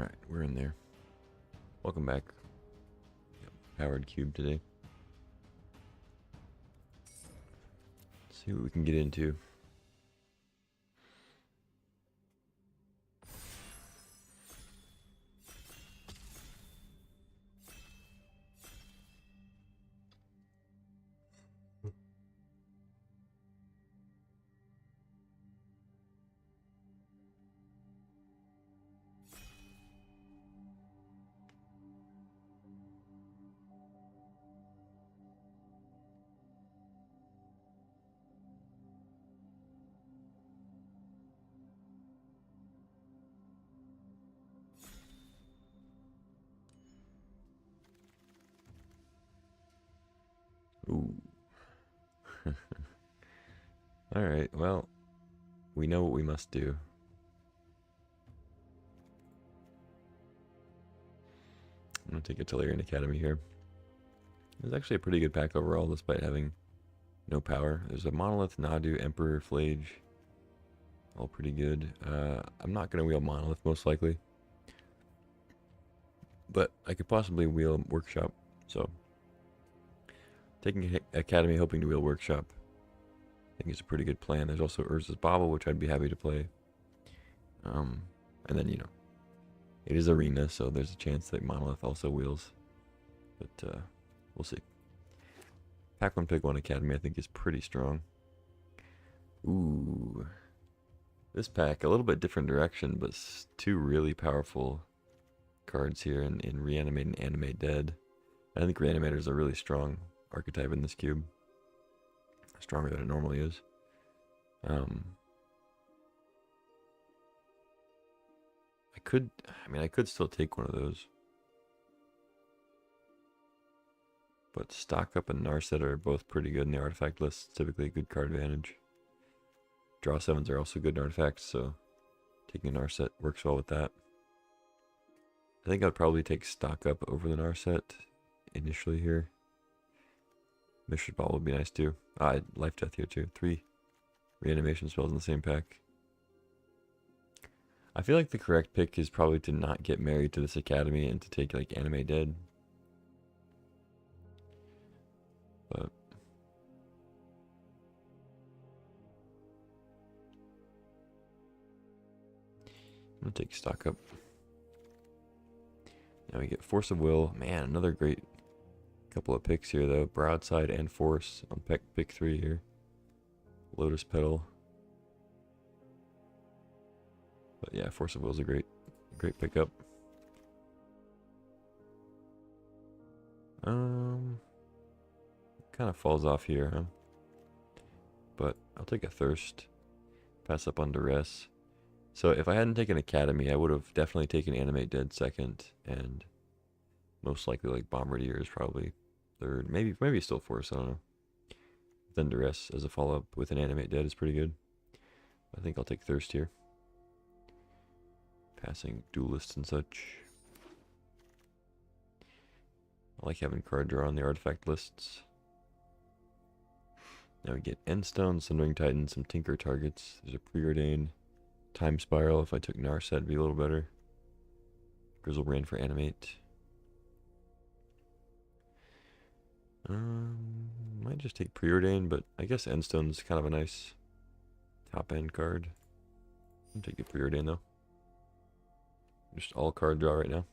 Alright, we're in there. Welcome back. Powered cube today. Let's see what we can get into. Ooh. Alright, well, we know what we must do. I'm going to take a Tellurian Academy here. It's actually a pretty good pack overall, despite having no power. There's a Monolith, Nadu, Emperor, Flage. All pretty good. I'm not going to wheel Monolith, most likely. But I could possibly wheel Workshop, so... Taking Academy, hoping to wheel Workshop. I think it's a pretty good plan. There's also Urza's Bauble, which I'd be happy to play. And then, you know, it is Arena, so there's a chance that Monolith also wheels. But we'll see. Pack 1 Pick 1 Academy, I think, is pretty strong. Ooh. This pack, a little bit different direction, but two really powerful cards here in Reanimate and Animate Dead. I think Reanimator's a really strong archetype in this cube. Stronger than it normally is. I could still take one of those. But Stock Up and Narset are both pretty good in the artifact list. Typically a good card advantage. Draw 7s are also good in artifacts, so taking a Narset works well with that. I think I'd probably take Stock Up over the Narset initially here. Mishra's Ball would be nice too. Life Death here too. 3 reanimation spells in the same pack. I feel like the correct pick is probably to not get married to this academy and to take like Animate Dead. But I'm gonna take Stock Up. Now we get Force of Will. Man, another great couple of picks here though. Broadside and Force on pick 3 here. Lotus Petal. But yeah, Force of Will is a great pickup. Kind of falls off here, huh? But I'll take a Thirst. Pass up on Duress. So if I hadn't taken Academy, I would have definitely taken Animate Dead second, and most likely like Bombardier is probably third. Maybe still Force, I don't know. Then Duress as a follow-up with an Animate Dead is pretty good. I think I'll take Thirst here. Passing Duelists and such. I like having card draw on the artifact lists. Now we get Endstone, Sundering Titan, some Tinker targets. There's a Preordain, Time Spiral. If I took Narset, it'd be a little better. Grizzlebrand for Animate. Might just take Preordain, but I guess Endstone's kind of a nice top-end card. I'll take a Preordain though. Just all card draw right now.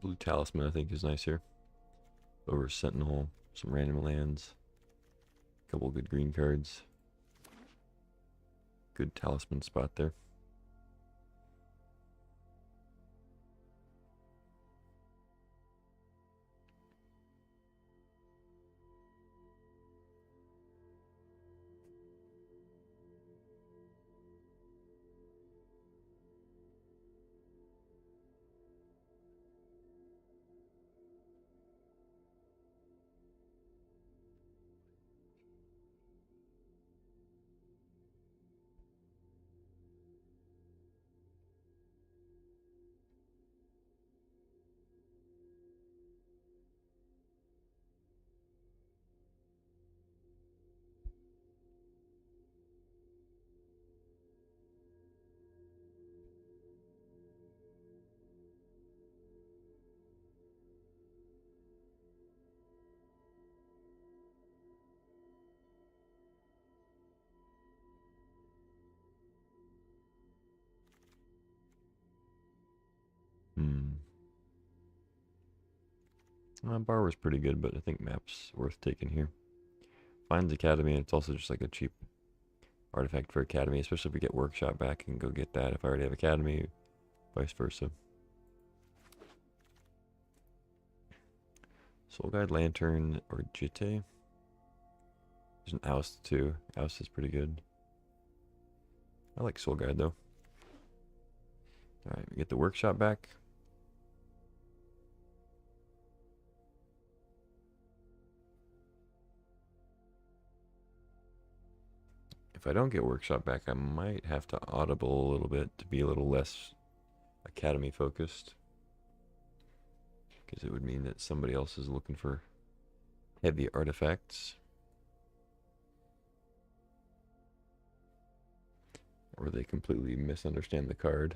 Blue Talisman I think is nice here. Over Sentinel, some random lands. A couple good green cards. Good Talisman spot there. Borrower's pretty good, but I think Map's worth taking here. Finds Academy, and it's also just like a cheap artifact for Academy, especially if we get Workshop back and go get that if I already have Academy, vice versa. Soul Guide, Lantern, or Jitte. There's an Oust too. Oust is pretty good. I like Soul Guide though. Alright, we get the Workshop back. If I don't get Workshop back, I might have to audible a little bit to be a little less Academy focused. Because it would mean that somebody else is looking for heavy artifacts. Or they completely misunderstand the card.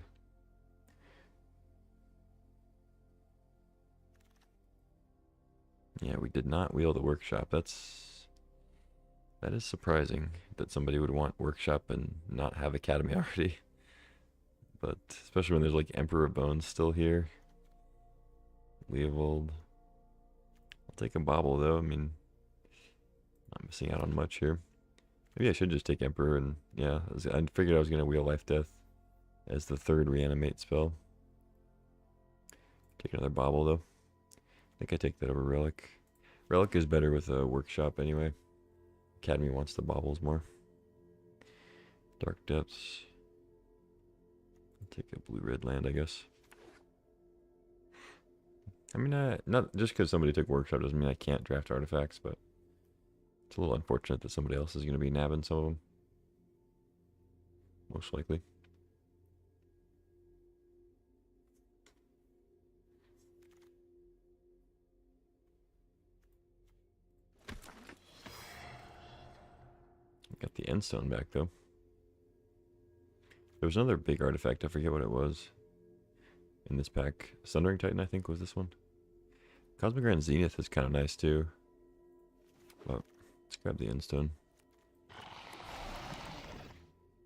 Yeah, we did not wheel the Workshop. That is surprising that somebody would want Workshop and not have Academy already. But especially when there's like Emperor of Bones still here. Leovold. I'll take a Bauble though. I mean, not missing out on much here. Maybe I should just take Emperor and yeah, I figured I was going to wheel Life Death as the third reanimate spell. Take another Bauble though. I think I take that over Relic. Relic is better with a Workshop anyway. Academy wants the Baubles more. Dark Depths. I'll take a blue-red land, I guess. I mean, not just because somebody took Workshop doesn't mean I can't draft artifacts, but it's a little unfortunate that somebody else is going to be nabbing some of them. Most likely. Got the Endstone back, though. There was another big artifact. I forget what it was in this pack. Sundering Titan, I think, was this one. Cosmic Grand Zenith is kind of nice, too. But let's grab the Endstone.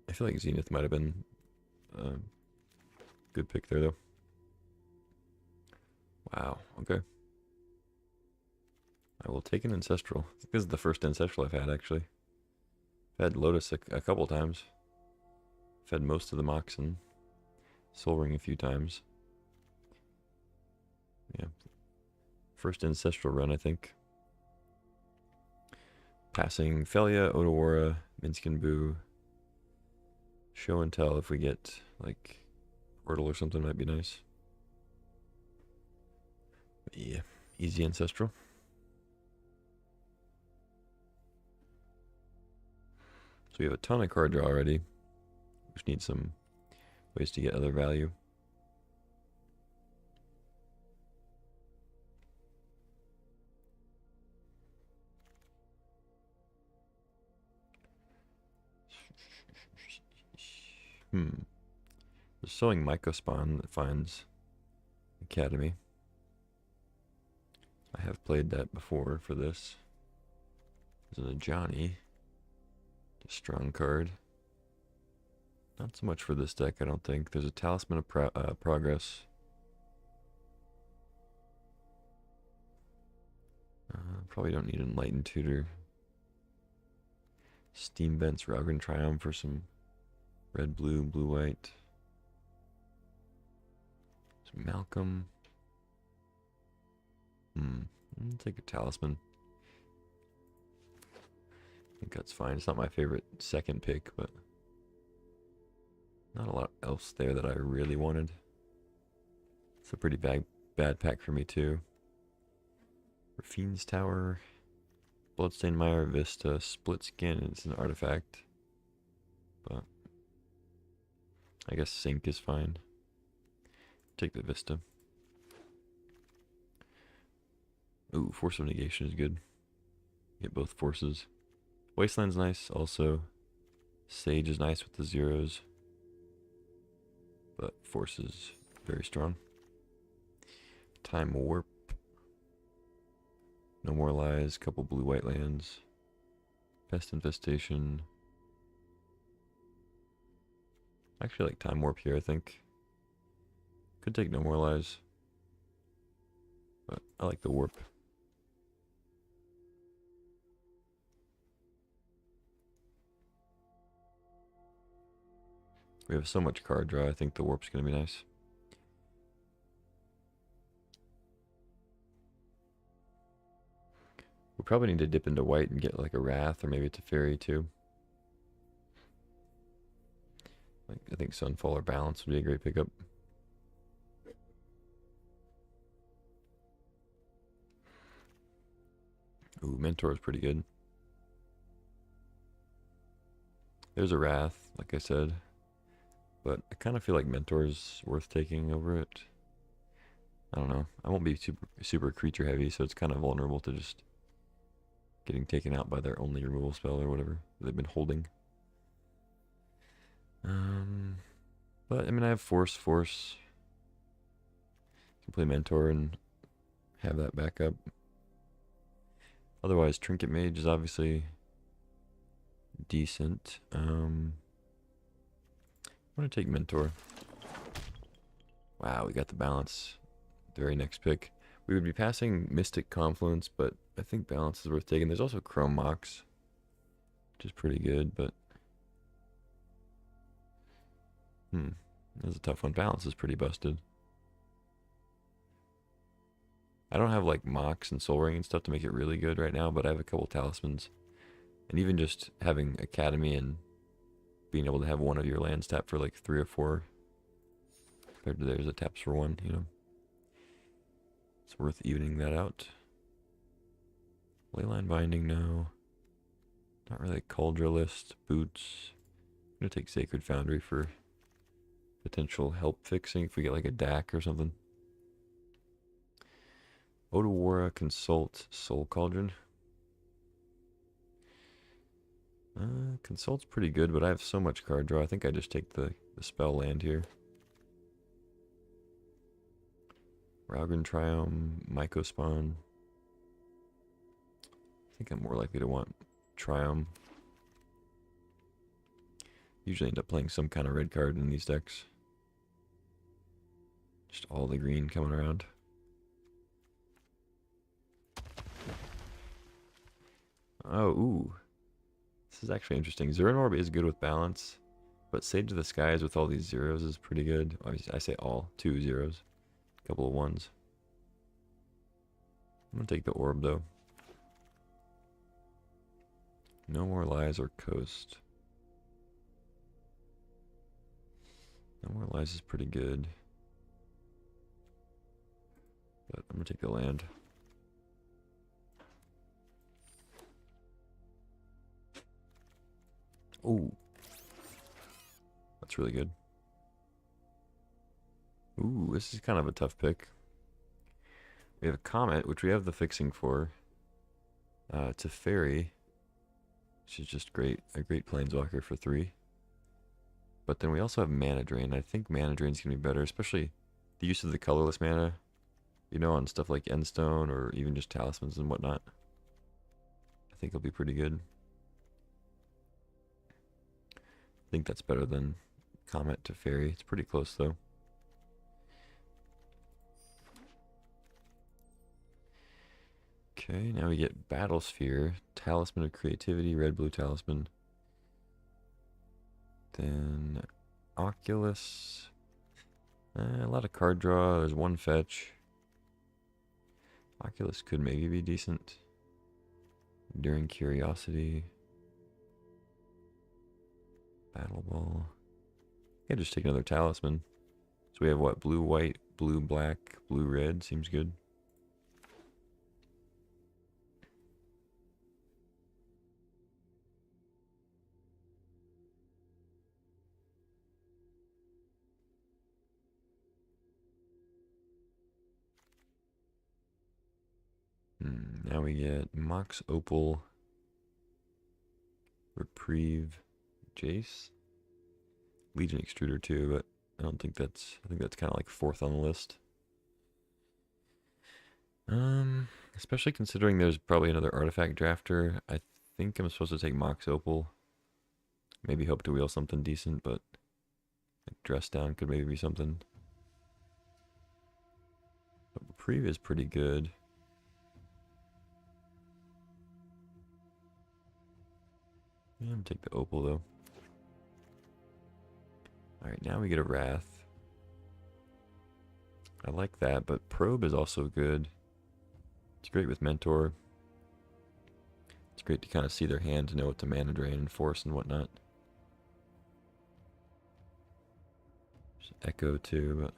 I feel like Zenith might have been a good pick there, though. Wow, okay. I will take an Ancestral. This is the first Ancestral I've had, actually. I've had Lotus a couple times. I've had most of the Moxen. Soul Ring a few times. Yeah. First Ancestral run, I think. Passing Felia, Odawara, Minskin Boo. Show and Tell if we get, like, Portal or something might be nice. But yeah, easy Ancestral. So we have a ton of card draw already. We just need some ways to get other value. There's Sowing Mycospawn that finds Academy. I have played that before for this. There's a Johnny. A strong card. Not so much for this deck, I don't think. There's a Talisman of Progress. Probably don't need Enlightened Tutor. Steam Vents, Raugan Triumph for some red, blue, blue, white. Some Malcolm. I'll take a Talisman. I think that's fine. It's not my favorite second pick, but not a lot else there that I really wanted. It's a pretty bad pack for me too. Rafine's Tower, Bloodstained Mire, Vista, Split Skin. It's an artifact, but I guess Sync is fine. Take the Vista. Ooh, Force of Negation is good. Get both forces. Wasteland's nice also. Sage is nice with the zeros. But Force is very strong. Time Warp. No More Lies, couple blue-white lands. Pest Infestation. I actually like Time Warp here, I think. Could take No More Lies. But I like the Warp. We have so much card draw, I think the warp's going to be nice. We probably need to dip into white and get like a Wrath, or maybe it's a Fairy too. Like, I think Sunfall or Balance would be a great pickup. Ooh, Mentor is pretty good. There's a Wrath, like I said. But I kind of feel like Mentor's worth taking over it. I don't know. I won't be super creature heavy, so it's kind of vulnerable to just getting taken out by their only removal spell or whatever they've been holding. But I mean, I have Force. Can play Mentor and have that backup. Otherwise, Trinket Mage is obviously decent. I'm gonna take Mentor. Wow, we got the Balance. The very next pick. We would be passing Mystic Confluence, but I think Balance is worth taking. There's also Chrome Mox, which is pretty good, but that's a tough one. Balance is pretty busted. I don't have like Mox and Soul Ring and stuff to make it really good right now, but I have a couple talismans. And even just having Academy and being able to have one of your lands tap for like 3 or 4 compared to theirs that taps for 1, you know. It's worth evening that out. Leyline Binding, no. Not really a Cauldron list. Boots. I'm gonna take Sacred Foundry for potential help fixing if we get like a DAC or something. Otawara, Consult, Soul Cauldron. Consult's pretty good, but I have so much card draw. I think I just take the spell land here. Raugrin Triome, Mycospawn. I think I'm more likely to want Triome. Usually end up playing some kind of red card in these decks. Just all the green coming around. Oh, ooh. This is actually interesting. Zurin Orb is good with Balance, but Sage of the Skies with all these zeros is pretty good. I say all. 2 zeros. A couple of 1s. I'm going to take the Orb, though. No More Lies or Coast. No More Lies is pretty good. But I'm going to take the land. Ooh. That's really good. Ooh, this is kind of a tough pick. We have a Comet, which we have the fixing for. It's a Fairy, which is just great. A great Planeswalker for 3. But then we also have Mana Drain. I think Mana Drain's going to be better, especially the use of the colorless mana, you know, on stuff like Endstone or even just Talismans and whatnot. I think it'll be pretty good. I think that's better than Comet to Fairy. It's pretty close, though. Okay, now we get Battlesphere, Talisman of Creativity, red-blue Talisman. Then Oculus. A lot of card draw. There's 1 fetch. Oculus could maybe be decent. Enduring Curiosity. Battle Ball. Yeah, just take another Talisman. So we have what? Blue, white, blue, black, blue, red. Seems good. Now we get Mox Opal, Reprieve, Jace, Legion Extruder too, but I think that's kind of like 4th on the list. Especially considering there's probably another artifact drafter. I think I'm supposed to take Mox Opal. Maybe hope to wheel something decent, but like Dress Down could maybe be something. But Reprieve is pretty good. Yeah, I'm gonna take the Opal though. Alright, now we get a Wrath. I like that, but Probe is also good. It's great with Mentor. It's great to kind of see their hand to know what to mana drain and force and whatnot. There's Echo too, but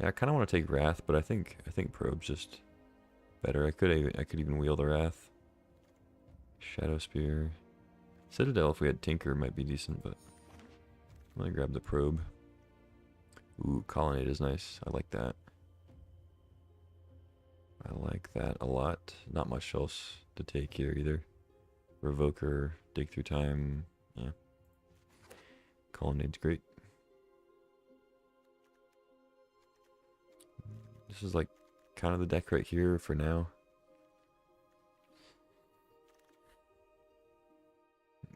yeah, I kind of want to take Wrath, but I think Probe's just better. I could even wheel the Wrath. Shadow Spear. Citadel, if we had Tinker, might be decent, but I'm gonna grab the Probe. Ooh, Colonnade is nice. I like that. I like that a lot. Not much else to take here either. Revoker, Dig Through Time. Yeah. Colonnade's great. This is like kind of the deck right here for now.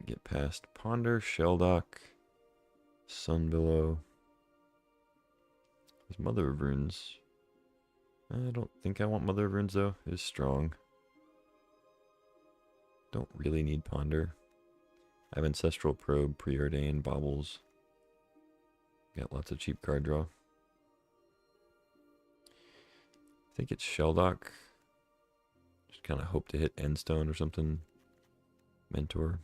Get past Ponder, Shelldock, Sunbillow. There's Mother of Runes. I don't think I want Mother of Runes though. It's strong. Don't really need Ponder. I have Ancestral Probe, Preordain, Baubles. Got lots of cheap card draw. I think it's Shelldock. Just kind of hope to hit Endstone or something. Mentor.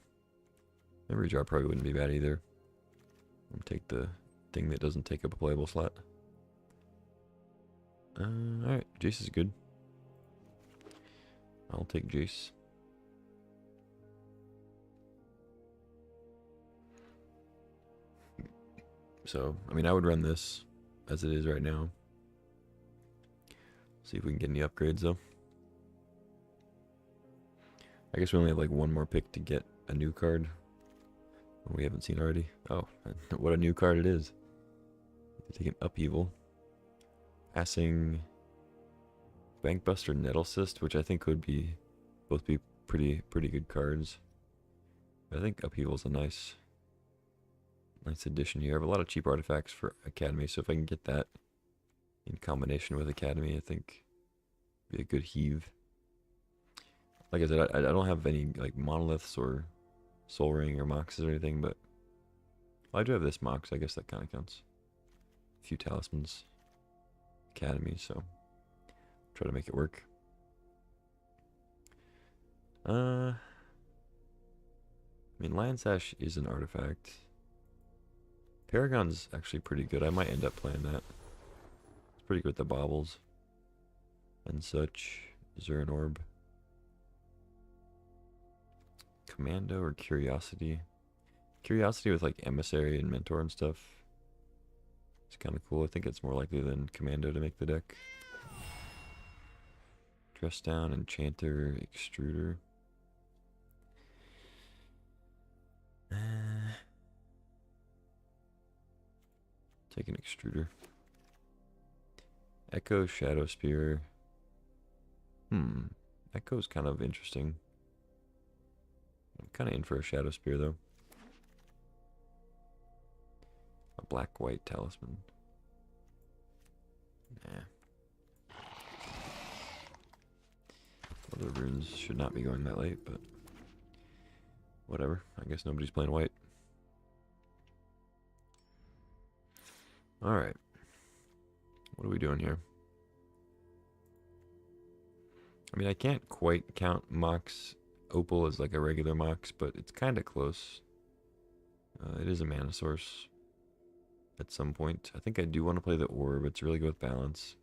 Memory Jar probably wouldn't be bad either. I'll take the thing that doesn't take up a playable slot. Alright, Jace is good. I'll take Jace. So, I mean, I would run this as it is right now. See if we can get any upgrades, though. I guess we only have like one more pick to get a new card. We haven't seen already. Oh, what a new card it is. Take an Upheaval. Passing Bankbuster, Nettlecyst, which I think would be both be pretty good cards. But I think Upheaval's a nice addition here. I have a lot of cheap artifacts for Academy, so if I can get that in combination with Academy, I think it'd be a good heave. Like I said, I don't have any like monoliths or Soul Ring or Moxes or anything, but well, I do have this Mox. I guess that kind of counts. A few Talismans, Academy, so try to make it work. I mean, Lion Sash is an artifact. Paragon's actually pretty good. I might end up playing that. It's pretty good with the baubles and such. Is there an orb? Commando or Curiosity? Curiosity with like Emissary and Mentor and stuff. It's kind of cool. I think it's more likely than Commando to make the deck. Dress Down, Enchanter, Extruder. Take an Extruder. Echo, Shadow Spear. Echo's kind of interesting. I'm kind of in for a Shadow Spear, though. A black-white Talisman. Nah. Other runes should not be going that late, but whatever. I guess nobody's playing white. Alright. What are we doing here? I mean, I can't quite count Mox Opal as like a regular Mox, but it's kind of close. It is a mana source at some point. I think I do want to play the Orb. It's really good with balance.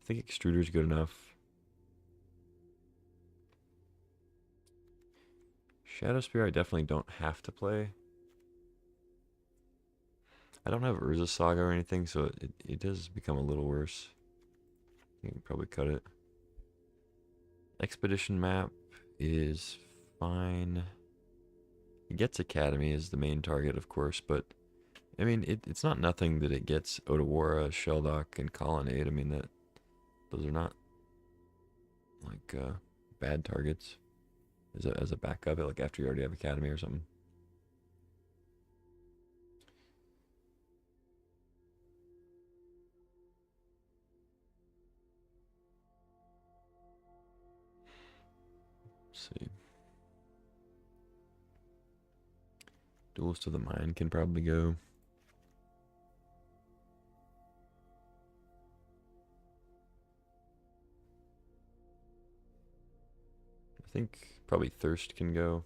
I think Extruder's good enough. Shadow Spear I definitely don't have to play. I don't have Urza Saga or anything, so it does become a little worse. I can probably cut it. Expedition map is fine. It gets Academy as the main target, of course, but I mean, it's not nothing that it gets Otawara, Shelldock, and Colonnade. I mean, those are not like bad targets as a backup, like after you already have Academy or something. Let's see. Duels to the Mind can probably go. I think probably Thirst can go.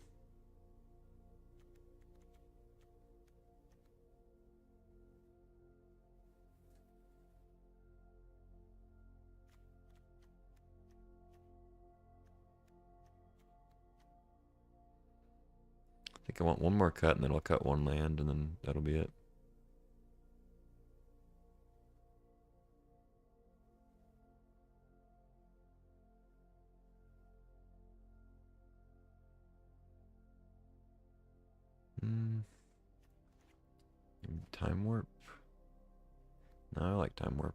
I think I want one more cut, and then I'll cut one land, and then that'll be it. Time Warp? No, I like Time Warp.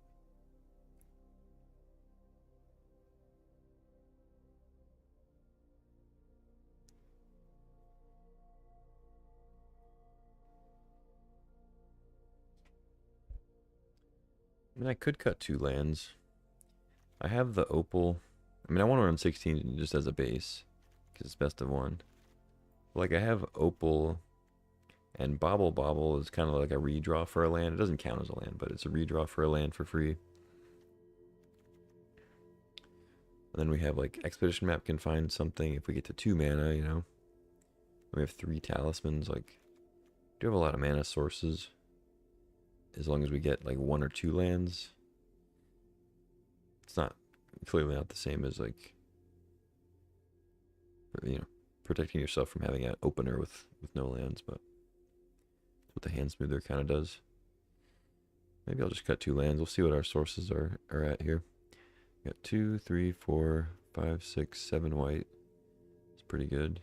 I mean, I could cut 2 lands. I have the Opal. I mean, I want to run 16 just as a base, because it's best of 1. Like, I have Opal, and Bobble Bobble is kind of like a redraw for a land. It doesn't count as a land, but it's a redraw for a land for free. And then we have, like, Expedition Map can find something if we get to 2 mana, you know. We have 3 talismans, like, do have a lot of mana sources. As long as we get, like, 1 or 2 lands. It's not, clearly not the same as, like, you know, protecting yourself from having an opener with no lands, but what the hand smoother kind of does. Maybe I'll just cut 2 lands. We'll see what our sources are at here. We got 2, 3, 4, 5, 6, 7 white. It's pretty good.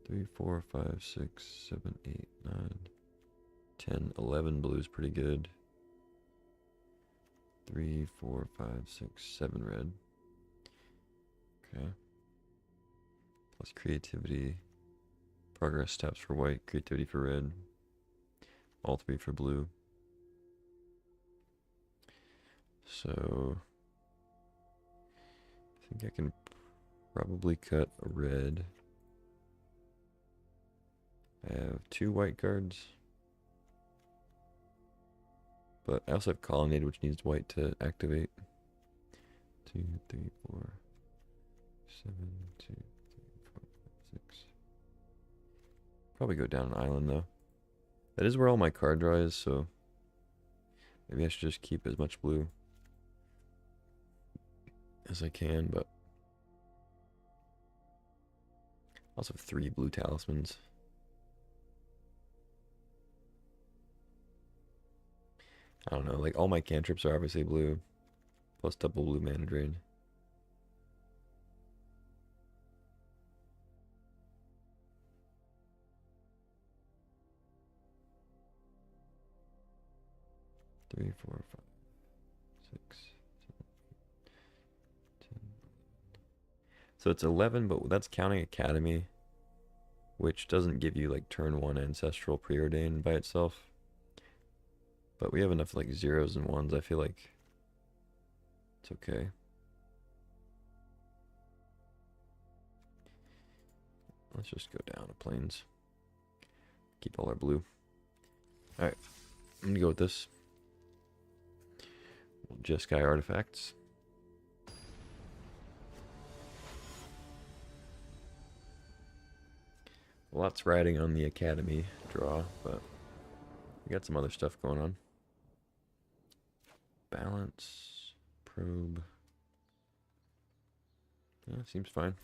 3, 4, 5, 6, 7, 8, 9, 10, 11 blue is pretty good. 3, 4, 5, 6, 7 red. Okay. Plus creativity. Progress steps for white, creativity for red. All 3 for blue. So I think I can probably cut a red. I have 2 white cards. But I also have Colonnade, which needs white to activate. 2, 3, 4, 7, 2, 3, 4, 5, 6. Probably go down an island though. That is where all my card draw is, so maybe I should just keep as much blue as I can, but I also have 3 blue talismans. I don't know, like all my cantrips are obviously blue, plus double blue mana drain. Three, 4, 5, 6, 7, 8, 10. So it's 11, but that's counting Academy, which doesn't give you like turn 1 Ancestral Preordained by itself. But we have enough like 0s and 1s, I feel like it's okay. Let's just go down to plains. Keep all our blue. Alright, I'm gonna go with this. Jeskai artifacts. Lots riding on the Academy draw, but we got some other stuff going on. Balance, probe. Yeah, seems fine.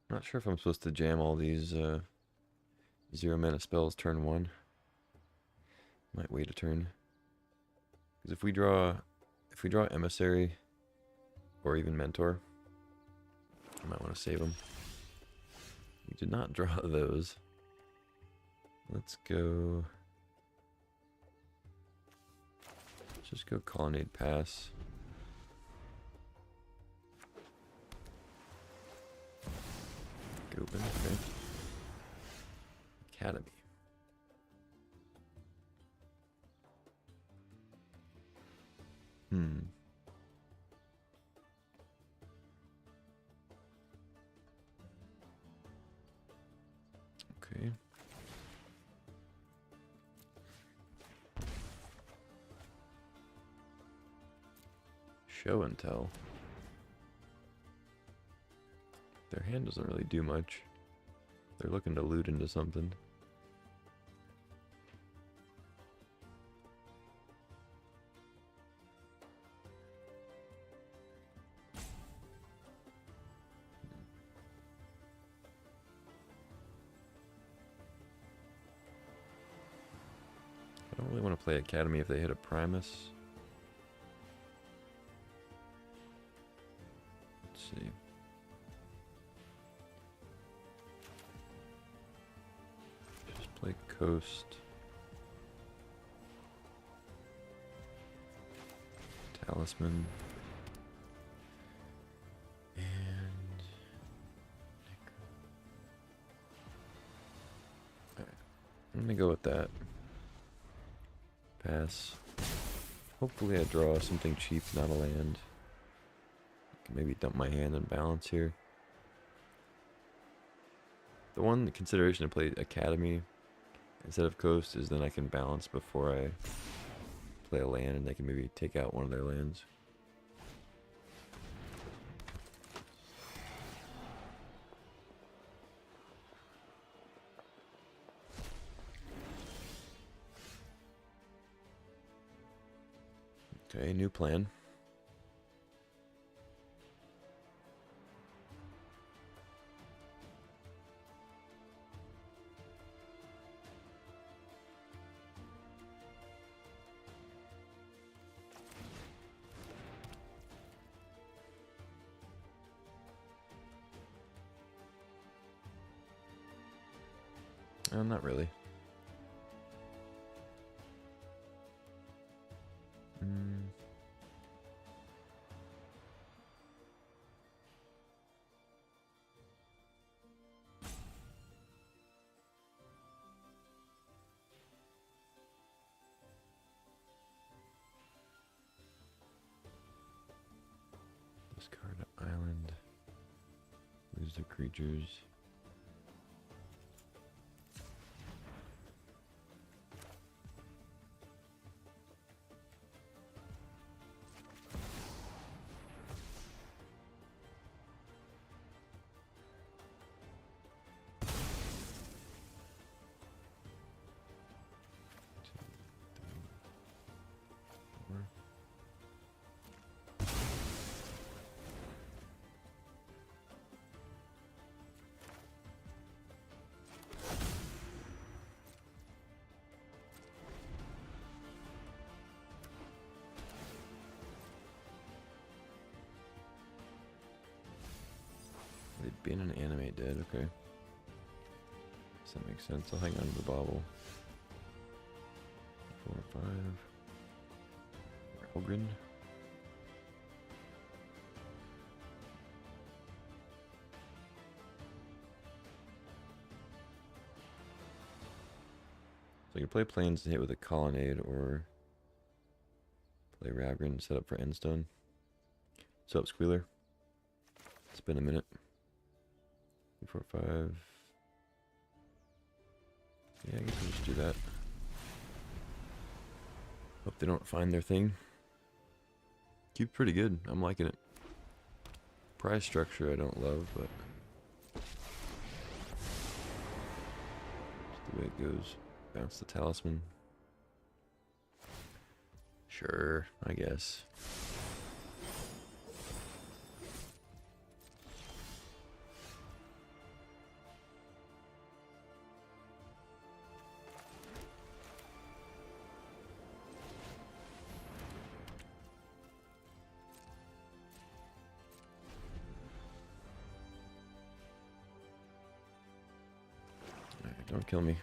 Not sure if I'm supposed to jam all these 0 mana spells turn 1. Might wait a turn. Because if we draw Emissary or even Mentor, I might want to save them. We did not draw those. Let's go. Let's just go Colonnade Pass. Open, okay. Academy. Show and tell. Their hand doesn't really do much. They're looking to loot into something. I don't really want to play Academy if they hit a Primus. Let's see. Just play Coast. Talisman. And alright, I'm gonna go with that. Pass. Hopefully I draw something cheap, not a land. Can maybe dump my hand and balance here. The one consideration to play Academy instead of Coast is then I can balance before I play a land and they can maybe take out one of their lands. Okay, new plan. Not really. Discard an island. Lose the creatures. They'd been an animate dead, okay. Does that make sense? I'll hang on to the bauble. 4 or 5. Ralgren. So you can play planes to hit with a colonnade or play Ralgren, set up for endstone. What's up, Squealer? It's been a minute. 3, 4, 5. Yeah, I guess we'll just do that. Hope they don't find their thing. Cube's pretty good. I'm liking it. Prize structure I don't love, but just the way it goes. Bounce the talisman. Sure, I guess. Don't kill me.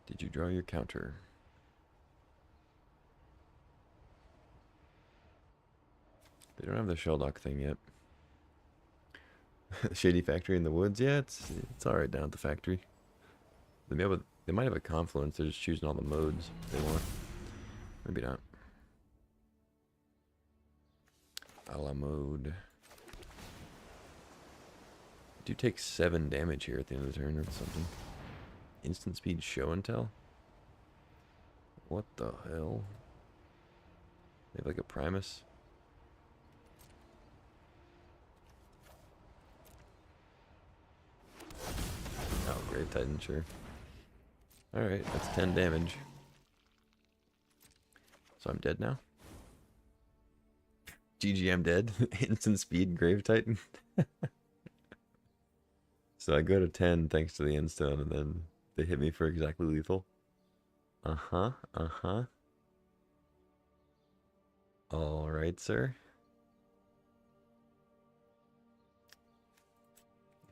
Did you draw your counter? They don't have the Shelldock thing yet. Shady Factory in the woods? Yeah, it's alright down at the factory. They might have a confluence, they're just choosing all the modes they want. Maybe not. A la mode. Do take 7 damage here at the end of the turn or something. Instant speed show and tell? What the hell? They have like a Primus? Oh, Grave Titan, sure. Alright, that's 10 damage. So I'm dead now? GG, I'm dead. Instant speed Grave Titan. So I go to 10 thanks to the end stone, and then they hit me for exactly lethal. Uh-huh, uh-huh. Alright, sir.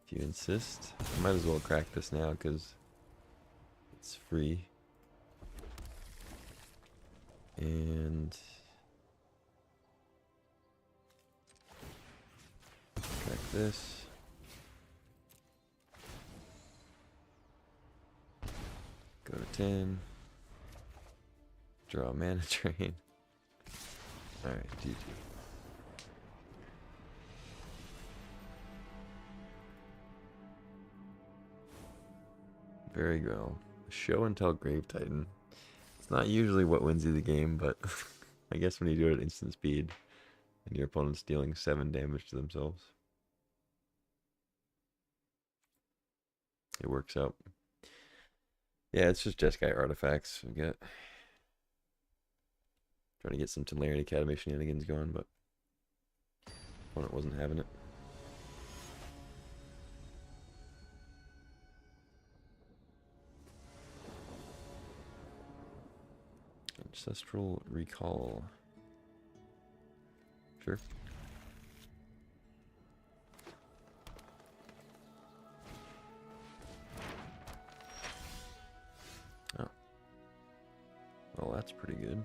If you insist. I might as well crack this now, because it's free. And... crack this. Go to 10. Draw a mana train. Alright, GG. Very well. Show and tell Grave Titan. It's not usually what wins you the game, but I guess when you do it at instant speed and your opponent's dealing 7 damage to themselves, it works out. Yeah, it's just Jeskai artifacts. We get trying to get some Temerity Academy shenanigans going, but opponent wasn't having it. Ancestral Recall. Sure. Oh. Well, that's pretty good.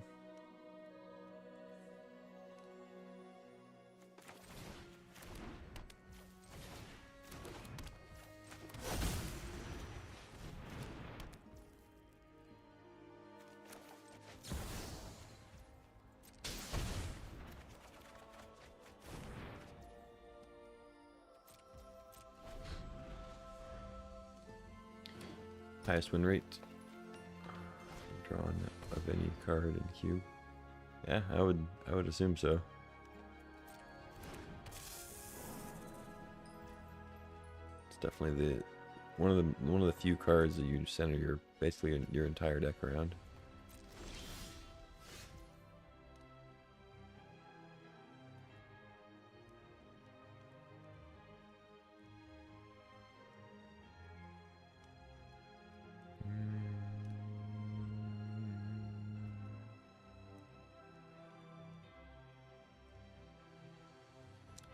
Highest win rate drawn of any card in Cube. Yeah, I would assume so. It's definitely one of the few cards that you center basically your entire deck around.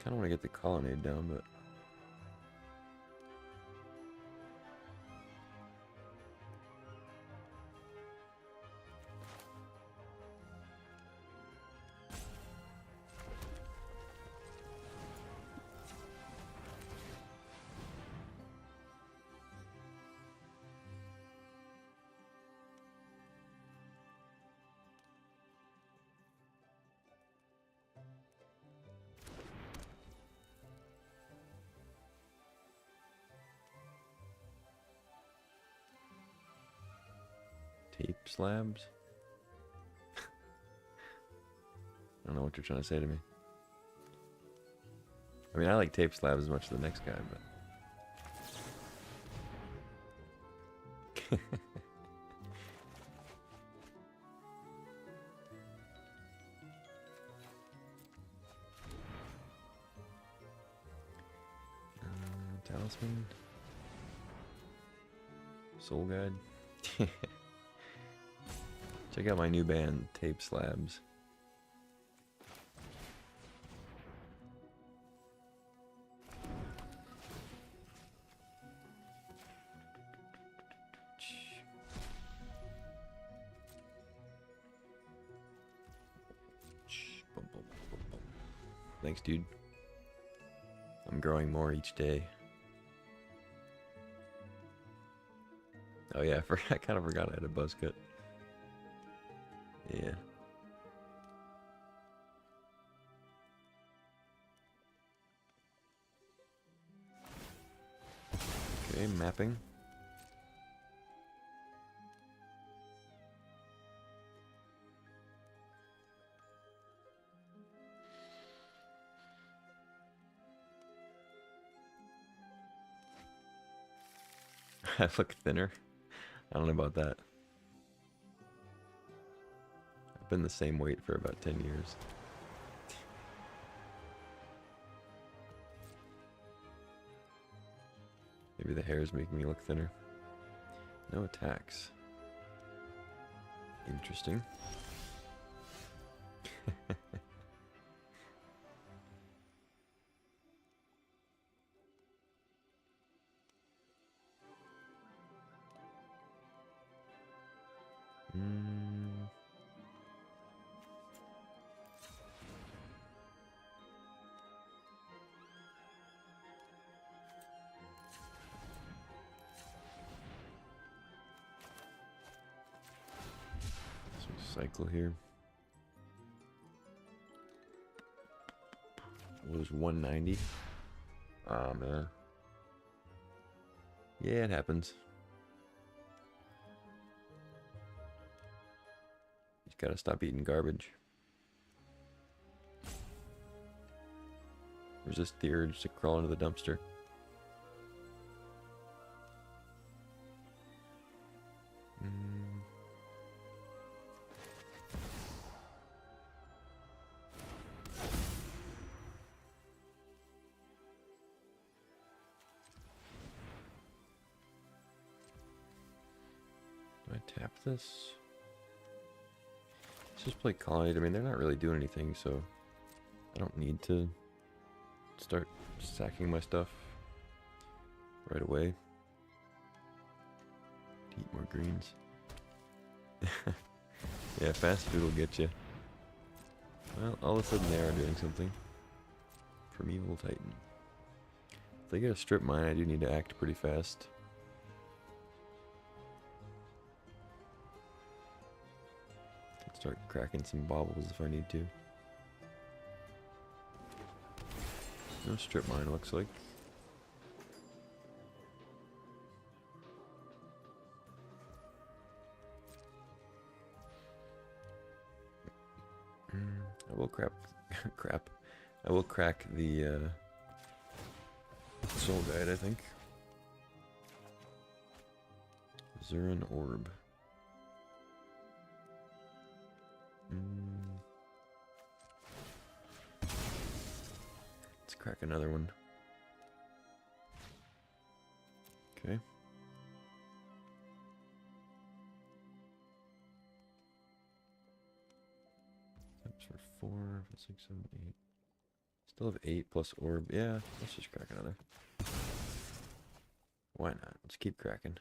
Kind of want to get the colonnade down, but tape slabs? I don't know what you're trying to say to me. I mean, I like tape slabs as much as the next guy, but... Talisman? Soul Guide? Check out my new band, Tape Slabs. Thanks, dude. I'm growing more each day. Oh yeah, I kind of forgot I had a buzz cut. Yeah. Okay, mapping. I look thinner. I don't know about that. I've been the same weight for about 10 years. Maybe the hair is making me look thinner. No attacks. Interesting. Cycle here. What was 190? Oh man. Yeah, it happens. Just gotta stop eating garbage. Resist the urge to crawl into the dumpster. Do I tap this? Let's just play Colony. I mean, they're not really doing anything, so I don't need to start sacking my stuff right away. Eat more greens. Yeah, fast food will get you. Well, all of a sudden they are doing something. Primeval Titan. If they get a strip mine, I do need to act pretty fast. Start cracking some baubles if I need to. No strip mine, looks like. I will crap. I will crack the Soul Guide, I think. Zurin Orb. Let's crack another one. Okay. That's for 4, 5, 6, 7, 8. Still have 8 plus orb. Yeah, let's just crack another. Why not? Let's keep cracking.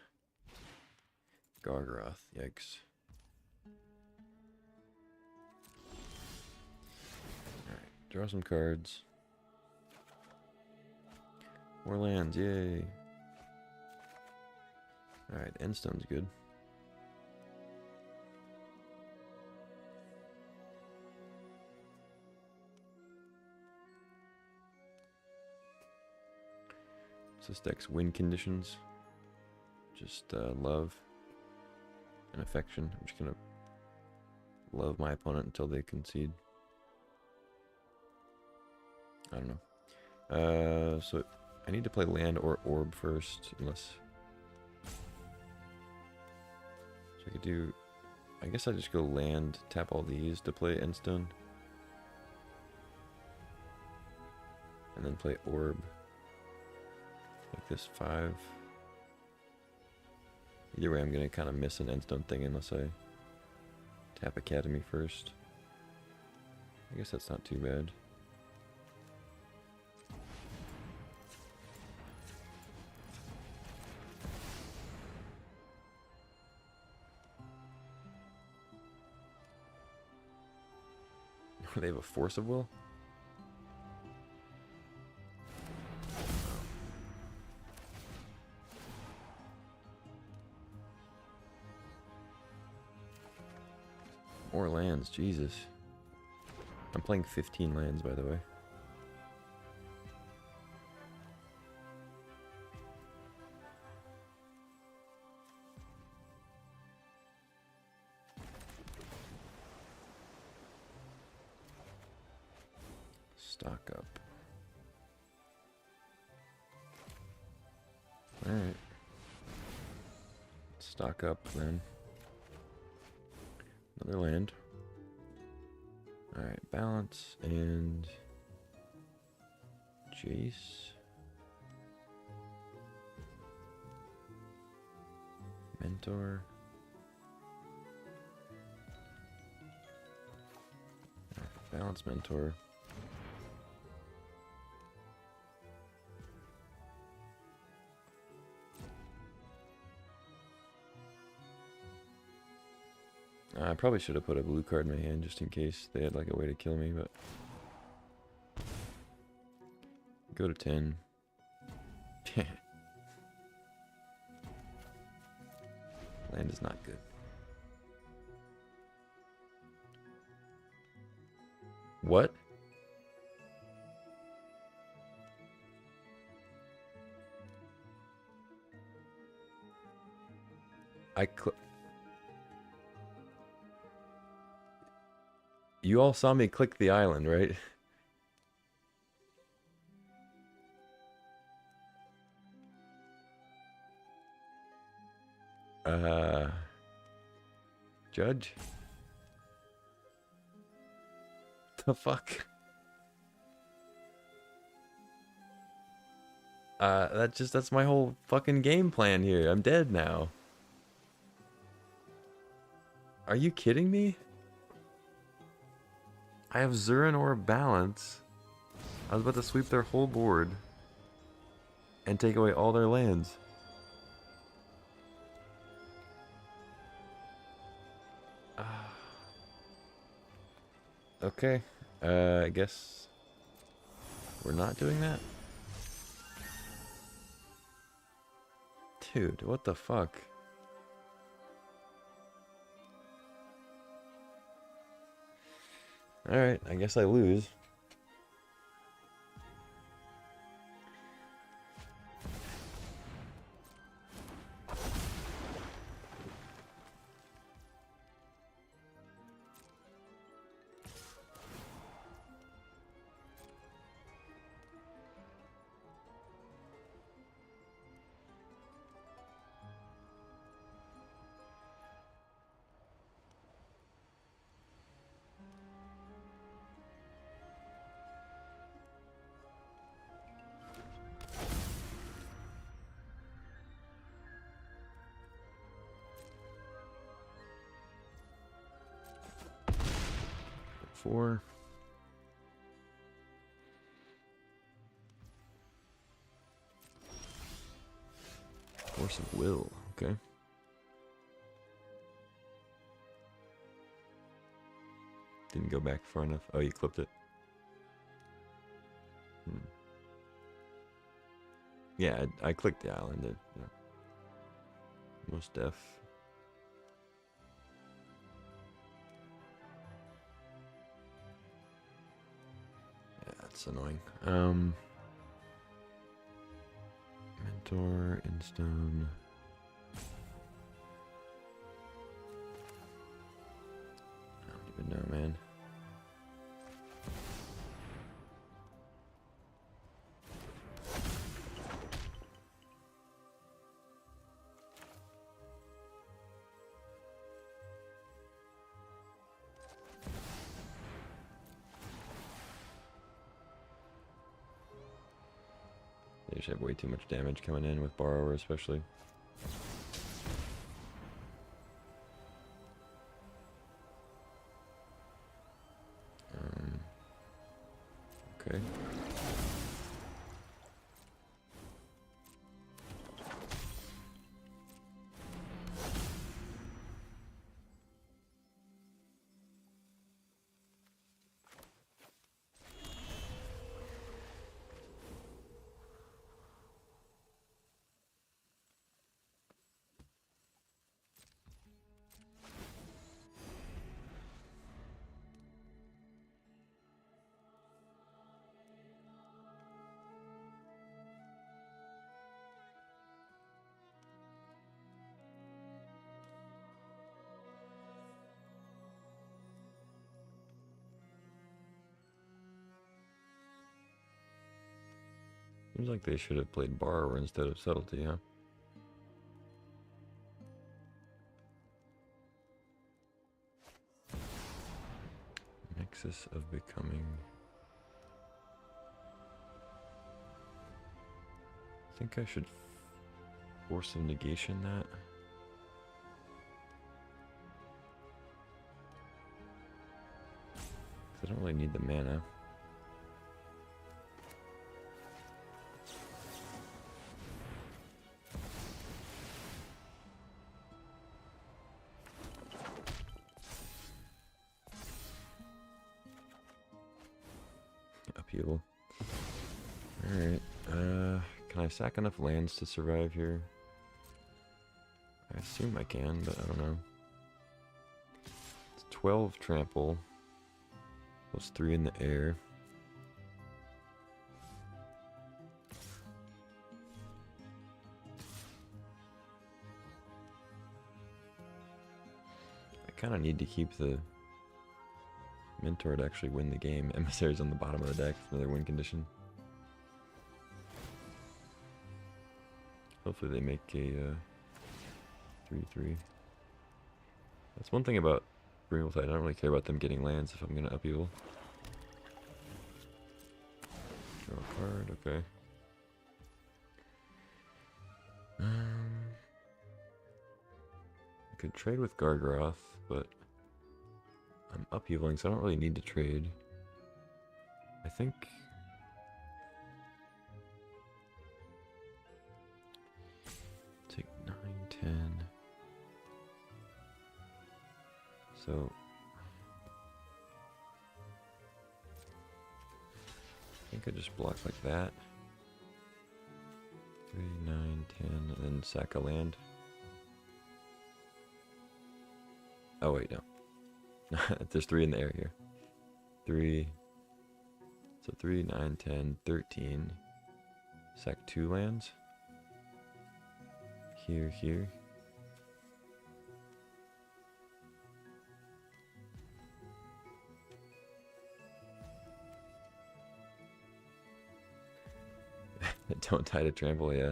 Gargaroth, yikes. Alright, draw some cards. More lands, yay. Alright, Endstone's good. This deck's win conditions. Just love and affection. I'm just gonna love my opponent until they concede. I don't know. So I need to play land or orb first, unless. So I could do. I guess I just go land, tap all these to play Endstone, and then play orb. Like this 5. Either way, I'm gonna kind of miss an Endstone thing unless I tap Academy first. I guess that's not too bad. They have a Force of Will? More lands, Jesus. I'm playing 15 lands, by the way. Stock up. Alright. Stock up then. Another land. Alright, balance and Jace. Mentor. Balance mentor. I probably should have put a blue card in my hand just in case they had like a way to kill me, but go to 10. Land is not good. What? You all saw me click the island, right? Judge? The fuck? That's my whole fucking game plan here. I'm dead now. Are you kidding me? I have Zurin or Balance. I was about to sweep their whole board and take away all their lands. Okay, I guess we're not doing that. Dude, what the fuck? Alright, I guess I lose. Four. Force of will, okay. Didn't go back far enough. Oh, you clipped it. Yeah, I clicked the island. Yeah. Most def. Yeah, that's annoying. Mentor, Instone. I don't even know, man. They just have way too much damage coming in with Borrower, especially. Okay. Seems like they should have played Borrower instead of Subtlety, huh? Nexus of Becoming. I think I should Force of Negation that. I don't really need the mana. Upheaval. Alright, can I sack enough lands to survive here? I assume I can, but I don't know. It's 12 trample. Plus 3 in the air. I kind of need to keep the Mentor to actually win the game. Emissary's on the bottom of the deck, another win condition. Hopefully they make a 3-3. That's one thing about Brimble Tide. I don't really care about them getting lands if I'm going to upheaval. Draw a card, okay. I could trade with Gargaroth, but I'm upheavaling, so I don't really need to trade. I think... take 9, 10... So... I think I just block like that. 3, 9, 10, and then sack a land. Oh wait, no. There's 3 in the air here. 3. So 3, 9, 10, 13. Sack 2 lands. Here, here. Don't tie to trample, yeah.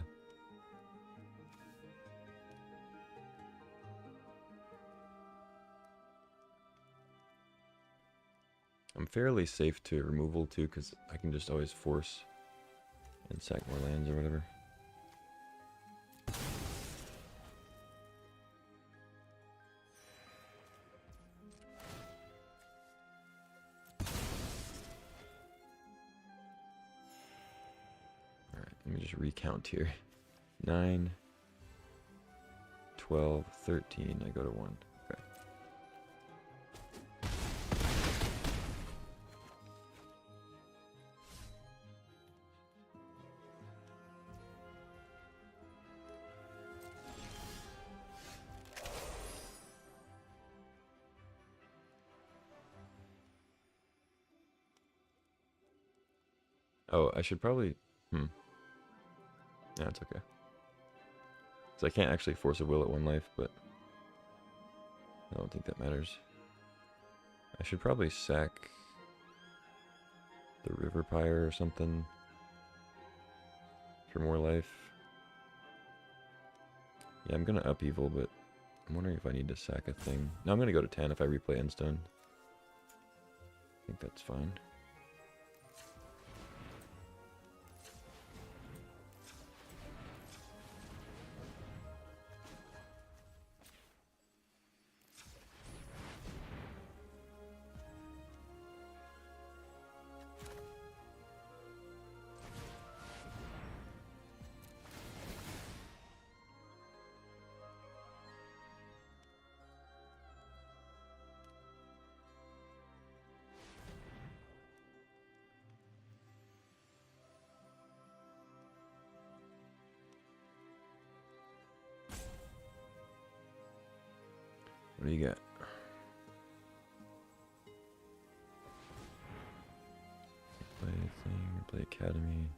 I'm fairly safe to removal too, because I can just always force and sack more lands or whatever. Alright, let me just recount here. 9, 12, 13, I go to 1. Okay. Oh, I should probably... Yeah, it's okay. So I can't actually force a will at 1 life, but... I don't think that matters. I should probably sack... the River Pyre or something... for more life. Yeah, I'm gonna upheaval, but... I'm wondering if I need to sack a thing. No, I'm gonna go to 10 if I replay Endstone. I think that's fine. What do you got? Play thing, play Academy.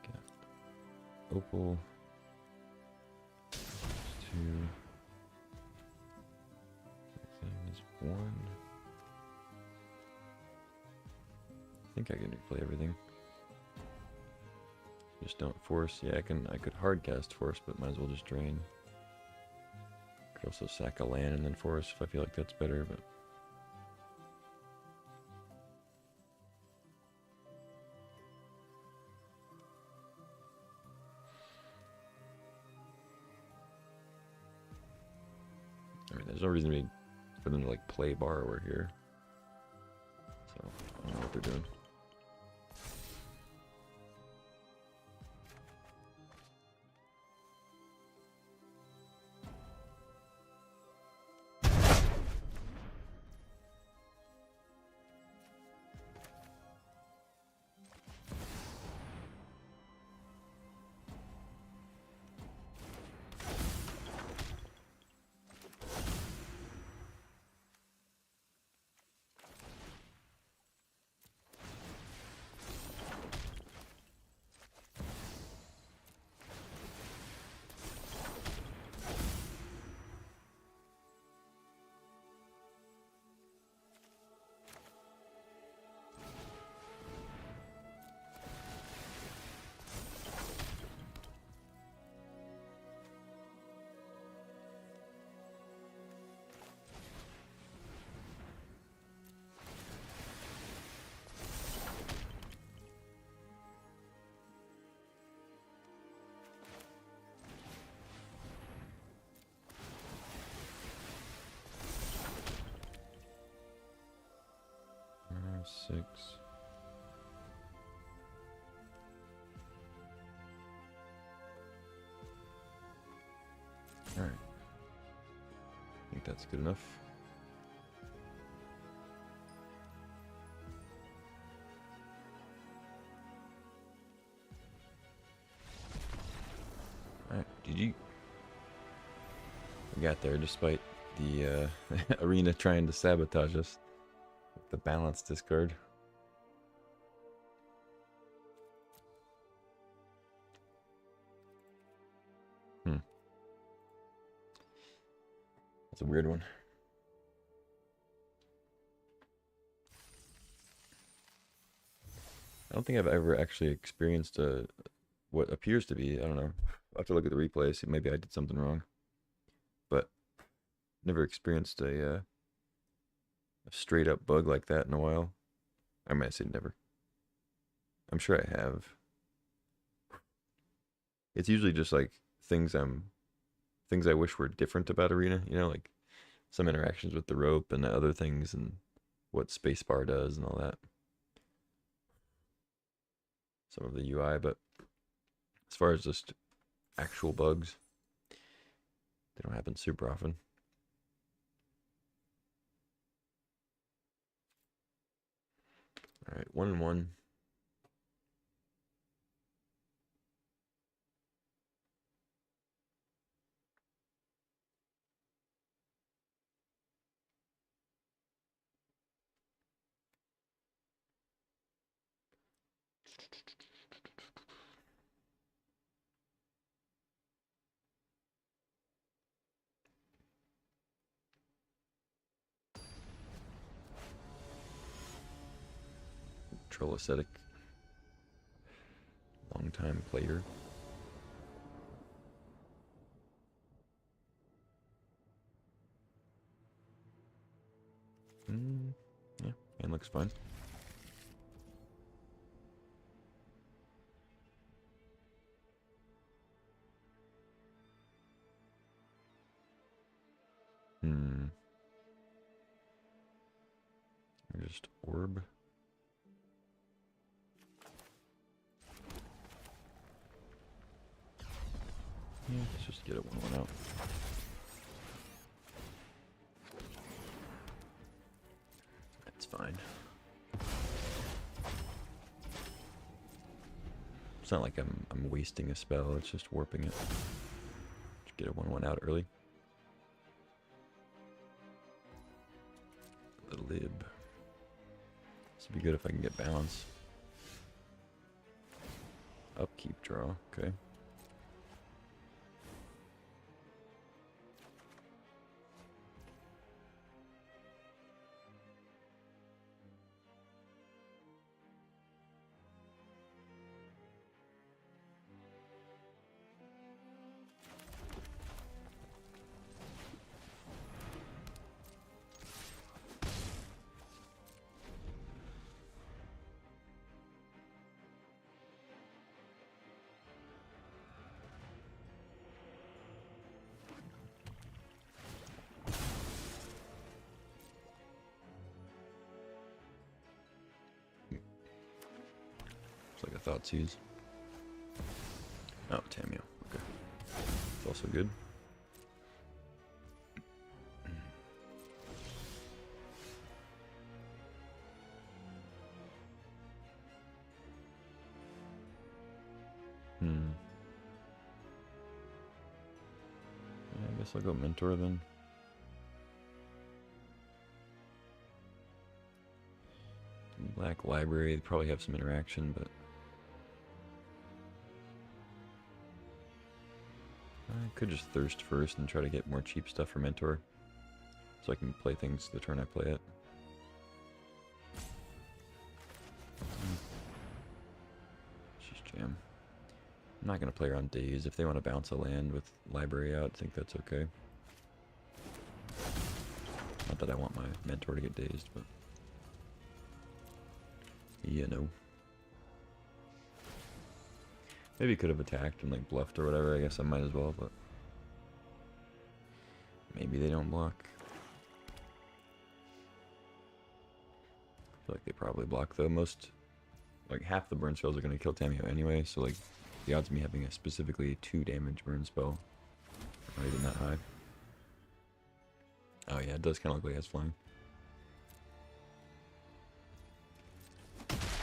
Got Opal. 2. Thing is 1. I think I can replay everything. Just don't force. Yeah, I could hard cast force, but might as well just drain. Could also sack a land and then force if I feel like that's better, but I mean, there's no reason for them to like play borrower here. So I don't know what they're doing. Six. All right. I think that's good enough. All right, GG. We got there despite the arena trying to sabotage us with the balance discard. That's a weird one. I don't think I've ever actually experienced what appears to be, I don't know. I'll have to look at the replays. Maybe I did something wrong. But never experienced a straight up bug like that in a while. I might say never. I'm sure I have. It's usually just like things I wish were different about Arena, you know, like some interactions with the rope and the other things and what spacebar does and all that. Some of the UI, but as far as just actual bugs, they don't happen super often. All right, 1-1. Troll Ascetic. Long-time player. Yeah, and looks fine. Just orb. Yeah, let's just get it 1-1 out. That's fine. It's not like I'm wasting a spell, it's just warping it. Just get it 1-1 out early. The lib. This would be good if I can get balance. Upkeep draw, okay. It's like a Thoughtseize. Oh, Tamio. Okay. It's also good. Yeah, I guess I'll go Mentor then. Black Library, they probably have some interaction, but I could just Thirst first and try to get more cheap stuff for Mentor, so I can play things the turn I play it. Just jam. I'm not going to play around Daze. If they want to bounce a land with Library out, I think that's okay. Not that I want my Mentor to get dazed, but you know. Maybe could have attacked and like bluffed or whatever. I guess I might as well, but maybe they don't block. I feel like they probably block though. Most, like half the burn spells are going to kill Tamio anyway, so like the odds of me having a specifically 2 damage burn spell are not even that high. Oh yeah, it does kind of look like it has flying.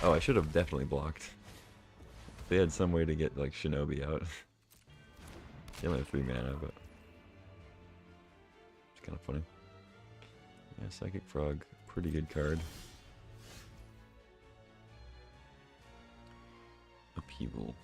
Oh, I should have definitely blocked. If they had some way to get like Shinobi out. They only have 3 mana, but it's kind of funny. Yeah, Psychic Frog, pretty good card. Upheaval.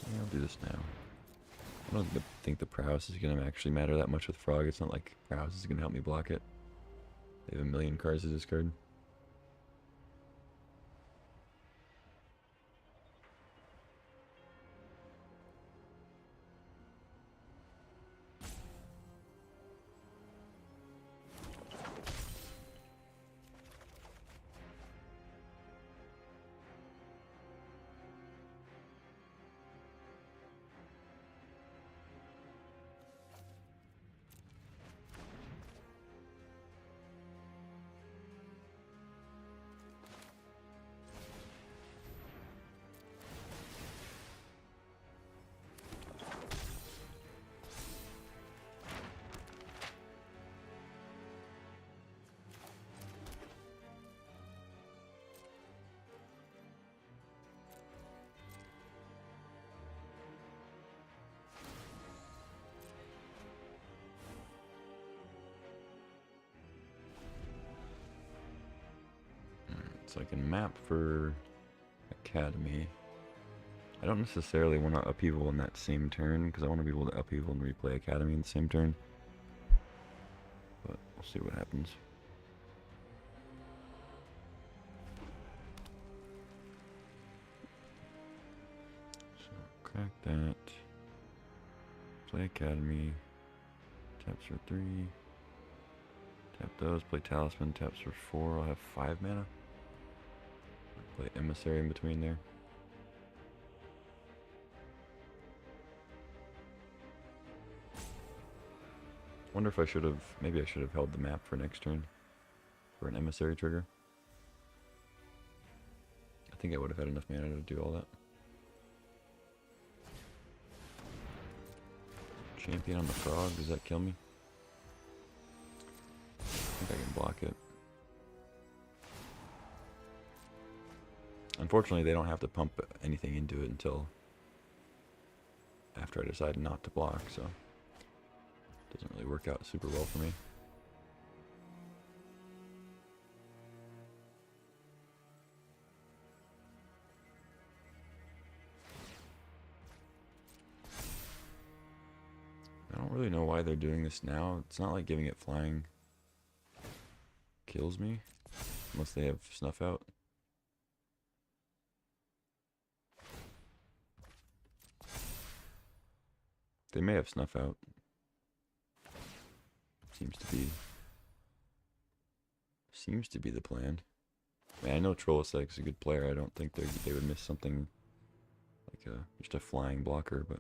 Yeah, I'll do this now. I don't think the prowess is going to actually matter that much with Frog. It's not like prowess is going to help me block it. They have a million cards to discard. So I can map for Academy. I don't necessarily want to upheaval in that same turn, because I want to be able to upheaval and replay Academy in the same turn. But we'll see what happens. So crack that. Play Academy. Taps for 3. Tap those. Play Talisman. Taps for 4. I'll have 5 mana. Play Emissary in between there. Wonder if I should have, maybe I should have held the map for next turn for an Emissary trigger. I think I would have had enough mana to do all that. Champion on the Frog, does that kill me? I think I can block it. Unfortunately, they don't have to pump anything into it until after I decide not to block, so it doesn't really work out super well for me. I don't really know why they're doing this now. It's not like giving it flying kills me, unless they have Snuff out. They may have Snuff out. Seems to be the plan. I mean, I know Troll Aesthetic is a good player. I don't think they would miss something like just a flying blocker, but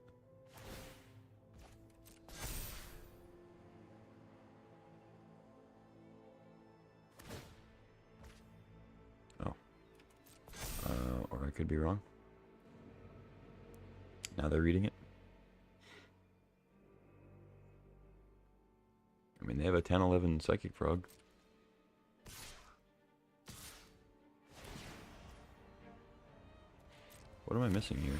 oh, or I could be wrong. Now they're reading it. I mean, they have a 10-11 Psychic Frog. What am I missing here?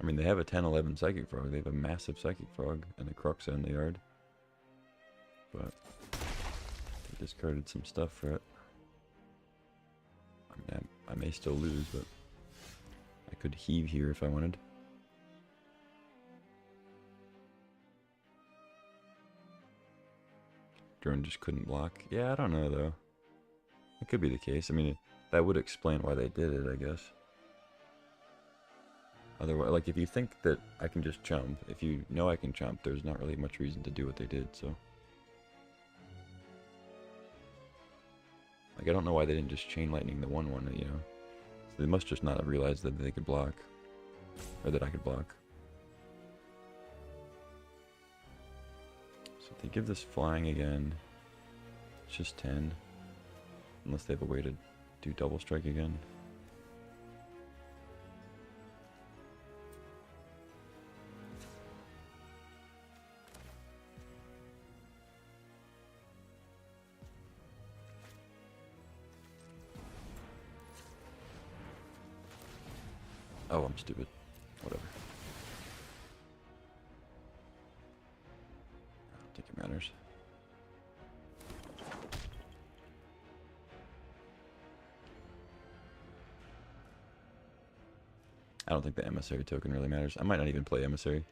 I mean, they have a 10-11 Psychic Frog. They have a massive Psychic Frog and a Crux in the yard. But they discarded some stuff for it. I mean, I may still lose, but I could heave here if I wanted. Drone just couldn't block. Yeah, I don't know, though. It could be the case. I mean, that would explain why they did it, I guess. Otherwise, like, if you think that I can just chump, if you know I can chump, there's not really much reason to do what they did, so. Like, I don't know why they didn't just chain lightning the 1-1, you know. So they must just not have realized that they could block. Or that I could block. So if they give this flying again, it's just 10. Unless they have a way to do double strike again. Oh, I'm stupid. Whatever. I don't think it matters. I don't think the emissary token really matters. I might not even play emissary.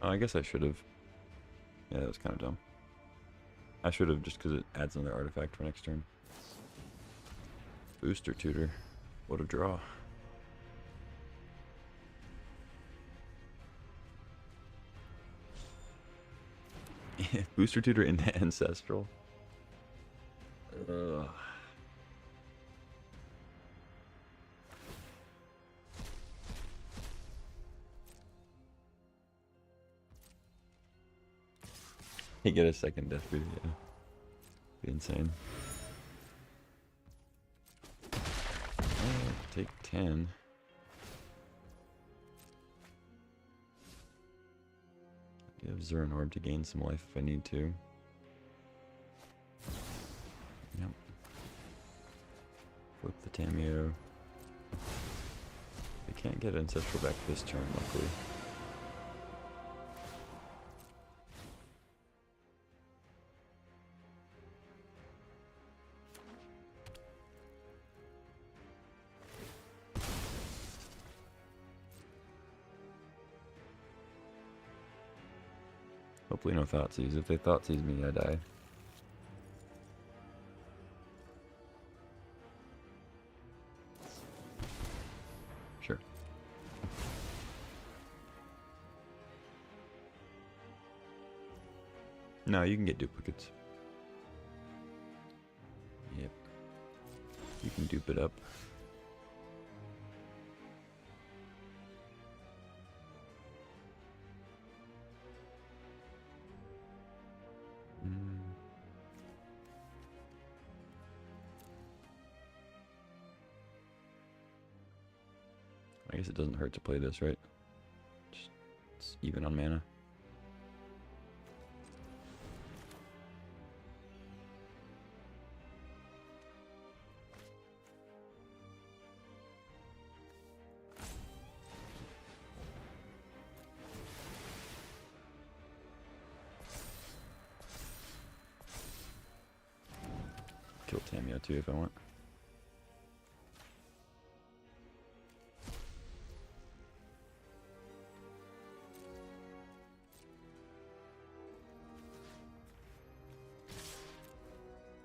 Oh, I guess I should have. Yeah, that was kind of dumb. I should have, just because it adds another artifact for next turn. Booster Tutor. What a draw. Booster Tutor into Ancestral. Ugh. You get a second death booty, yeah. Be insane. Take 10. I have Zurin Orb to gain some life if I need to. Yep. Flip the Tameo. I can't get Ancestral back this turn, luckily. Hopefully no Thoughtseize. If they Thoughtseize me, I die. Sure. No, you can get duplicates. Yep. You can dupe it up. I guess it doesn't hurt to play this, right? Just, it's even on mana. Kill Tamiyo too if I want.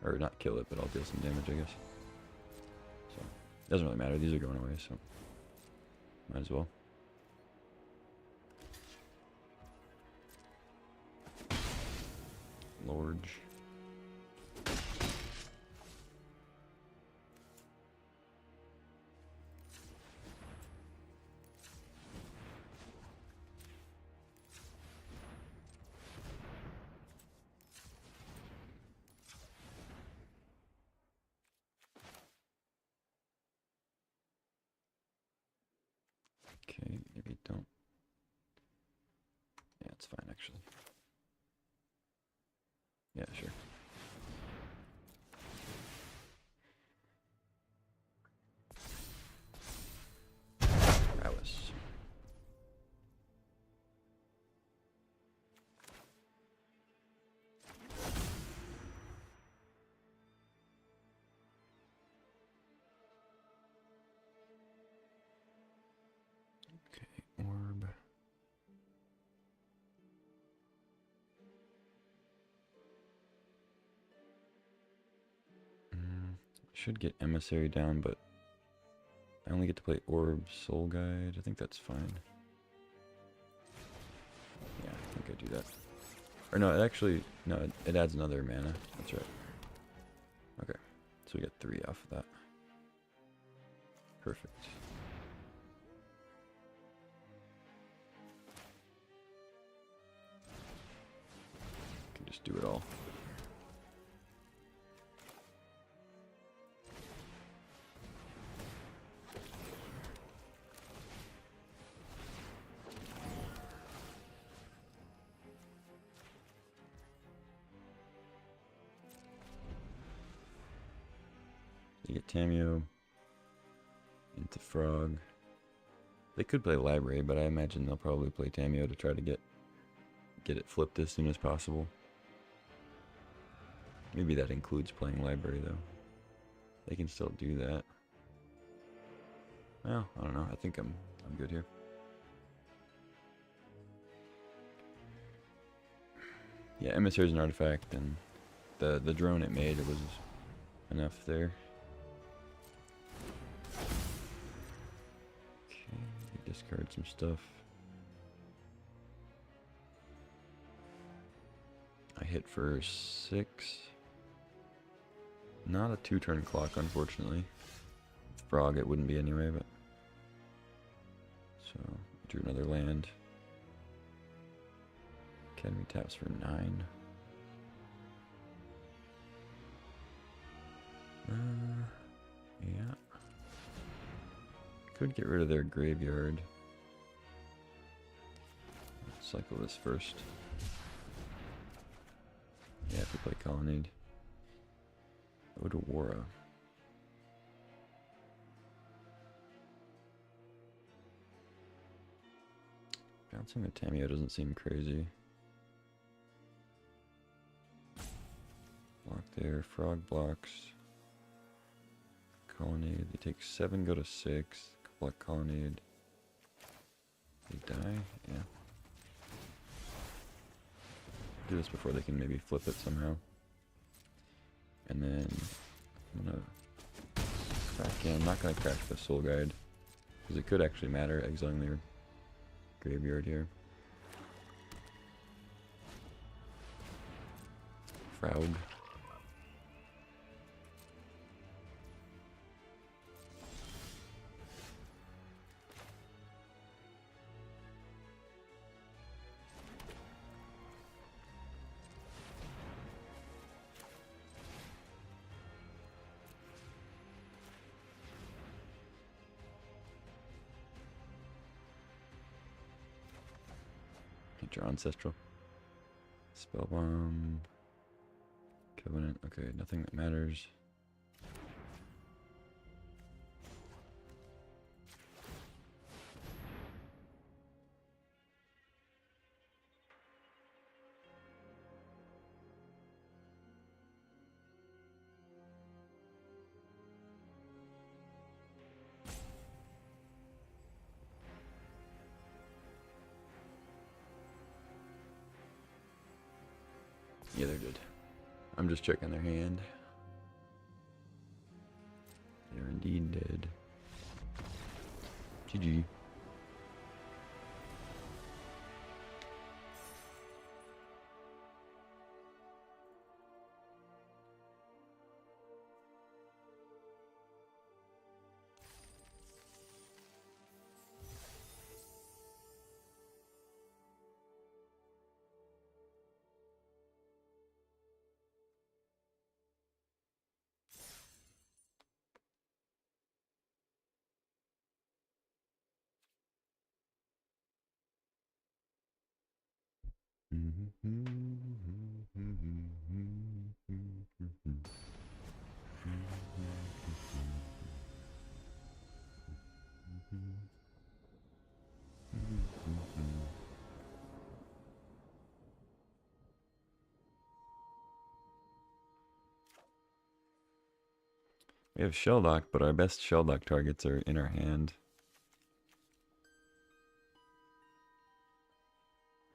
Or not kill it, but I'll deal some damage, I guess. So, doesn't really matter. These are going away, so might as well. Lorge. Okay, maybe don't. Yeah, it's fine actually. Yeah, sure. Prowess. Okay, orb. Should get Emissary down, but I only get to play Orb, Soul Guide. I think that's fine. Yeah, I think I do that. Or no, it actually, no, it adds another mana. That's right. Okay, so we get 3 off of that. Perfect. Can just do it all. You get Tamiyo into Frog. They could play Library, but I imagine they'll probably play Tamiyo to try to get it flipped as soon as possible. Maybe that includes playing Library though. They can still do that. Well, I don't know. I think I'm good here. Yeah, Emissary is an artifact, and the drone it made, it was enough there. Okay, discard some stuff. I hit for 6. Not a 2-turn clock, unfortunately. Frog, it wouldn't be anyway, but. So, drew another land. Academy taps for 9. Yeah. Could get rid of their graveyard. Let's cycle this first. Yeah, if we play Colonnade. Odawara. Bouncing the Tamiyo doesn't seem crazy. Block there, Frog blocks. Colonnade, they take 7, go to 6. Block Colonnade. They die? Yeah. Do this before they can maybe flip it somehow. And then I'm gonna crack in. I'm not gonna crack the Soul Guide, because it could actually matter, exiling their graveyard here. Frog. Draw Ancestral. Spellbomb. Covenant. Okay, nothing that matters. Yeah, they're good. I'm just checking their hand. They're indeed dead. GG. We have Shelldock, but our best Shelldock targets are in our hand.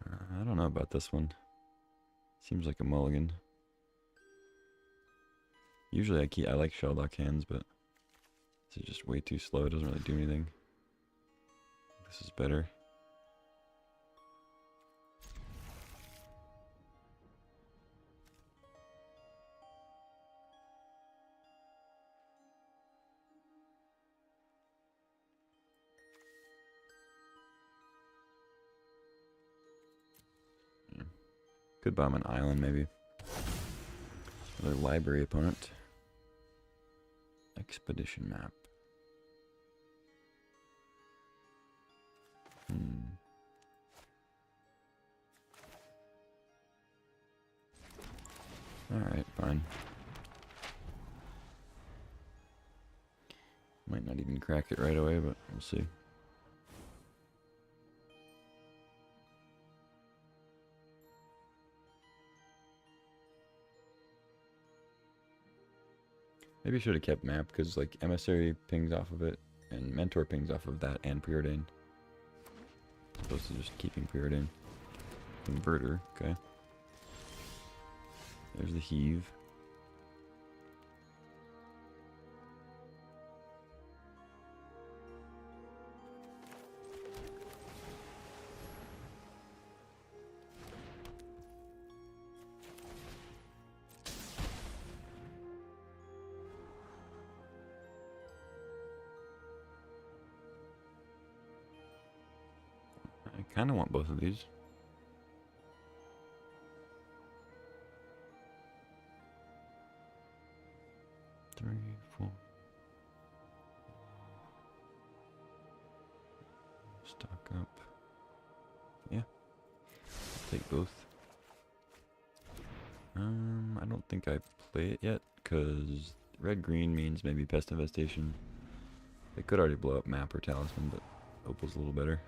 I don't know about this one. Seems like a mulligan. Usually I like Shelldock hands, but this is just way too slow. It doesn't really do anything. This is better. Yeah. Could bomb an island, maybe. Another library opponent. Expedition map. Alright, fine. Might not even crack it right away, but we'll see. Maybe I should have kept map, because like Emissary pings off of it, and Mentor pings off of that, and Preordain. As opposed to just keeping Preordain. Converter, okay. There's the heave. I kind of want both of these. Three, four. Stock up. Yeah. I'll take both. I don't think I play it yet, because red-green means maybe Pest Infestation. They could already blow up Map or Talisman, but Opal's a little better.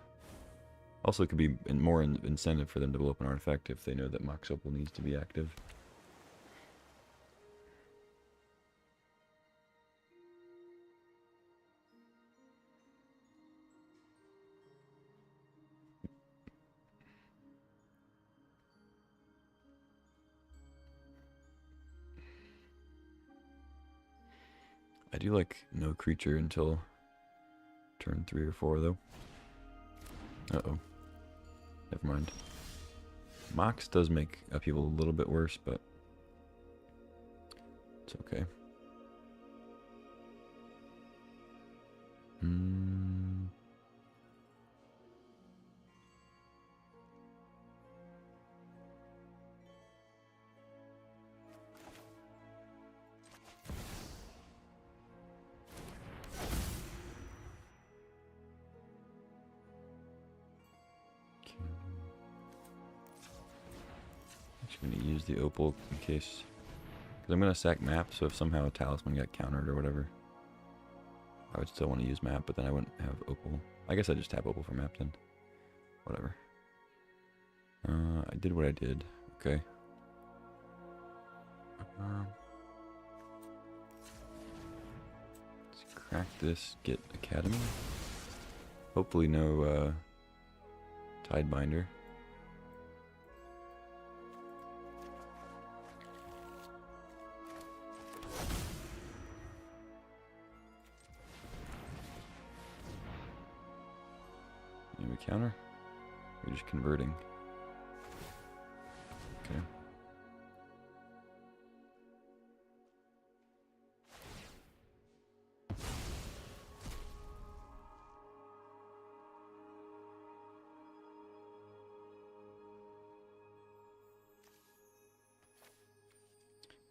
Also, it could be more incentive for them to blow up an artifact if they know that Mox Opal needs to be active. I do like no creature until turn 3 or 4, though. Uh-oh. Never mind. Mox does make upheaval a little bit worse, but it's okay. Actually going to use the opal in case, because I'm going to sack map, so if somehow a talisman got countered or whatever, I would still want to use map, but then I wouldn't have opal. I guess I just tap opal for map then. Whatever. I did what I did. Okay. Let's crack this, get Academy. Hopefully no Tidebinder. And we counter? We're just converting. Okay.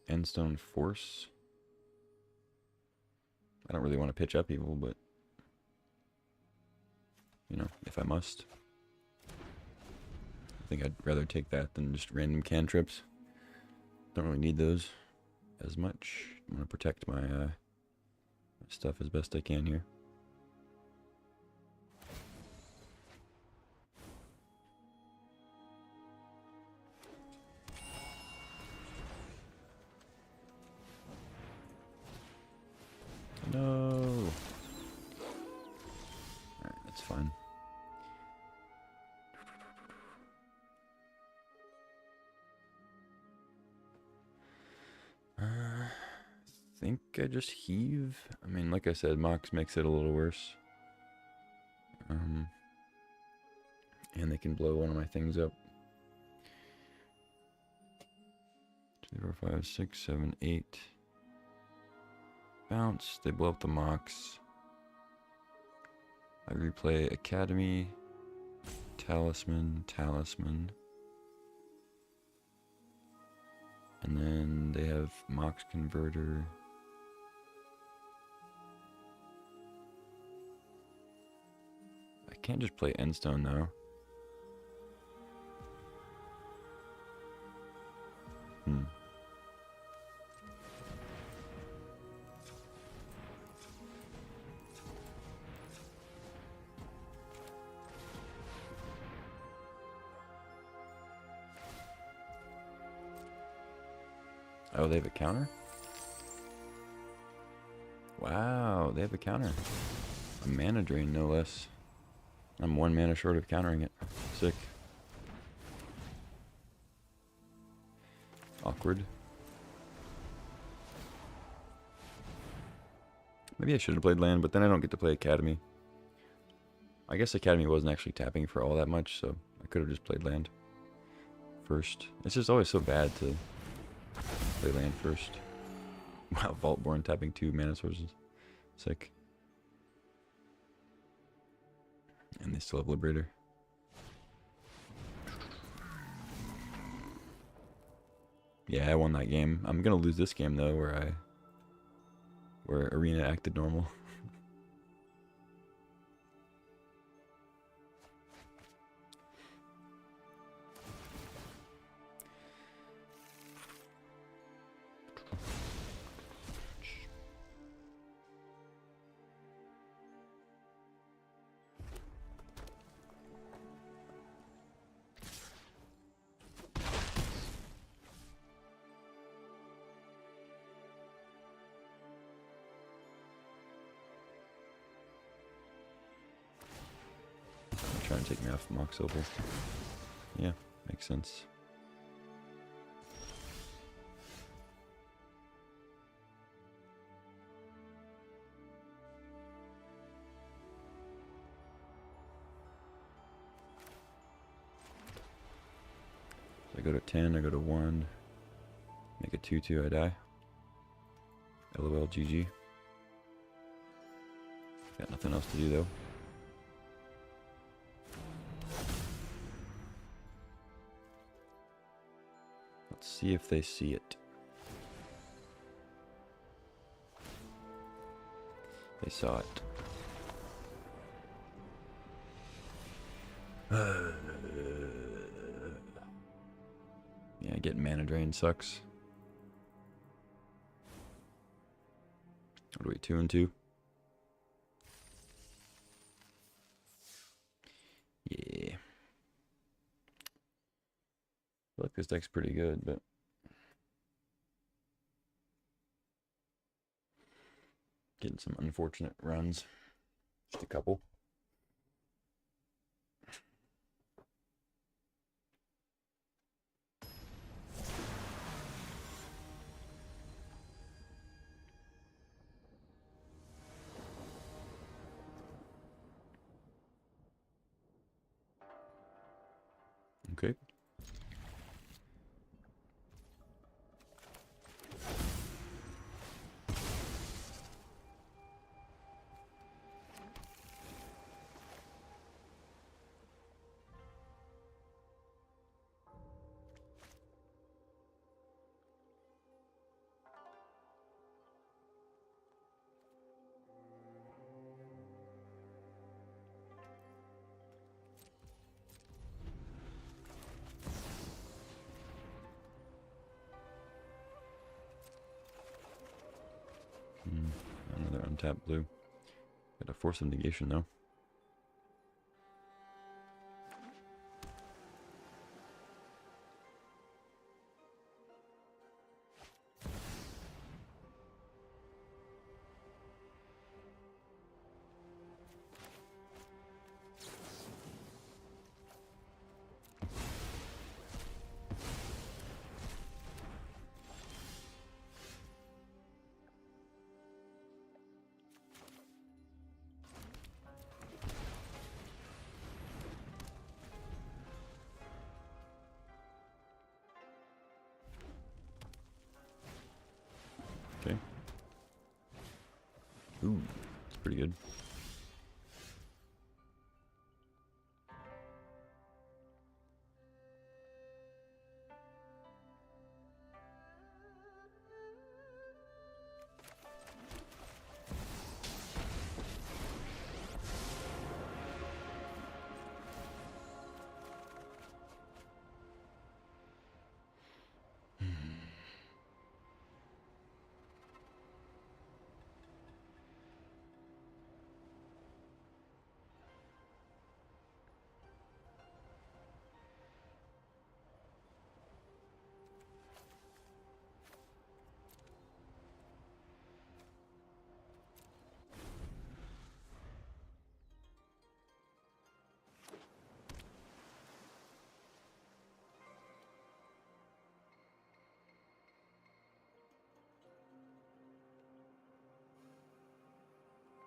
Endstone Force. I don't really want to pitch up evil, but you know, if I must. I think I'd rather take that than just random cantrips. Don't really need those as much. I'm gonna protect my stuff as best I can here. No. Alright, that's fine. I think I just heave. I mean, like I said, Mox makes it a little worse. And they can blow one of my things up. 2, 4, 5, 6, 7, 8. Bounce. They blow up the Mox. I replay Academy, Talisman, Talisman. And then they have Mox Converter. I can't just play Endstone though. Oh, they have a counter? Wow, they have a counter. A mana drain, no less. I'm 1 mana short of countering it. Sick. Awkward. Maybe I should have played land, but then I don't get to play Academy. I guess Academy wasn't actually tapping for all that much, so I could have just played land first. It's just always so bad to play land first. Wow, Vaultborn tapping 2 mana sources. Sick. And they still have Liberator. Yeah, I won that game. I'm gonna lose this game though, where Arena acted normal. Trying to take me off Mox Opal. Yeah, makes sense. So I go to 10, I go to 1. Make a 2-2, I die. LOL GG. Got nothing else to do though. Let's see if they see it. They saw it. Yeah, get mana drain sucks. What are we, 2 and 2? Yeah. I feel like this deck's pretty good, but getting some unfortunate runs. Just a couple. Okay. Another untapped blue. Got a force of negation though. Okay. Ooh, that's pretty good.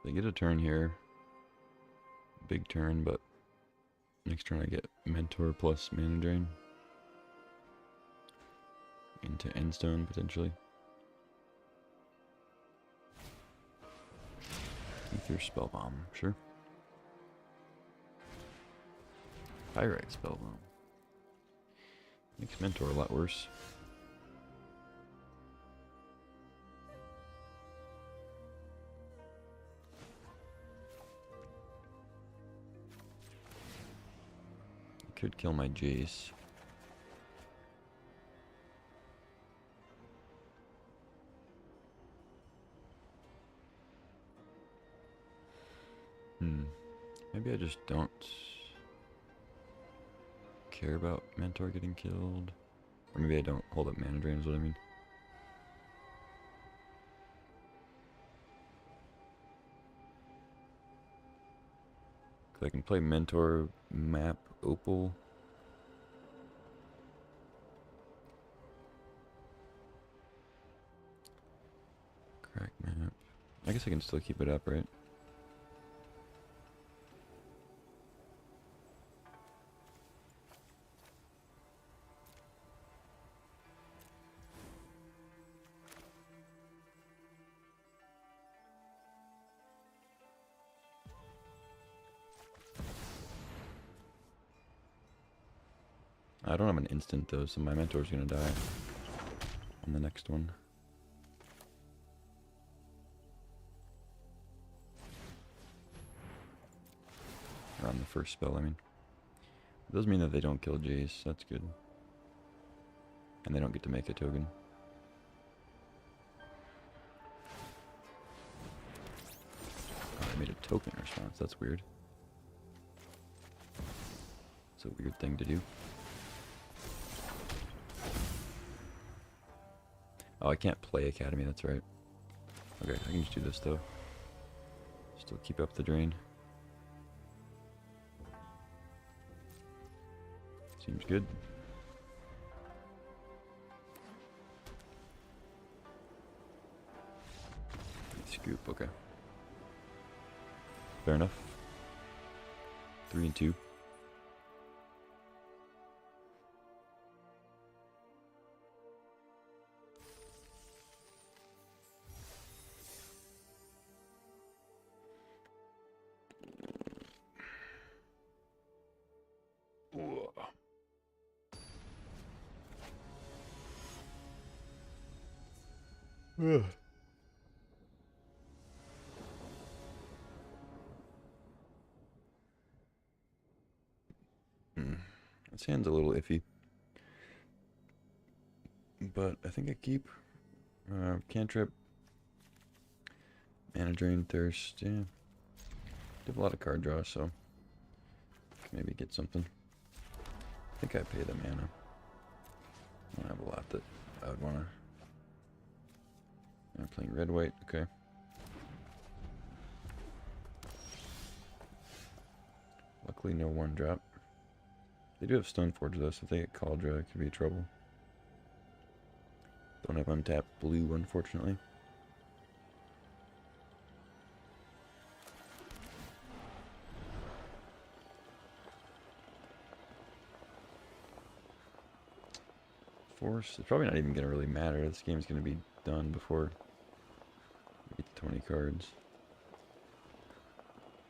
They get a turn here. Big turn, but next turn I get Mentor plus Mana Drain. Into Endstone, potentially. Ether Spellbomb, sure. Pyrite Spellbomb. Makes Mentor a lot worse. Could kill my Jace. Maybe I just don't care about Mentor getting killed. Or maybe I don't hold up Mana Drain is what I mean. Cause I can play Mentor, map, Opal. Crack map. I guess I can still keep it up, right? I don't have an instant though, so my Mentor's gonna die on the next one. Or on the first spell, I mean. It does mean that they don't kill Jace, that's good. And they don't get to make a token. Oh, they made a token response. That's weird. It's a weird thing to do. Oh, I can't play Academy, that's right. Okay, I can just do this though. Still keep up the drain. Seems good. Scoop, okay. Fair enough. 3 and 2. Ugh. This hand's a little iffy. But I think I keep cantrip, mana drain, thirst, yeah. Have a lot of card draw, so can maybe get something. I think I pay the mana. I don't have a lot that I would wanna. I'm playing red white, okay. Luckily no 1-drop. They do have Stoneforge though, so if they get Cauldra, it could be trouble. Don't have untapped blue, unfortunately. Force, it's probably not even going to really matter. This game's going to be done before we get to 20 cards.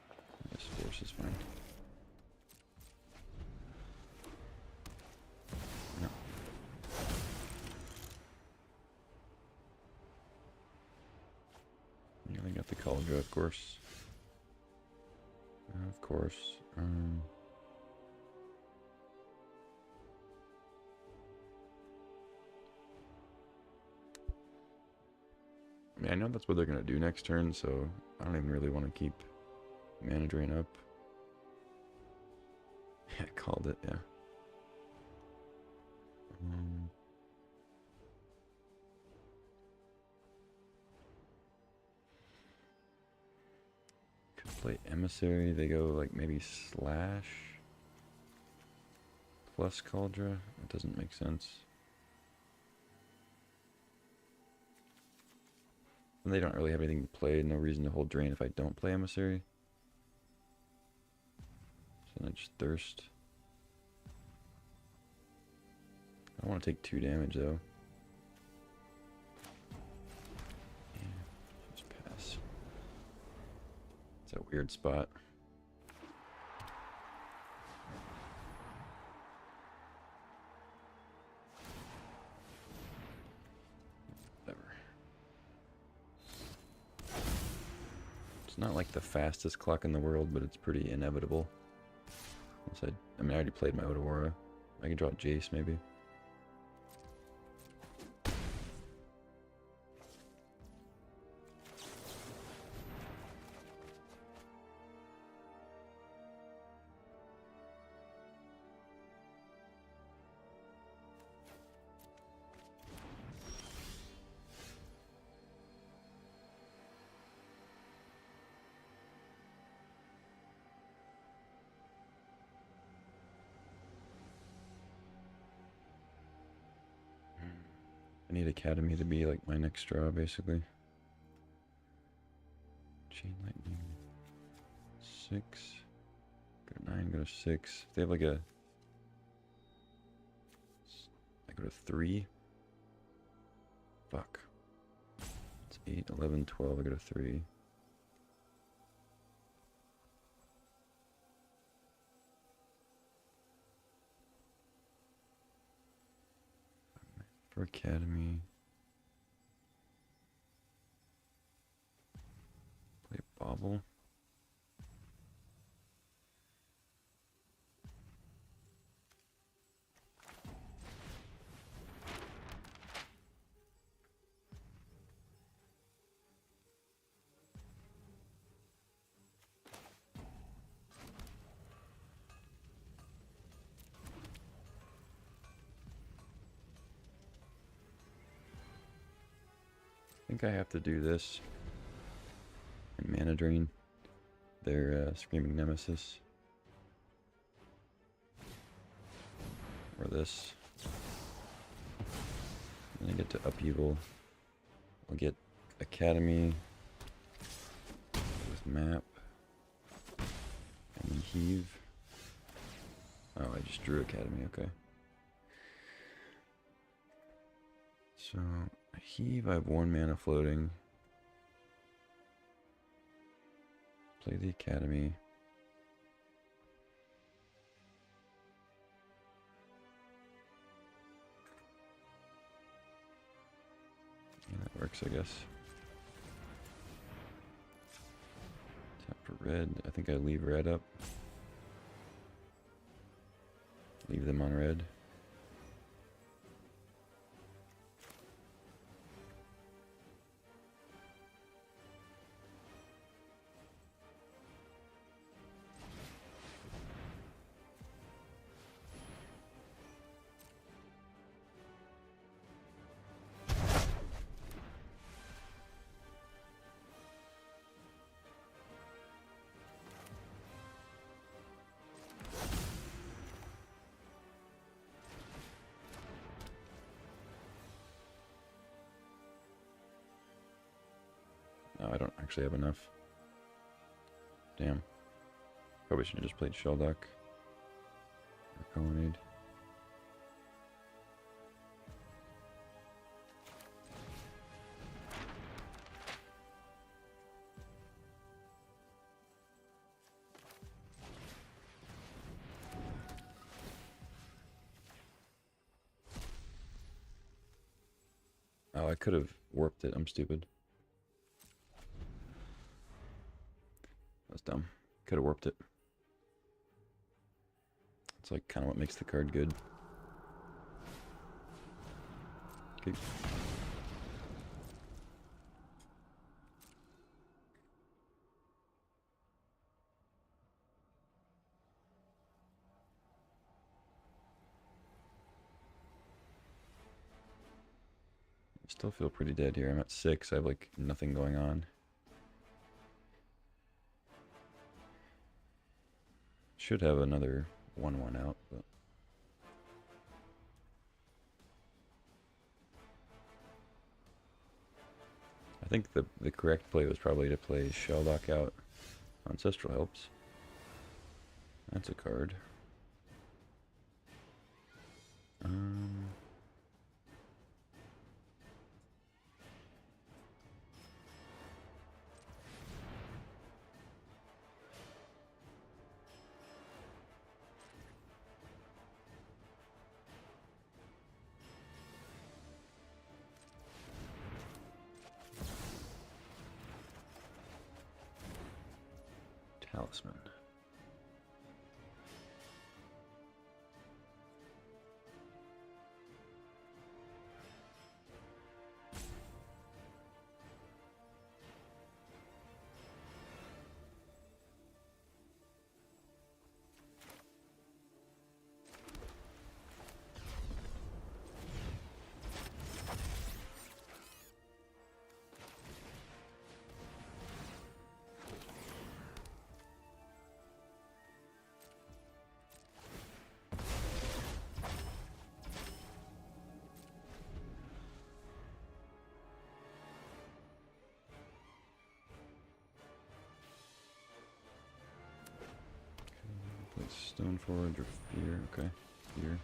I guess Force is fine. No. Yeah, I got the Cauldra, of course. Of course. I mean, I know that's what they're going to do next turn, so I don't even really want to keep mana drain up. Yeah, I called it, yeah. Could play Emissary, they go like maybe Slash plus Cauldra. That doesn't make sense. And they don't really have anything to play, no reason to hold drain if I don't play Emissary. So then I just thirst. I don't want to take 2 damage though. Yeah, just pass. It's a weird spot. Not like the fastest clock in the world, but it's pretty inevitable. I mean, I already played my Otawara. I can draw Jace, maybe. I need Academy to be like my next draw, basically. Chain Lightning. 6. Go to 9, go to 6. If they have like a... I go to 3. Fuck. It's 8, 11, 12. I go to 3. For Academy. Play Bobble. think I have to do this. And Mana Drain. Their Screaming Nemesis. Or this. Then I get to Upheaval. I'll get Academy. With Map. And then Heave. Oh, I just drew Academy, okay. So, Heave, I have 1 mana floating. Play the Academy. Yeah, that works, I guess. Tap for red. I think I leave red up. Leave them on red. Oh, I don't actually have enough. Damn. Probably should have just played Sheldock. Or Colonnade. Oh, I could have warped it. I'm stupid. That's dumb. Could have warped it. It's like kind of what makes the card good. Okay. Still feel pretty dead here. I'm at 6. I have like nothing going on. Should have another 1/1 out, but I think the correct play was probably to play Sheldock out. Ancestral helps. That's a card. Talisman. Stone Forge or Fear, okay. Fear.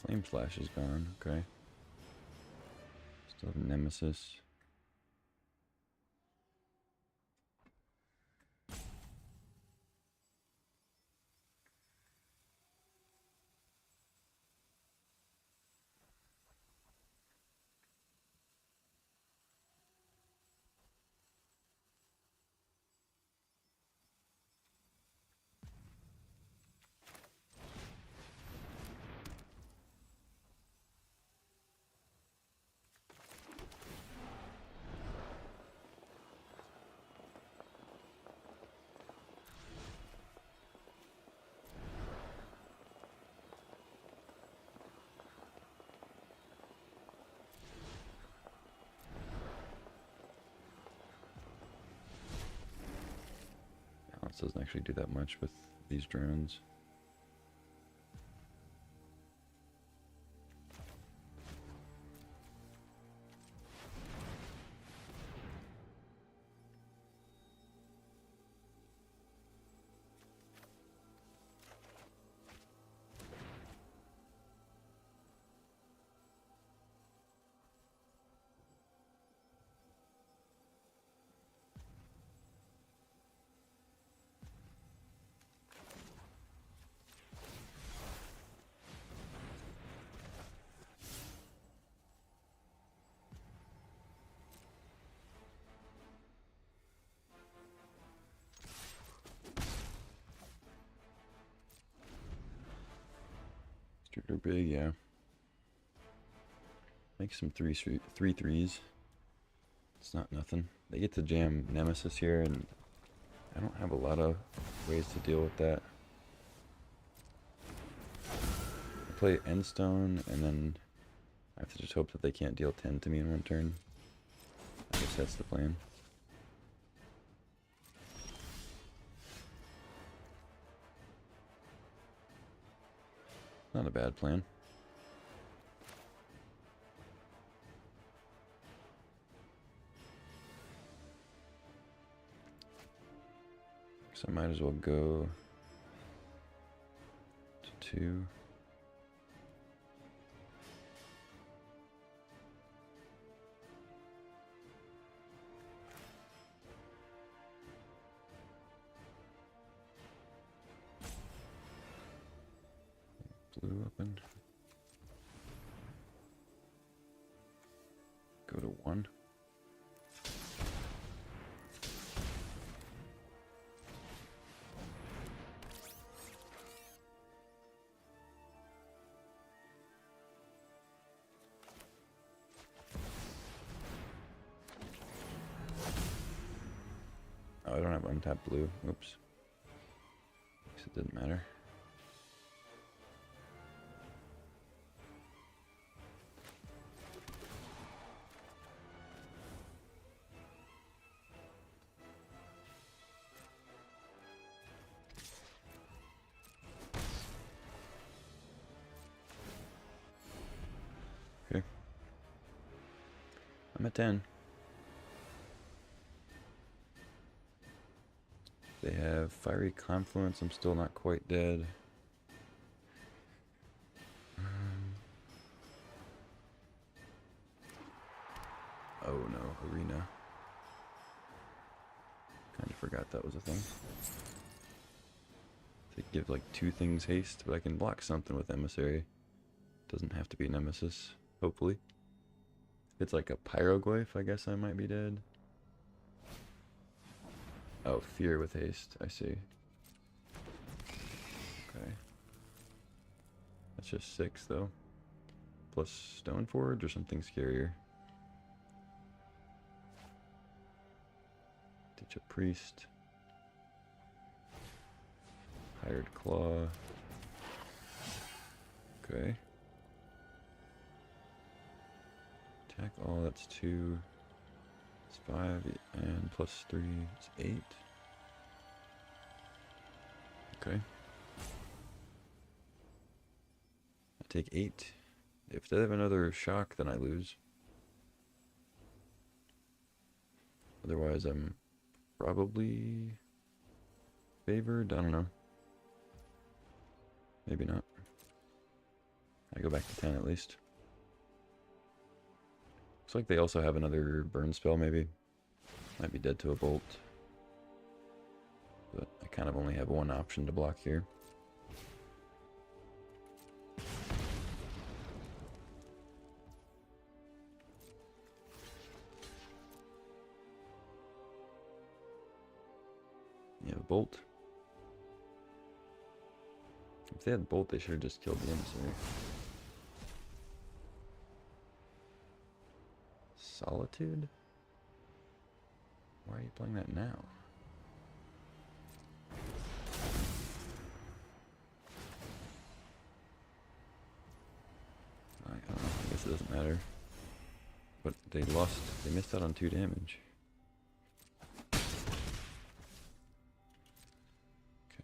Flame Slash is gone, okay. Still have Nemesis. This doesn't actually do that much with these drones. They're big, yeah. Make some three threes. It's not nothing. They get to jam Nemesis here, and I don't have a lot of ways to deal with that. I play Endstone, and then I have to just hope that they can't deal 10 to me in one turn. I guess that's the plan. Not a bad plan. So I might as well go to 2. Blue open. Go to 1. Oh, I don't have untapped blue. Oops. Guess it didn't matter. Okay. I'm at 10. They have Fiery Confluence. I'm still not quite dead. Oh no, Arena. Kind of forgot that was a thing. They give like 2 things haste, but I can block something with Emissary. Doesn't have to be Nemesis, hopefully. If it's like a Pyroglyph, I guess I might be dead. Oh, Fear with haste, I see. Okay. That's just 6 though. Plus Stoneforge or something scarier. Ditch a Priest. Hired Claw. Okay. Attack all, that's 2. It's 5, and plus 3 is 8. Okay. I take 8. If they have another shock, then I lose. Otherwise, I'm probably favored. I don't know. Maybe not. I go back to 10 at least. Looks like they also have another burn spell, maybe. Might be dead to a bolt. But I kind of only have one option to block here. You have a bolt. If they had bolt, they should have just killed the emissary. Solitude? Why are you playing that now? I don't know, I guess it doesn't matter. But they missed out on 2 damage.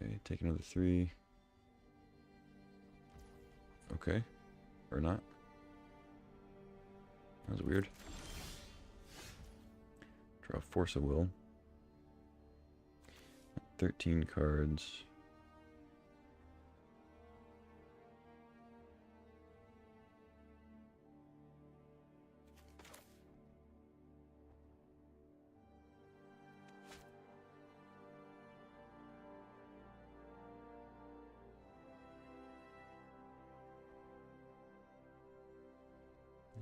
Okay, take another 3. Okay. Or not. That was weird. Draw Force of Will. 13 cards.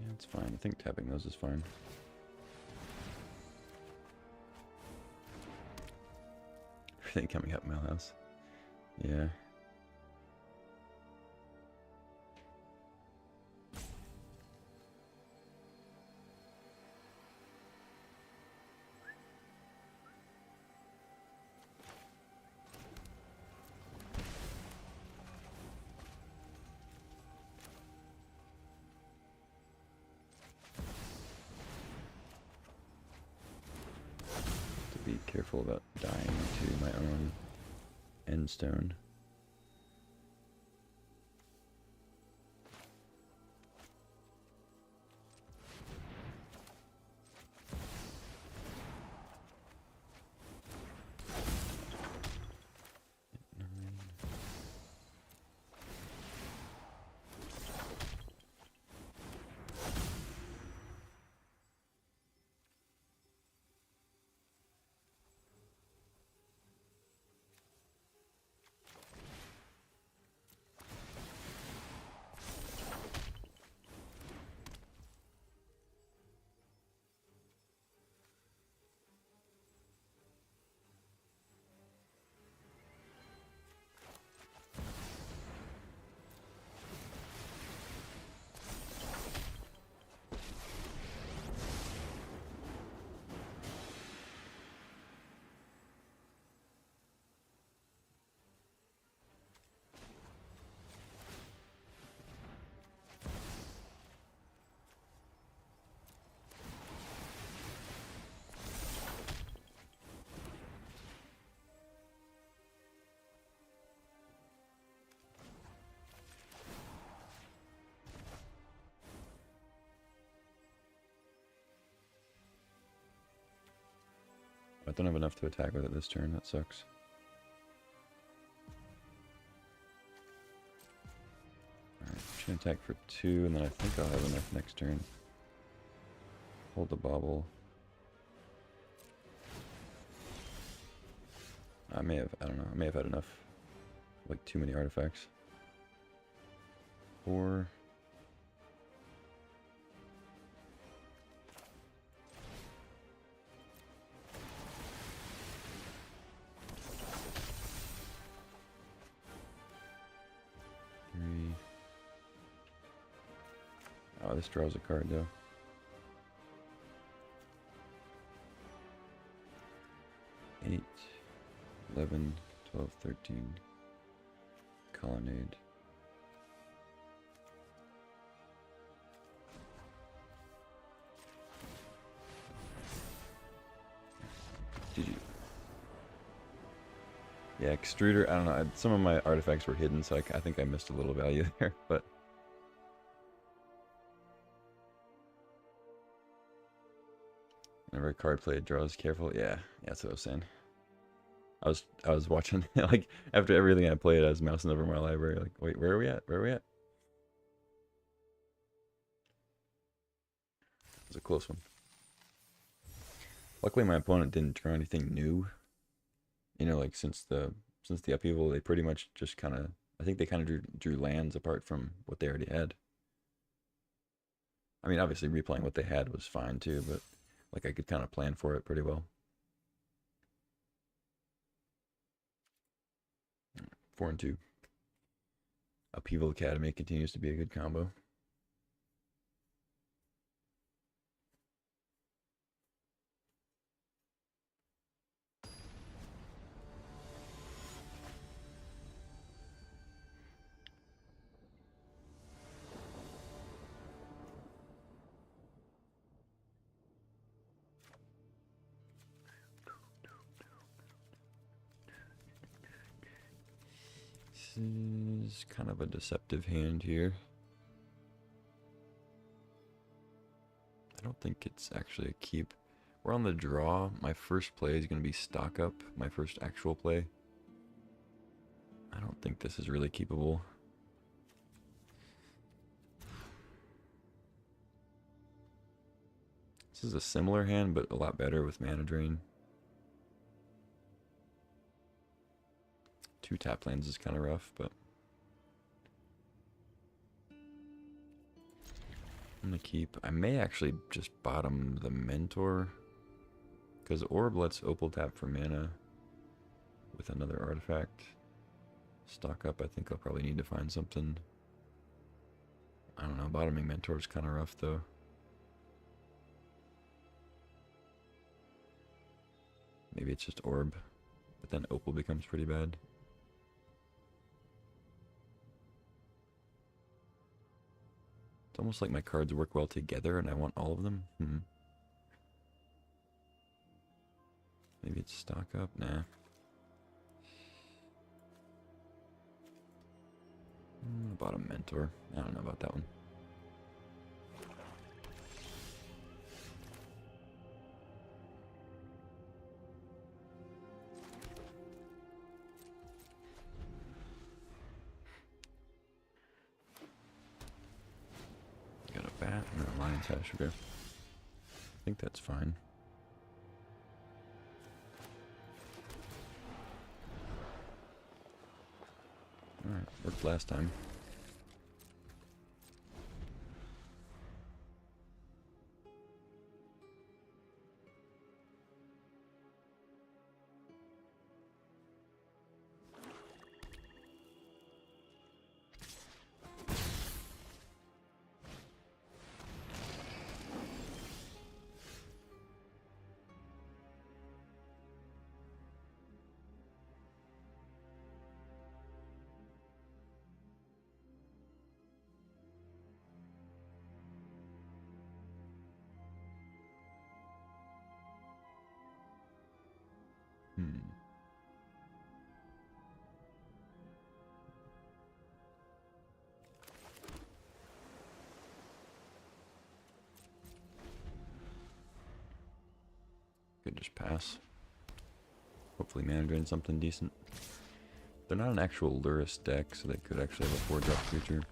Yeah, it's fine. I think tapping those is fine. Everything coming up, Malhouse. Yeah. To be careful about dying to my own end stone. I don't have enough to attack with it this turn. That sucks. Alright, I'm gonna attack for 2, and then I think I'll have enough next turn. Hold the bobble. I don't know, I may have had enough. Like, too many artifacts. 4. Oh, this draws a card though. 8, 11, 12, 13. Colonnade. GG. Yeah, extruder, I don't know. Some of my artifacts were hidden, so I think I missed a little value there, but. Whenever a card played draws careful. Yeah, that's what I was saying. I was watching, like, after everything I played, I was mousing over my library, like, wait, where are we at? Where are we at? It was a close one. Luckily, my opponent didn't draw anything new. You know, like, since the upheaval, they pretty much just kind of, I think they kind of drew lands apart from what they already had. I mean, obviously, replaying what they had was fine, too, but, like, I could kind of plan for it pretty well. 4 and 2. Upheaval Academy continues to be a good combo. is kind of a deceptive hand here. I don't think it's actually a keep. We're on the draw. My first play is going to be stock up. My first actual play. I don't think this is really keepable. This is a similar hand, but a lot better with mana drain. 2 tap lands is kind of rough, but I'm gonna keep. I may actually just bottom the Mentor, because Orb lets Opal tap for mana with another artifact. Stock up, I think I'll probably need to find something. I don't know, bottoming Mentor is kind of rough though. Maybe it's just Orb, but then Opal becomes pretty bad. It's almost like my cards work well together and I want all of them. Maybe it's stock up? Nah. Bottom Mentor. I don't know about that one. Got a bat and a lion's hash. Okay. I think that's fine. Alright, worked last time. Could just pass. Hopefully mana drain something decent. They're not an actual Lurrus deck, so they could actually have a 4-drop creature.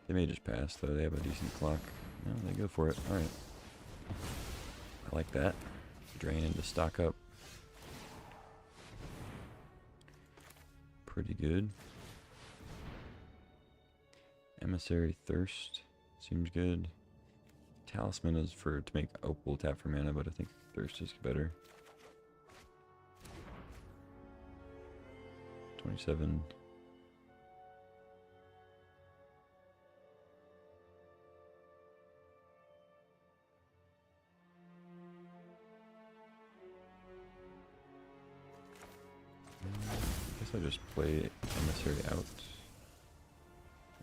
They may just pass, though. They have a decent clock. No, they go for it. Alright. I like that. Drain into stock up. Pretty good. Emissary Thirst. Seems good. Talisman is to make Opal tap for mana, but I think Thirst is better. 27. I guess I'll just play Emissary out.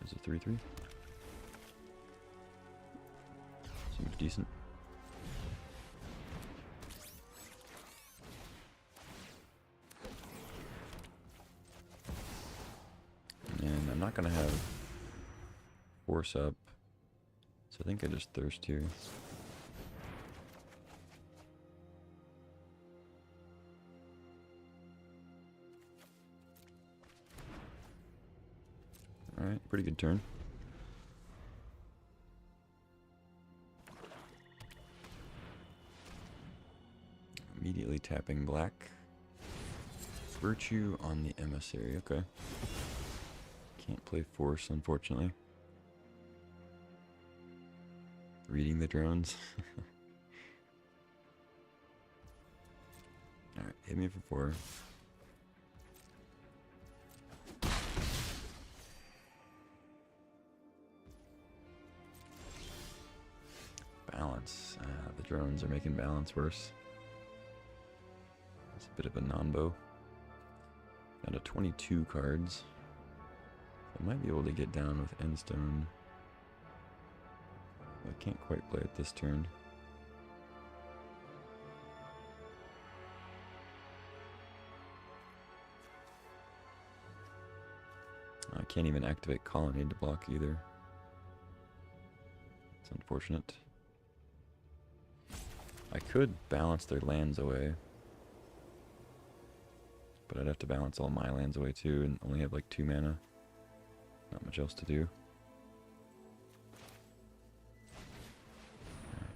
Is it 3/3? Seems decent. And I'm not gonna have force up, so I think I just thirst here. Alright, pretty good turn. Immediately tapping black. Virtue on the Emissary, okay. Can't play force, unfortunately. Reading the drones. Alright, hit me for 4. Balance. The drones are making balance worse. It's a bit of a non-bow. Down to 22 cards. I might be able to get down with Endstone. I can't quite play it this turn. can't even activate Colonnade to block either. It's unfortunate. I could balance their lands away, but I'd have to balance all my lands away too and only have like 2 mana. Not much else to do.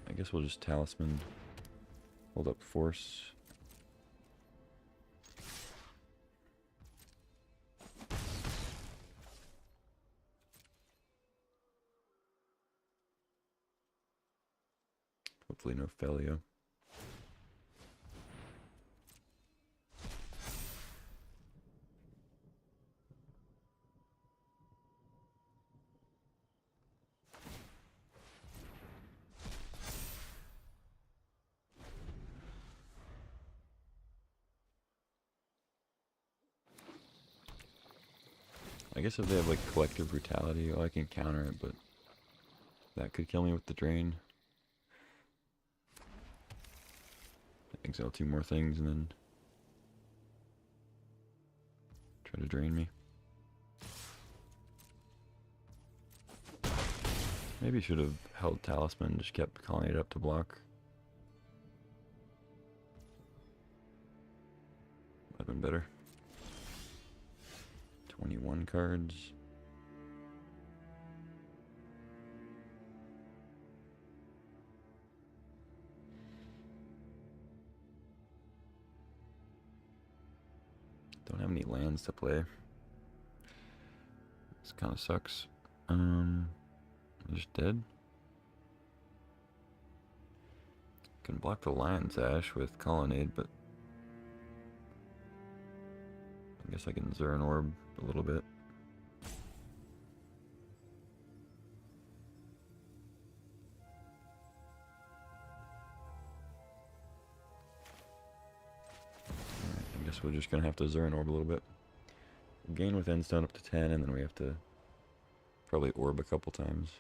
I guess we'll just Talisman, hold up Force. Hopefully no Felio. I guess if they have like Collective Brutality, well, I can counter it, but that could kill me with the Drain. Exile 2 more things and then try to drain me. Maybe should have held Talisman and just kept calling it up to block. Would have been better. 21 cards. Don't have any lands to play. This kind of sucks. I'm just dead. Can block the Lion's Ash with Colonnade, but I guess I can Zern Orb a little bit. I guess we're just gonna have to Zern Orb a little bit. Gain with Endstone up to 10, and then we have to probably Orb a couple times.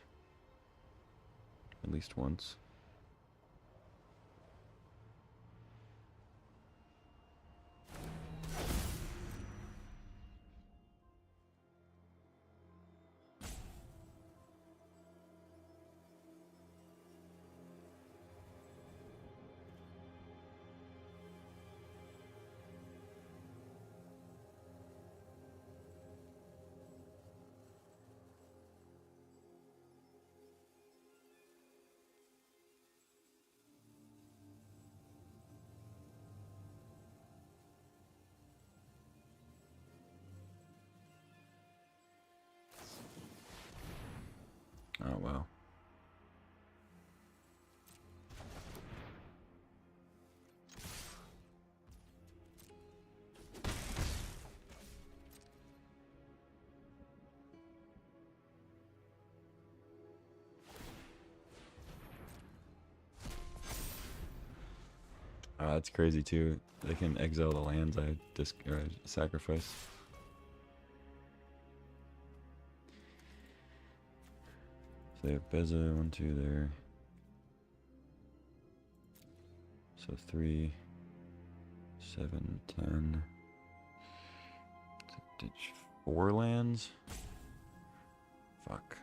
At least once. Oh, wow. That's crazy too. They can exile the lands I sacrifice. So they have Beza, 1, 2 there. So 3, 7, 10. Ditch 4 lands? Fuck.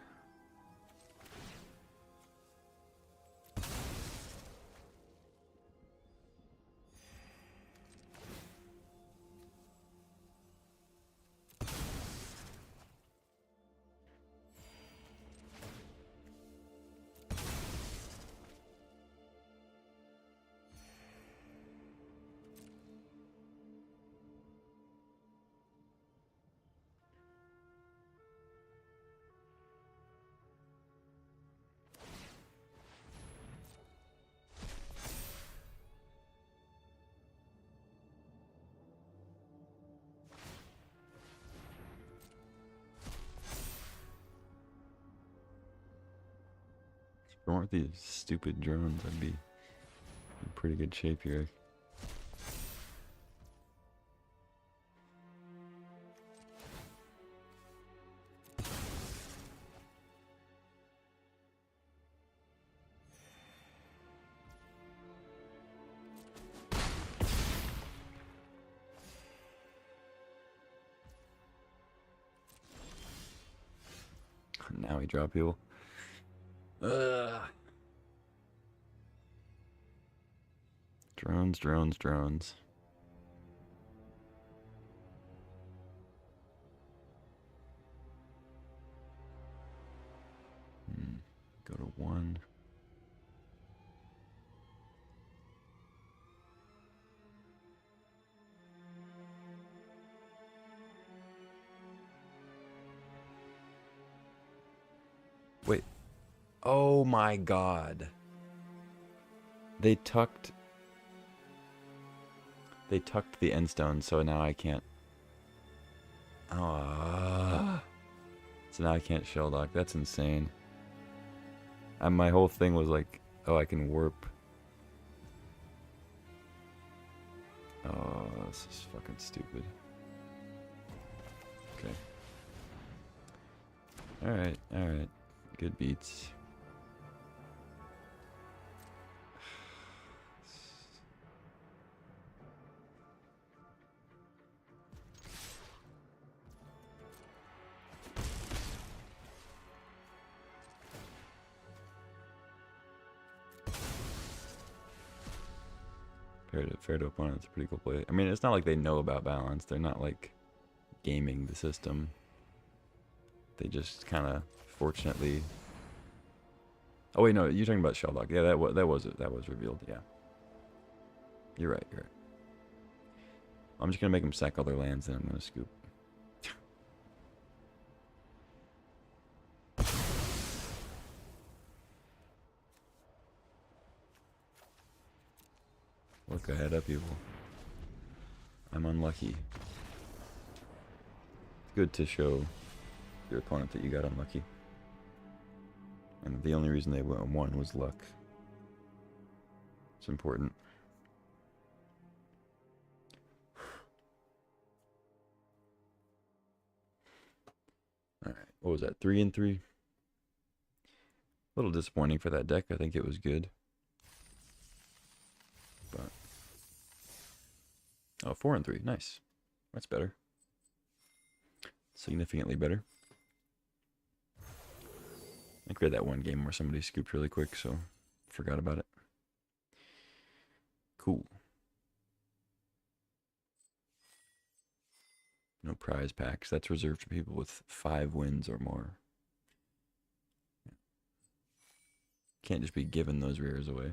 If it weren't these stupid drones, I'd be in pretty good shape here. Now we draw people. Ugh. Drones, drones, drones. Go to 1. Wait. Oh my god. They tucked the end stone, so now I can't. So now I can't shell dock. That's insane. And my whole thing was like, oh, I can warp. Oh, this is fucking stupid. Okay. Alright, alright. Good beats. Fair to opponent, it's a pretty cool play. I mean, it's not like they know about balance. They're not like gaming the system. They just kind of fortunately. Oh wait, no, you're talking about Shelldock. Yeah, that was it. That was revealed. Yeah, you're right. You're right. I'm just gonna make them sack all their lands, and I'm gonna scoop. Look ahead up, people. I'm unlucky. Good to show your opponent that you got unlucky. And the only reason they won was luck. It's important. Alright, what was that? 3 and 3? A little disappointing for that deck. I think it was good. But oh, 4 and 3. Nice. That's better. Significantly better. I created that one game where somebody scooped really quick, so forgot about it. Cool. No prize packs. That's reserved for people with 5 wins or more. Can't just be giving those rares away.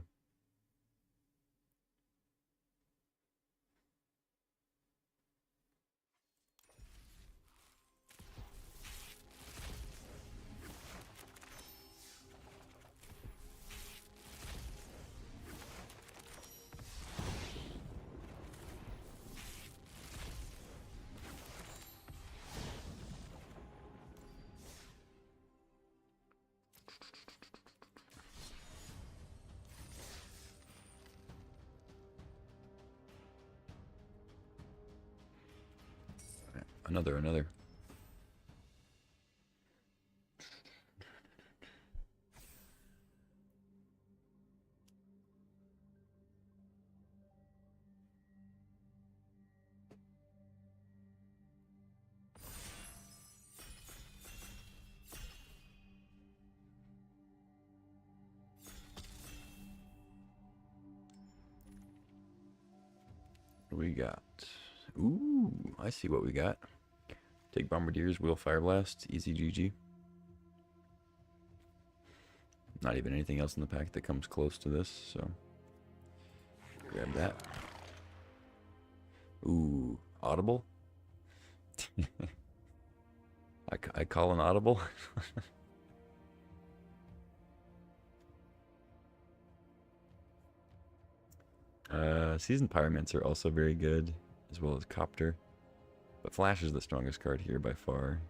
Another. What do we got? Ooh, I see what we got. Take Bombardiers, Wheel Fire Blast, easy GG. Not even anything else in the pack that comes close to this, so grab that. Ooh, Audible? I call an Audible? Seasoned Pyramids are also very good, as well as Copter. But Flash is the strongest card here by far.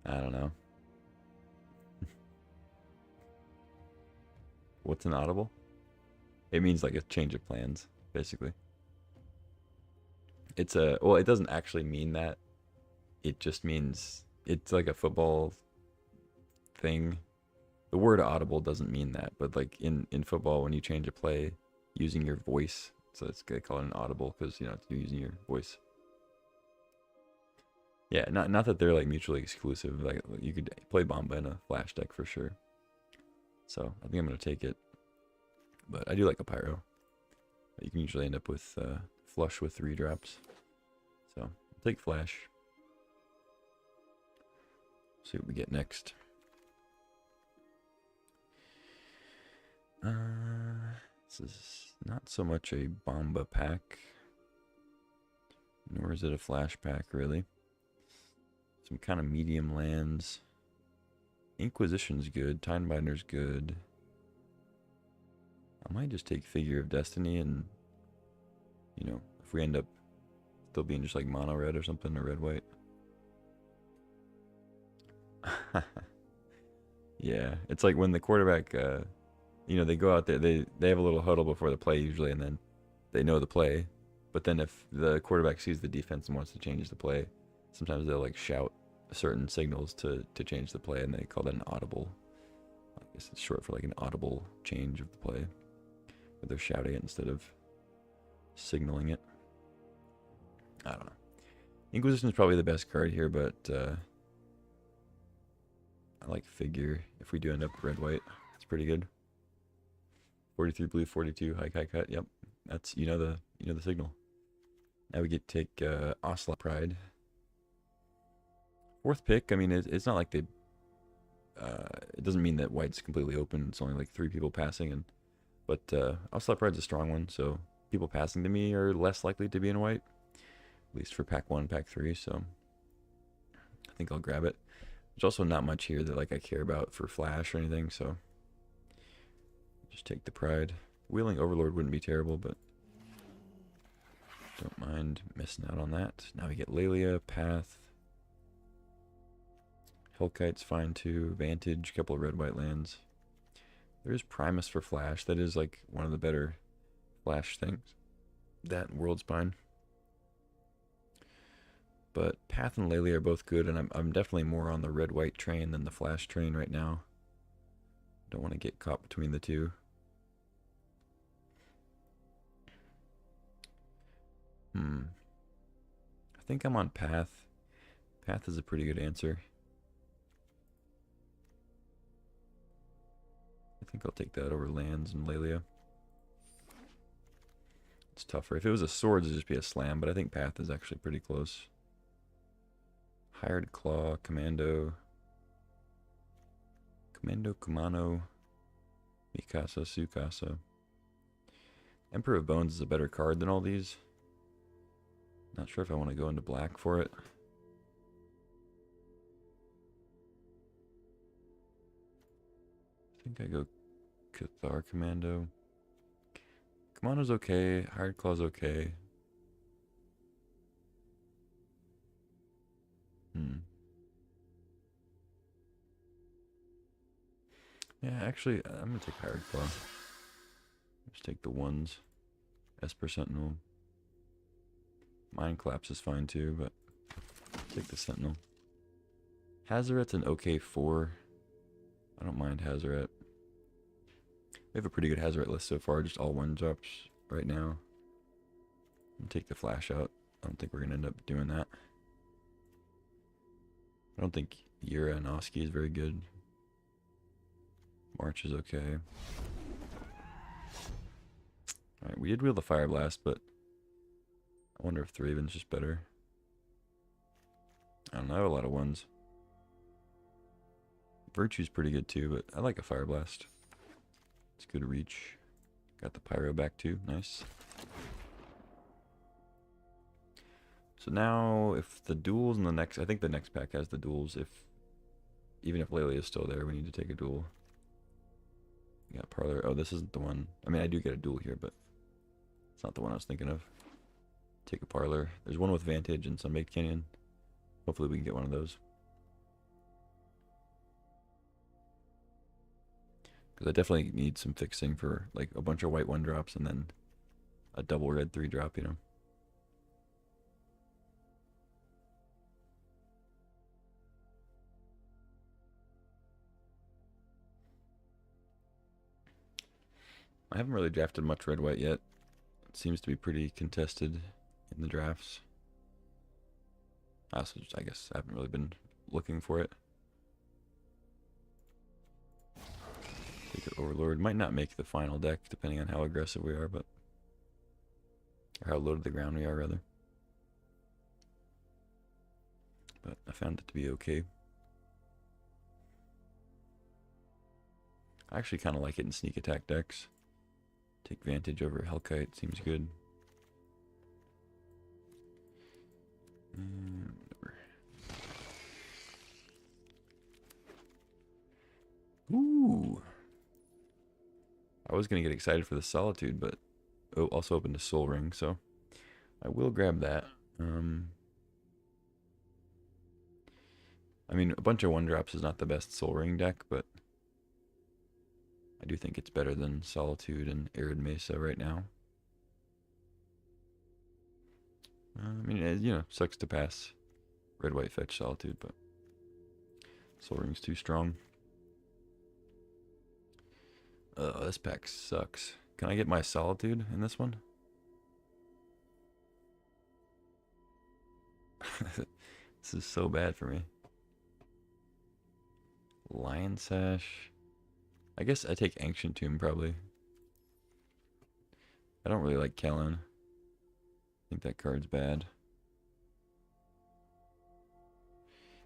I don't know. What's an Audible? It means like a change of plans, basically. It's well, it doesn't actually mean that. It just means it's like a football thing. The word audible doesn't mean that, but like in football, when you change a play using your voice, so they call it an audible because, you know, you're using your voice. Yeah, not that they're like mutually exclusive. Like you could play Bomba in a flash deck for sure. So I think I'm gonna take it. But I do like a Pyro. You can usually end up with flush with 3 drops. So I'll take flash. See what we get next. This is not so much a Bomba pack, nor is it a flash pack really. Some kind of medium lands. Inquisition's good. Timebinder's good. I might just take Figure of Destiny and, you know, if we end up still being just like mono red or something, or red white. Yeah, it's like when the quarterback, you know, they go out there, they have a little huddle before the play usually, and then they know the play. But then if the quarterback sees the defense and wants to change the play, sometimes they'll like shout certain signals to change the play, and they call that an audible. I guess it's short for like an audible change of the play, where they're shouting it instead of signaling it. I don't know. Inquisition is probably the best card here, but I like Figure. If we do end up red white, it's pretty good. 43 blue, 42 high cut. Yep, that's you know the signal. Now we get to take Ocelot Pride. 4th pick. I mean, it's not like they. It doesn't mean that white's completely open. It's only like 3 people passing, but Ocelot Pride's a strong one, so people passing to me are less likely to be in white, at least for pack 1, pack 3. So I think I'll grab it. There's also not much here that like I care about for flash or anything, so just take the Pride. Wheeling Overlord wouldn't be terrible, but don't mind missing out on that. Now we get Lelia, Path. Hellkite's fine too. Vantage, couple of red-white lands. There's Primus for flash. That is like one of the better flash things. That and Worldspine. But Path and Lelia are both good, and I'm definitely more on the red-white train than the flash train right now. Don't want to get caught between the two. I think I'm on Path. Path is a pretty good answer. I think I'll take that over lands and Lelia. It's tougher. If it was a swords, it'd just be a slam, but I think Path is actually pretty close. Hired Claw, Commando, Kumano, Mikasa, Sukasa. Emperor of Bones is a better card than all these. Not sure if I want to go into black for it. I think I go Cathar Commando. Commando's okay. Hired Claw's okay. Yeah, actually, I'm going to take Hired Claw. Just take the ones. Esper Sentinel. Mind Collapse is fine too, but take the Sentinel. Hazaret's an okay 4. I don't mind Hazaret. We have a pretty good Hazaret list so far, just all 1-drops right now. I'll take the flash out. I don't think we're going to end up doing that. I don't think Yura and Oski is very good. March is okay. Alright, we did wheel the Fire Blast, but I wonder if Thraven's just better. I don't know, I have a lot of ones. Virtue's pretty good too, but I like a Fire Blast. It's good reach. Got the Pyro back too, nice. So now, if the duels in the next, I think the next pack has the duels. Even if Lelia is still there, we need to take a duel. We got Parlor. Oh, this isn't the one. I mean, I do get a duel here, but it's not the one I was thinking of. Take a Parlor. There's one with Vantage and Sunbaked Canyon. Hopefully we can get one of those. Because I definitely need some fixing for like a bunch of white 1-drops and then a double red 3-drop, you know. I haven't really drafted much red-white yet. It seems to be pretty contested in the drafts. I guess I haven't really been looking for it. Take it Overlord. Might not make the final deck depending on how aggressive we are, but or how low to the ground we are rather. But I found it to be okay. I actually kind of like it in sneak attack decks. Take Vantage over Hellkite seems good. Whatever. Ooh. I was going to get excited for the Solitude, but also open to Soul Ring, so I will grab that. I mean, a bunch of 1-drops is not the best Soul Ring deck, but I do think it's better than Solitude and Arid Mesa right now. I mean, you know, sucks to pass Red-White Fetch Solitude, but Soul Ring's too strong. This pack sucks. Can I get my Solitude in this one? This is so bad for me. Lion Sash. I guess I take Ancient Tomb probably. I don't really like Kellen. I think that card's bad.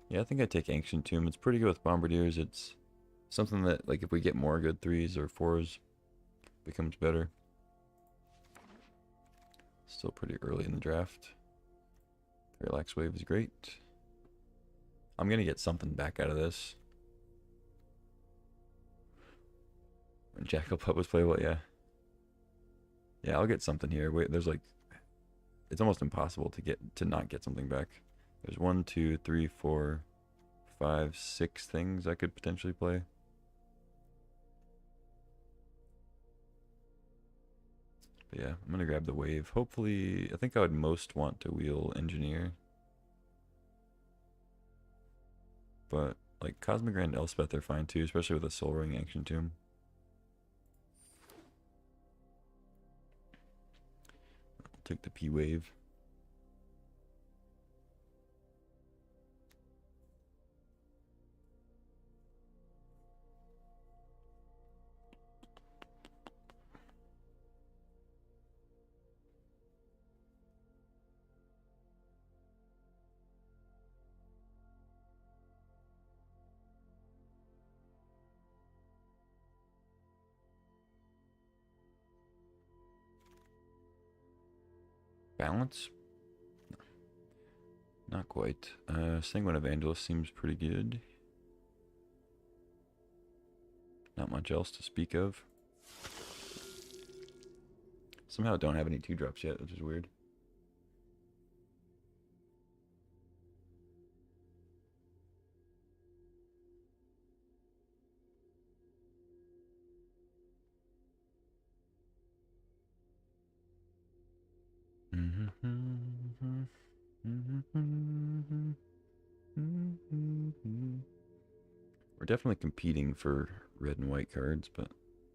Yeah, I think I take Ancient Tomb. It's pretty good with Bombardiers. It's something that, like, if we get more good 3s or 4s, becomes better. Still pretty early in the draft. Parallax Wave is great. I'm going to get something back out of this. When Jackal Pup was playable, yeah. Yeah, I'll get something here. Wait, there's like... It's almost impossible to not get something back. There's 1, 2, 3, 4, 5, 6 things I could potentially play. But yeah, I'm going to grab the Wave. Hopefully, I think I would most want to wheel Engineer. But, like, Cosmic Grand Elspeth are fine too, especially with a Soul Ring Ancient Tomb. I'll take the P-Wave. Balance? No. Not quite. Sanguine Evangelist seems pretty good. Not much else to speak of. Somehow don't have any 2-drops yet, which is weird. We're definitely competing for red and white cards, but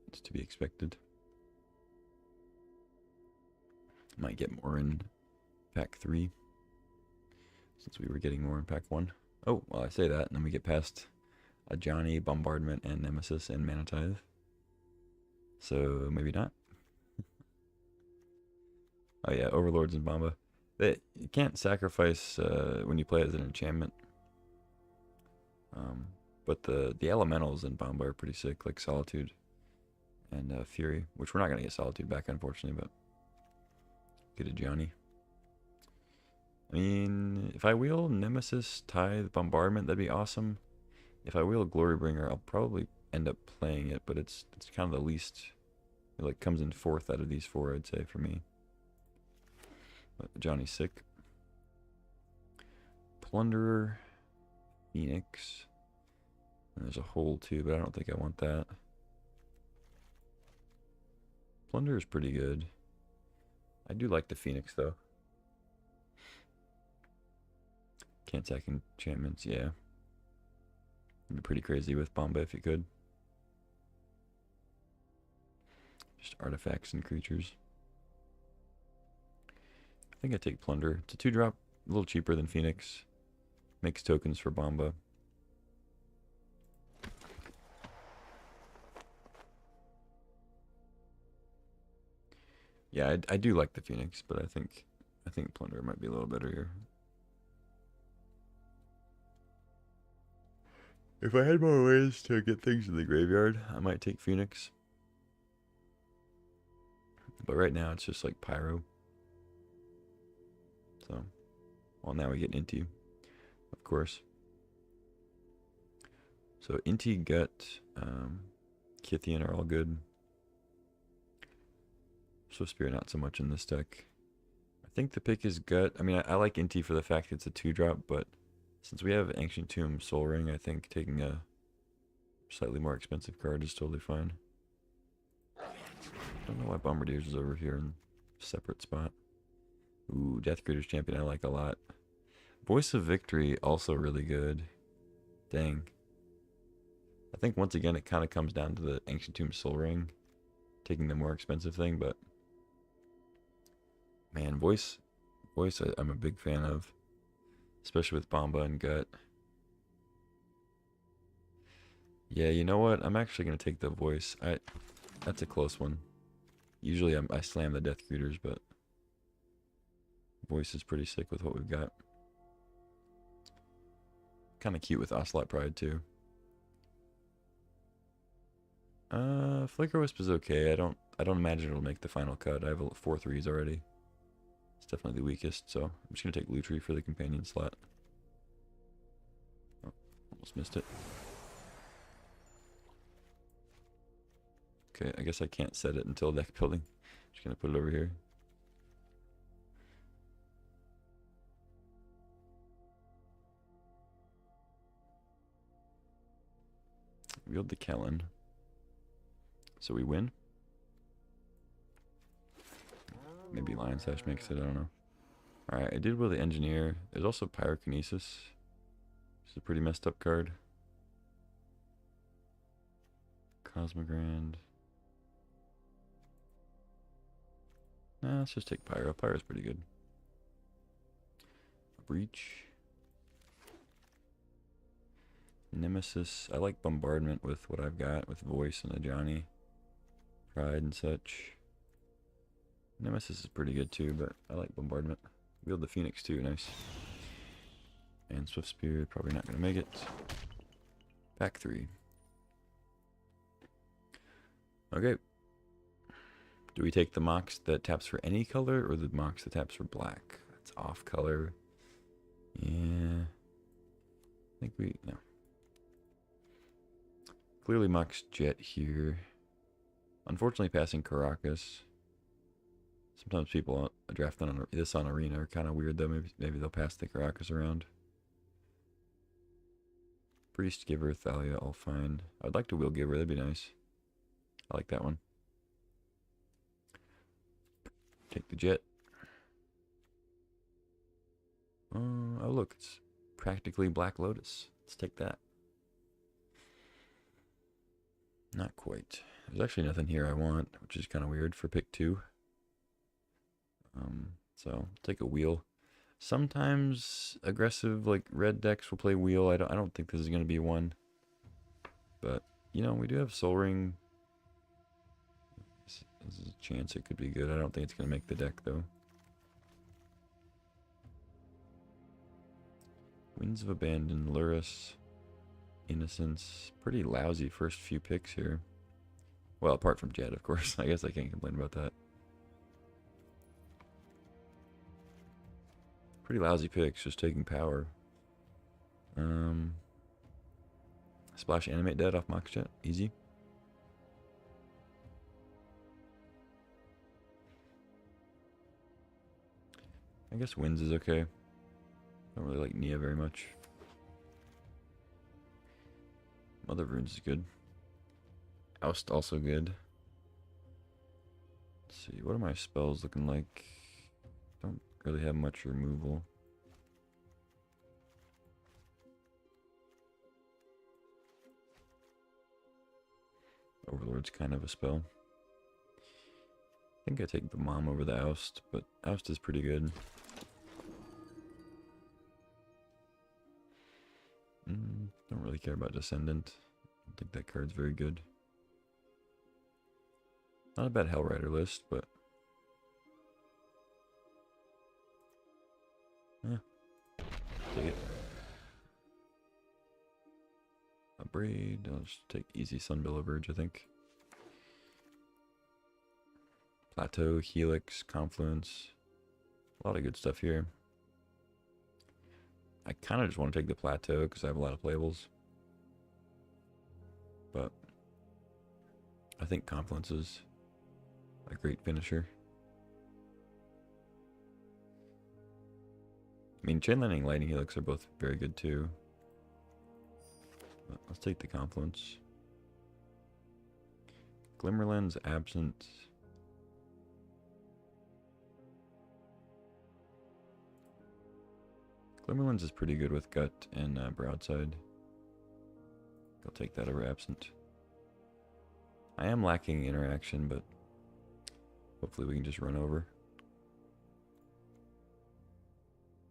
it's to be expected. Might get more in pack 3, since we were getting more in pack 1. Oh, well, I say that, and then we get past a Johnny, Bombardment, and Nemesis, and Mana Tithe. So, maybe not. Oh yeah, Overlords and Bomba. You can't sacrifice when you play as an enchantment. But the elementals in Bomba are pretty sick, like Solitude and Fury, which we're not going to get Solitude back, unfortunately, but get a Johnny. I mean, if I wheel Nemesis, Tithe, Bombardment, that'd be awesome. If I wheel Glorybringer, I'll probably end up playing it, but it's kind of the least. It like comes in 4th out of these 4, I'd say, for me. But Johnny's sick. Plunderer, Phoenix. And there's a hole too, but I don't think I want that. Plunderer's pretty good. I do like the Phoenix though. Can't sack enchantments, yeah. It'd be pretty crazy with Bomba if you could. Just artifacts and creatures. I think I take Plunder. It's a 2-drop, a little cheaper than Phoenix. Makes tokens for Bomba. Yeah, I do like the Phoenix, but I think Plunder might be a little better here. If I had more ways to get things in the graveyard, I might take Phoenix. But right now it's just like Pyro. So, well, now we get Inti, of course. So Inti, Gut, Kithian are all good. Swift Spear not so much in this deck. I think the pick is Gut. I mean, I like Inti for the fact it's a 2-drop, but since we have Ancient Tomb Soul Ring, I think taking a slightly more expensive card is totally fine. Don't know why Bombardiers is over here in a separate spot. Ooh, Death Creator's Champion I like a lot. Voice of Victory also really good. Dang. I think once again it kind of comes down to the Ancient Tomb Soul Ring taking the more expensive thing, but man, voice I'm a big fan of, especially with Bomba and Gut. Yeah, you know what? I'm actually gonna take the voice. That's a close one. Usually I slam the Death Creators, but voice is pretty sick with what we've got. Kind of cute with Ocelot Pride too. Flicker Wisp is okay. I don't imagine it'll make the final cut. I have 4 3s already. It's definitely the weakest, so I'm just gonna take Lutri for the companion slot. Oh, almost missed it. Okay, I guess I can't set it until deck building. Just gonna put it over here. Wield the Kellen. So we win. Maybe Lion Sash makes it, I don't know. Alright, I did wield the Engineer. There's also Pyrokinesis. It's a pretty messed up card. Cosmogrand. Nah, let's just take Pyro. Pyro's pretty good. Breach. Nemesis. I like Bombardment with what I've got with Voice and Ajani. Pride and such. Nemesis is pretty good too, but I like Bombardment. Wield the Phoenix too, nice. And Swift Spear, probably not going to make it. Pack 3. Okay. Do we take the Mox that taps for any color, or the Mox that taps for black? That's off color. Yeah. I think we, no. Clearly Mox Jet here. Unfortunately passing Caracas. Sometimes people drafting on this on Arena are kind of weird though. Maybe they'll pass the Caracas around. Priest, Giver, Thalia, all fine. I'd like to Will Giver, that'd be nice. I like that one. Take the Jet. Oh look, it's practically Black Lotus. Let's take that. Not quite. There's actually nothing here I want, which is kind of weird for pick 2. So take a wheel. Sometimes aggressive like red decks will play wheel. I don't think this is going to be one. But you know, we do have Soul Ring. This is a chance it could be good. I don't think it's going to make the deck though. Winds of Abandon, Luris, Innocence. Pretty lousy first few picks here. Well, apart from Jet, of course. I guess I can't complain about that. Pretty lousy picks, just taking power. Splash Animate Dead off Mox Jet, easy. I guess Winds is okay. Don't really like Nia very much. Mother of Runes is good. Oust also good. Let's see, what are my spells looking like? Don't really have much removal. Overlord's kind of a spell. I think I take the Mom over the Oust, but Oust is pretty good. Don't really care about Descendant. I don't think that card's very good. Not a bad Hellrider list, but take it. A Braid. I'll just take easy Sunbillow Verge, I think. Plateau, Helix, Confluence. A lot of good stuff here. I kind of just want to take the Plateau because I have a lot of playables. But I think Confluence is a great finisher. I mean, Chain Lightning and Lightning Helix are both very good too. But let's take the Confluence. Glimmerlens, Absent. Glimmerlens is pretty good with Gut and Broadside. I'll take that over Absent. I am lacking interaction, but hopefully we can just run over.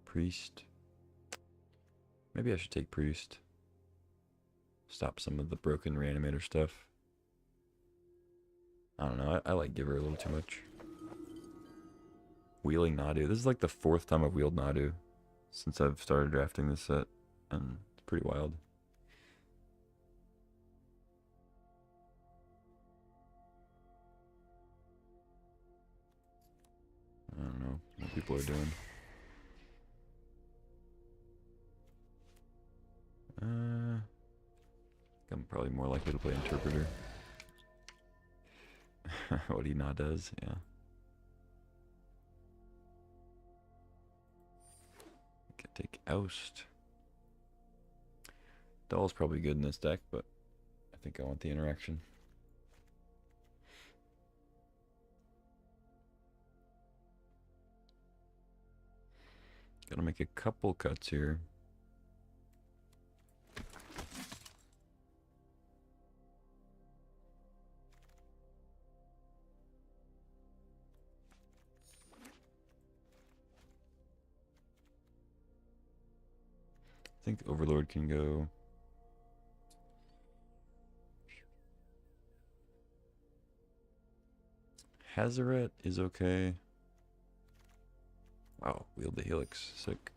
Priest. Maybe I should take Priest. Stop some of the broken Reanimator stuff. I don't know, I like Giver a little too much. Wheeling Nadu. This is like the 4th time I've wheeled Nadu since I've started drafting this set, and it's pretty wild. I don't know what people are doing. I'm probably more likely to play Interpreter. What he not does, yeah. Can take Oust. Doll's probably good in this deck, but I think I want the interaction. Gotta make a couple cuts here. I think Overlord can go. Hazaret is okay. Wow, wield the Helix. Sick.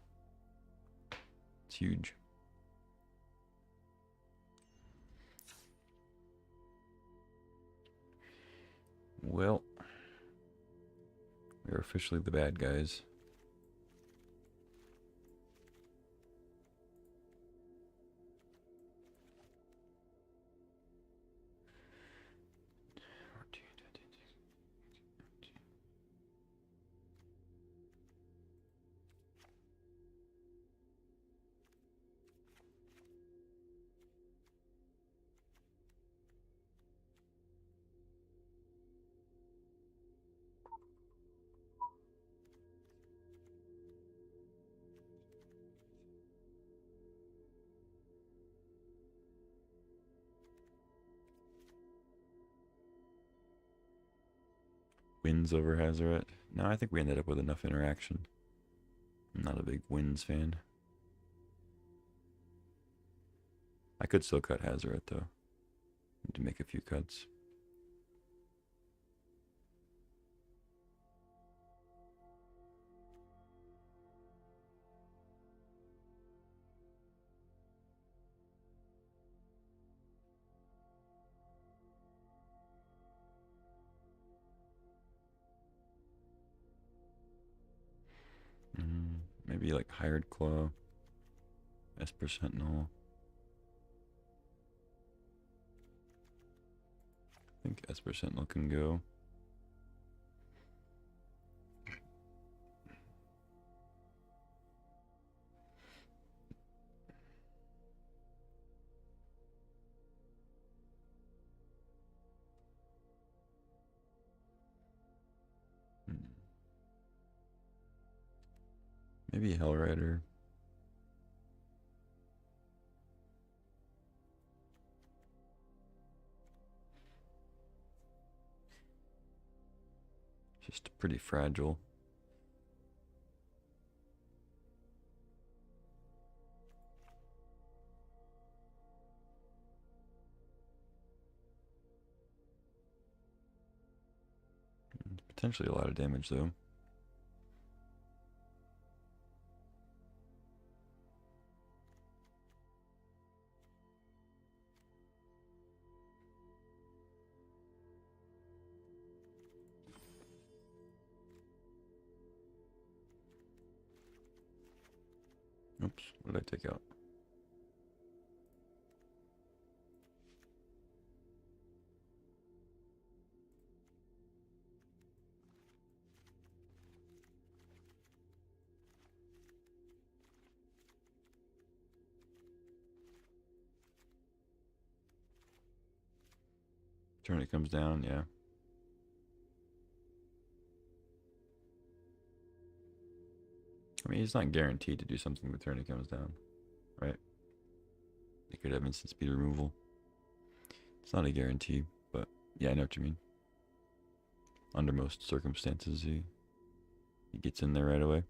It's huge. Well, we're officially the bad guys. Wins over Hazaret. No, I think we ended up with enough interaction. I'm not a big wins fan. I could still cut Hazaret though. Need to make a few cuts. Maybe like Hired Claw, Esper Sentinel. I think Esper Sentinel can go. Maybe Hellrider. Just pretty fragile. Potentially a lot of damage though. Oops, what did I take out? Turn it comes down, yeah. I mean, he's not guaranteed to do something the turn it comes down, right? They could have instant speed removal. It's not a guarantee, but yeah, I know what you mean. Under most circumstances, he gets in there right away.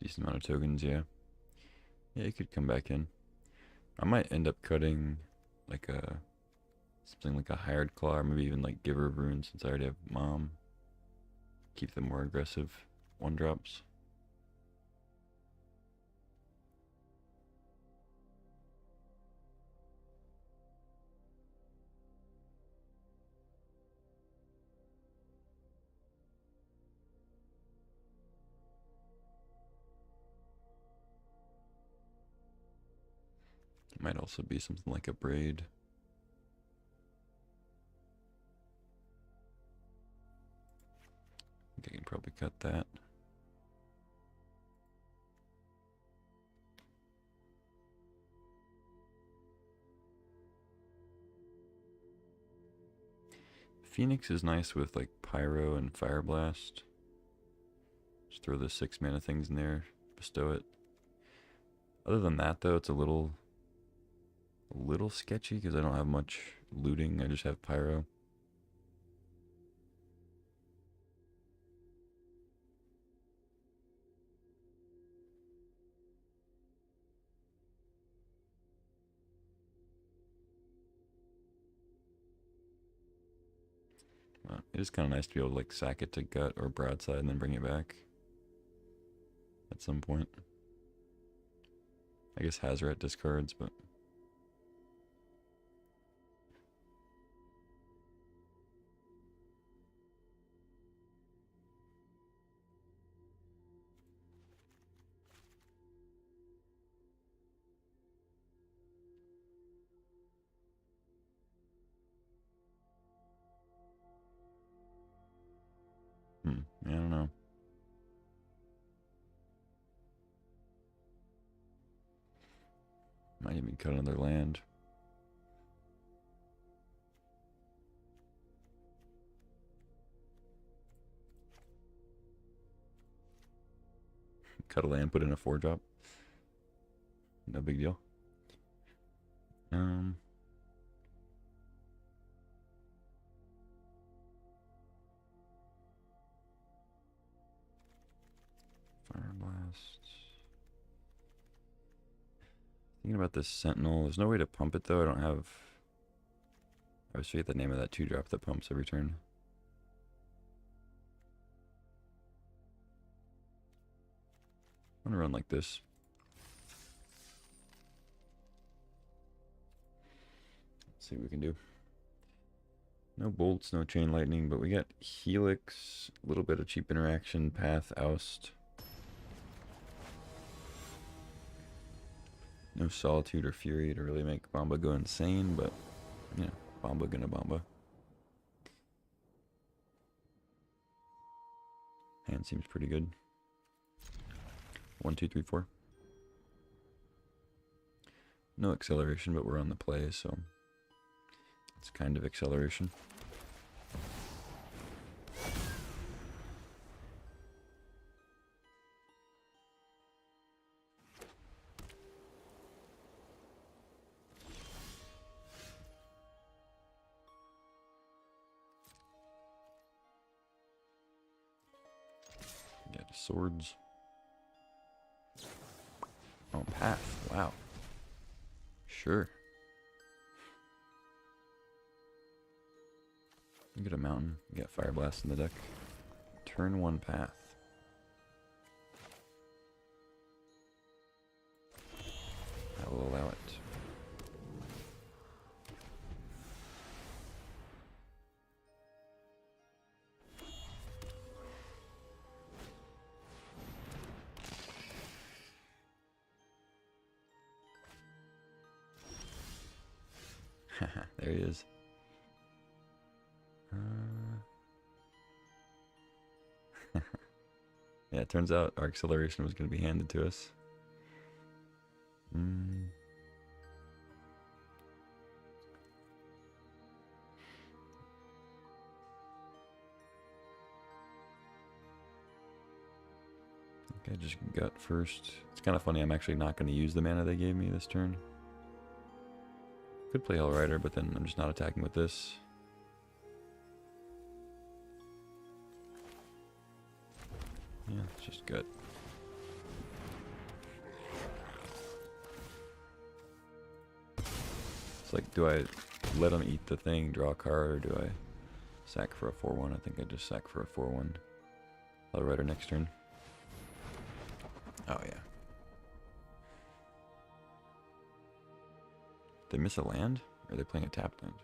Decent amount of tokens, yeah. Yeah, he could come back in. I might end up cutting like something like a hired claw, or maybe even like giver of runes since I already have mom. Keep them more aggressive one drops. It might also be something like a braid. I think I can probably cut that. Phoenix is nice with like Pyro and Fire Blast. Just throw the 6 mana things in there, bestow it. Other than that though, it's a little sketchy because I don't have much looting. I just have Pyro. It is kind of nice to be able to like sack it to gut or broadside and then bring it back at some point. I guess Hazoret discards, but I don't know. Might even cut another land. Cut a land, put in a 4-drop. No big deal. Fire Blast. Thinking about this Sentinel. There's no way to pump it though. I don't have. I always forget the name of that 2-drop that pumps every turn. I'm gonna run like this. Let's see what we can do. No bolts, no chain lightning, but we got Helix, a little bit of cheap interaction, Path, Oust. No Solitude or Fury to really make Bomba go insane, but, you know, Bomba gonna Bomba. Hand seems pretty good. 1, 2, 3, 4. No acceleration, but we're on the play, so it's kind of acceleration. Got swords. Oh, path. Wow. Sure. You get a mountain. You got fire blast in the deck. Turn 1 path. I will allow it. There he is. Yeah, it turns out our acceleration was going to be handed to us. Okay, just gut first. It's kind of funny, I'm actually not going to use the mana they gave me this turn. Could play Hellrider, but then I'm just not attacking with this. Yeah, it's just gut. It's like, do I let him eat the thing, draw a card, or do I sack for a 4-1? I think I just sack for a 4-1. Hellrider next turn. Oh, yeah. They miss a land? Or are they playing a tapped land?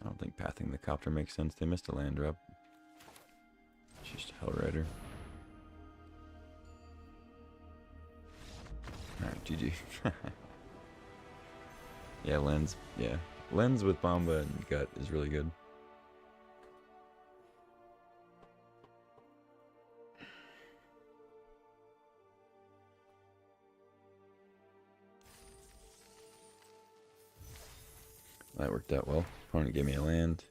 I don't think pathing the copter makes sense. They missed a land drop. It's just Hellrider. Alright, GG. Yeah, lens. Yeah. Lens with Bomba and Gut is really good. That worked out well. Opponent gave me a land.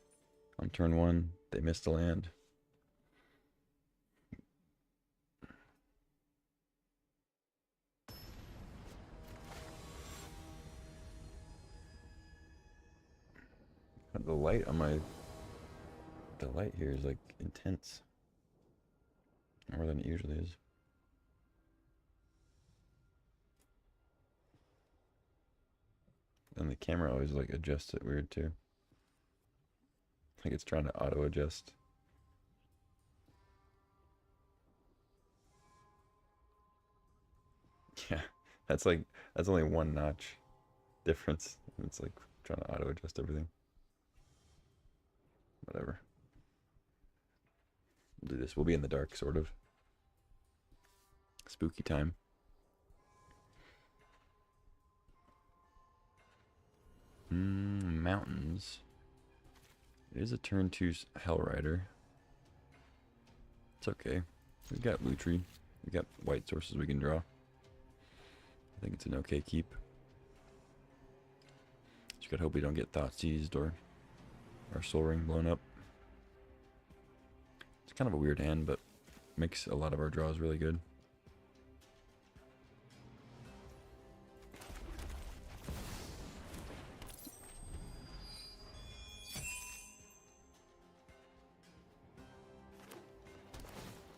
On turn 1, they missed a land. The light on my... The light here is like intense. More than it usually is. And the camera always like adjusts it weird too. Like it's trying to auto adjust. Yeah, that's only 1 notch difference. It's like trying to auto adjust everything. Whatever. We'll do this. We'll be in the dark, sort of. Spooky time. Mountains. It is a turn 2 Hellrider. It's okay. We've got Lutri. We've got white sources we can draw. I think it's an okay keep. Just gotta hope we don't get thought seized or our soul ring blown up. It's kind of a weird hand, but makes a lot of our draws really good.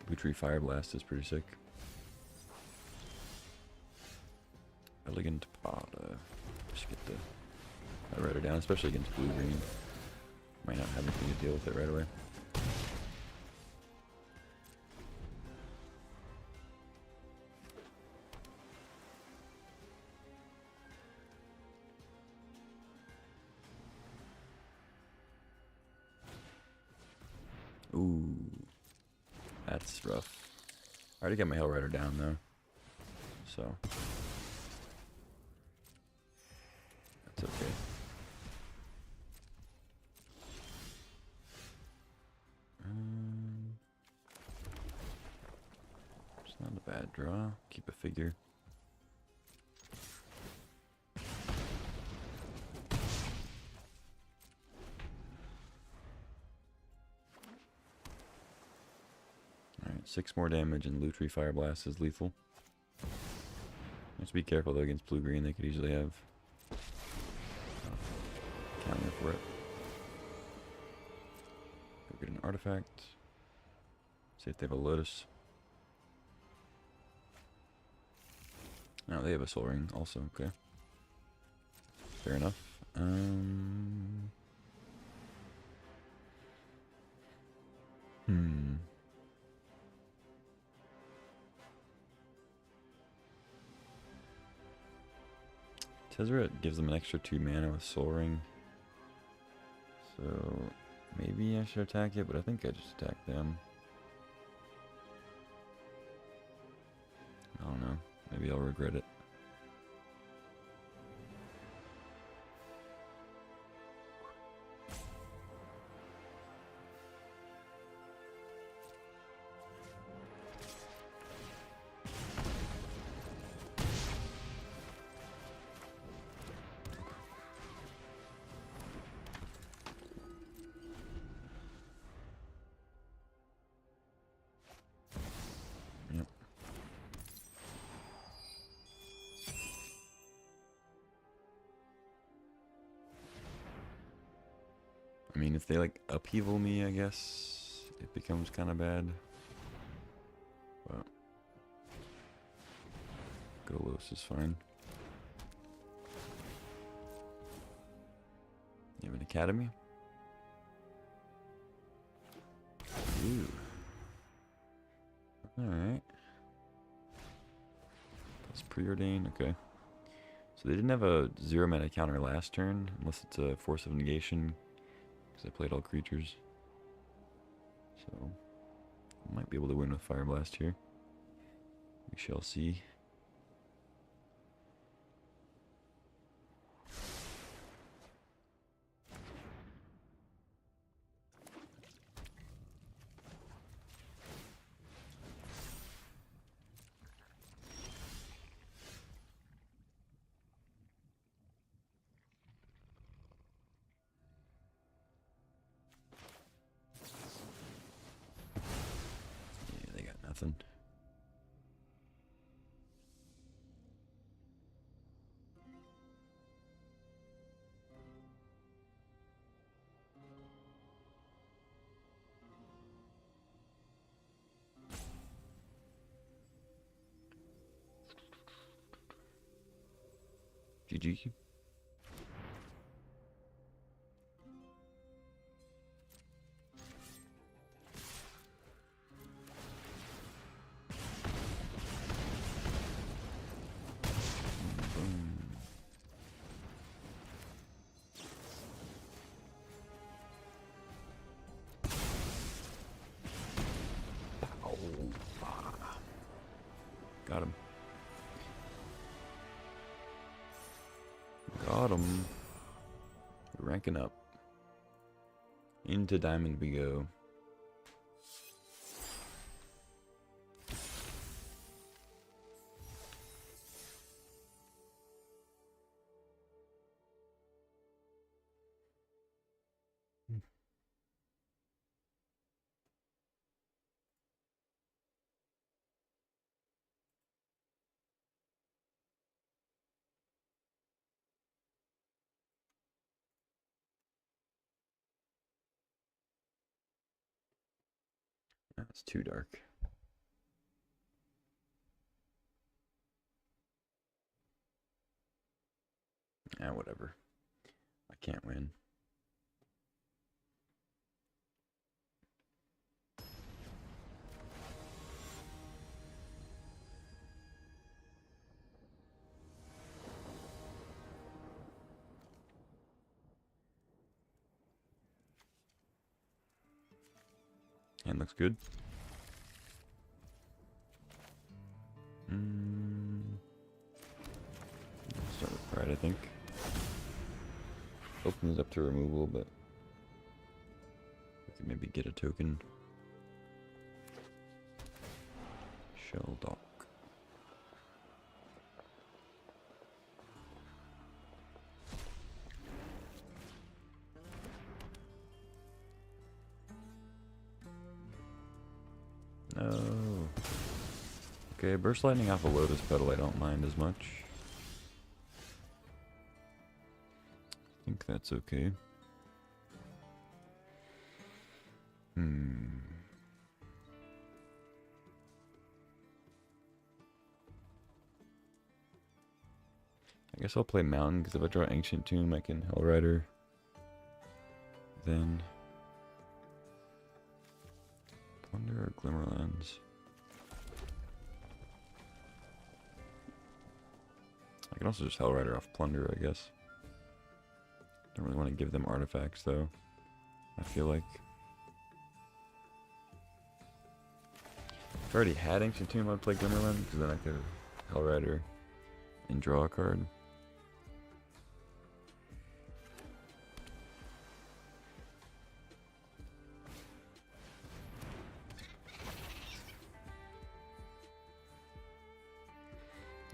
Lutri Fire Blast is pretty sick. Elegant pot. Just get the Rider down, especially against blue-green. Might not have anything to deal with it right away. Ooh, that's rough. I already got my Hell Rider down though, so that's okay. It's not a bad draw. Keep a figure. Alright, 6 more damage and Lutri Fire Blast is lethal. Just be careful though against blue-green, they could easily have counter for it. Go get an artifact. See if they have a Lotus. No, they have a Soul Ring also, okay. Fair enough. Tezzeret gives them an extra 2 mana with Soul Ring. So maybe I should attack it, but I think I just attack them. I don't know. Maybe I'll regret it. Yep. I mean, if they like upheaval me, I guess it becomes kind of bad. But Golos is fine. You have an academy? Ooh. Alright. That's preordained, okay. So they didn't have a 0 mana counter last turn, unless it's a Force of Negation, because I played all creatures. So, I might be able to win with Fire Blast here. We shall see. Yeah, they got nothing. GG. Boom. Ow. Ah. Got him. Got him. Ranking up. Into Diamond we go. That's too dark. Whatever. I can't win. Hand looks good. Start with pride, I think. Opens up to removal, but we can maybe get a token. Shell dock. No. Okay, burst lightning off a lotus petal I don't mind as much. I think that's okay. I guess I'll play Mountain, because if I draw Ancient Tomb, I can Hellrider. Then Plunder or Glimmerlands. I can also just Hellrider off Plunder, I guess. Don't really want to give them artifacts, though, I feel like. If I already had Ancient Tomb, I'd play Glimmerlands, because then I could Hellrider and draw a card.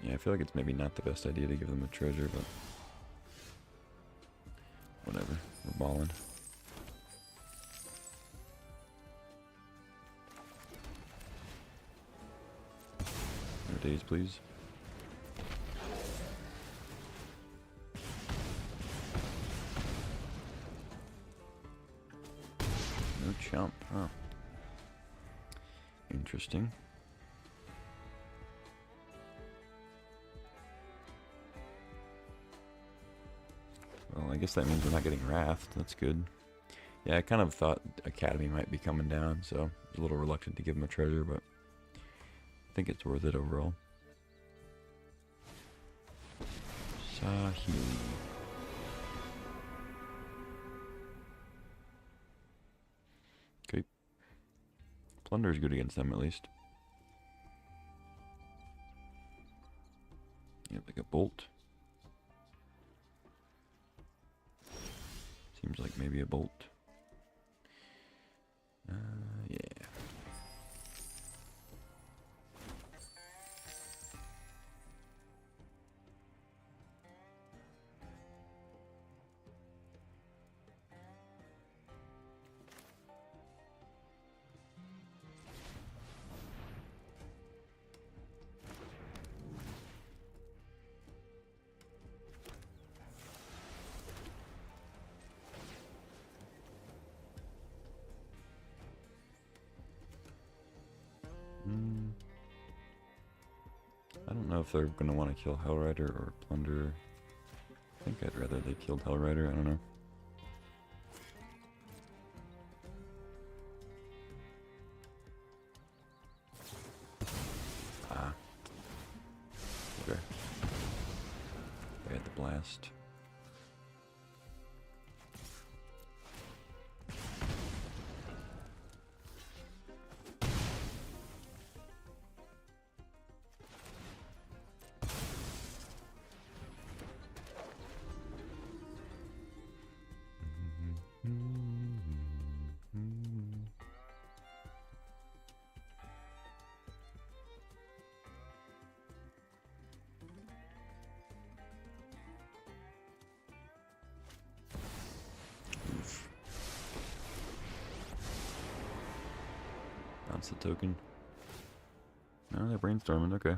Yeah, I feel like it's maybe not the best idea to give them a treasure, but whatever, we're balling. No days, please. No chump, huh? Interesting. Well, I guess that means we're not getting Wrath. That's good. Yeah, I kind of thought Academy might be coming down, so I was a little reluctant to give him a treasure, but I think it's worth it overall. Sahili. Okay. Plunder is good against them, at least. Yeah, like a bolt. Seems like maybe a bolt. Yeah. I don't know if they're going to want to kill Hellrider or Plunder. I think I'd rather they killed Hellrider, I don't know. Ah. Okay. I had the blast. Bounce the token. No, they're brainstorming, okay.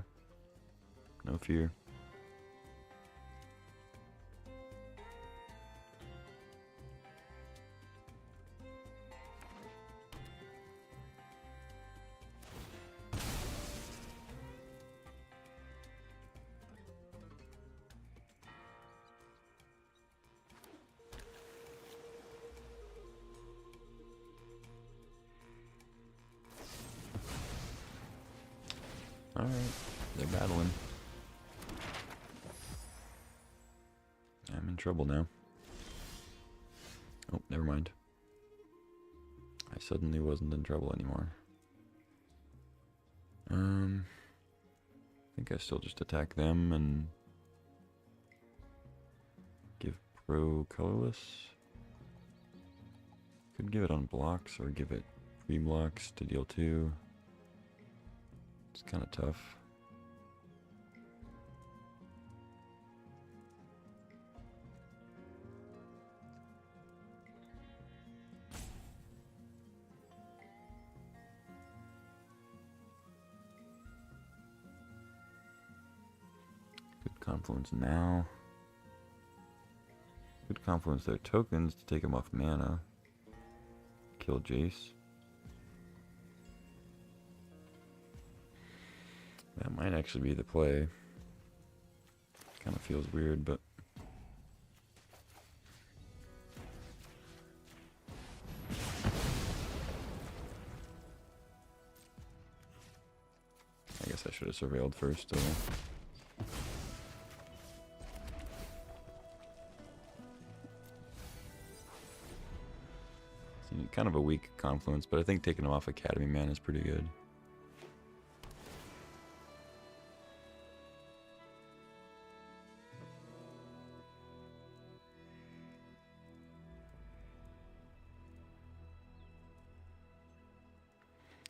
No fear. Alright, they're battling. I'm in trouble now. Oh, never mind. I suddenly wasn't in trouble anymore. I think I still just attack them and give pro colorless. Could give it on blocks or give it free blocks to deal 2. It's kind of tough. Could confluence now. Could confluence their tokens to take them off mana. Kill Jace. That might actually be the play. Kind of feels weird, but I guess I should have surveilled first. Kind of a weak confluence, but I think taking him off Academy Man is pretty good.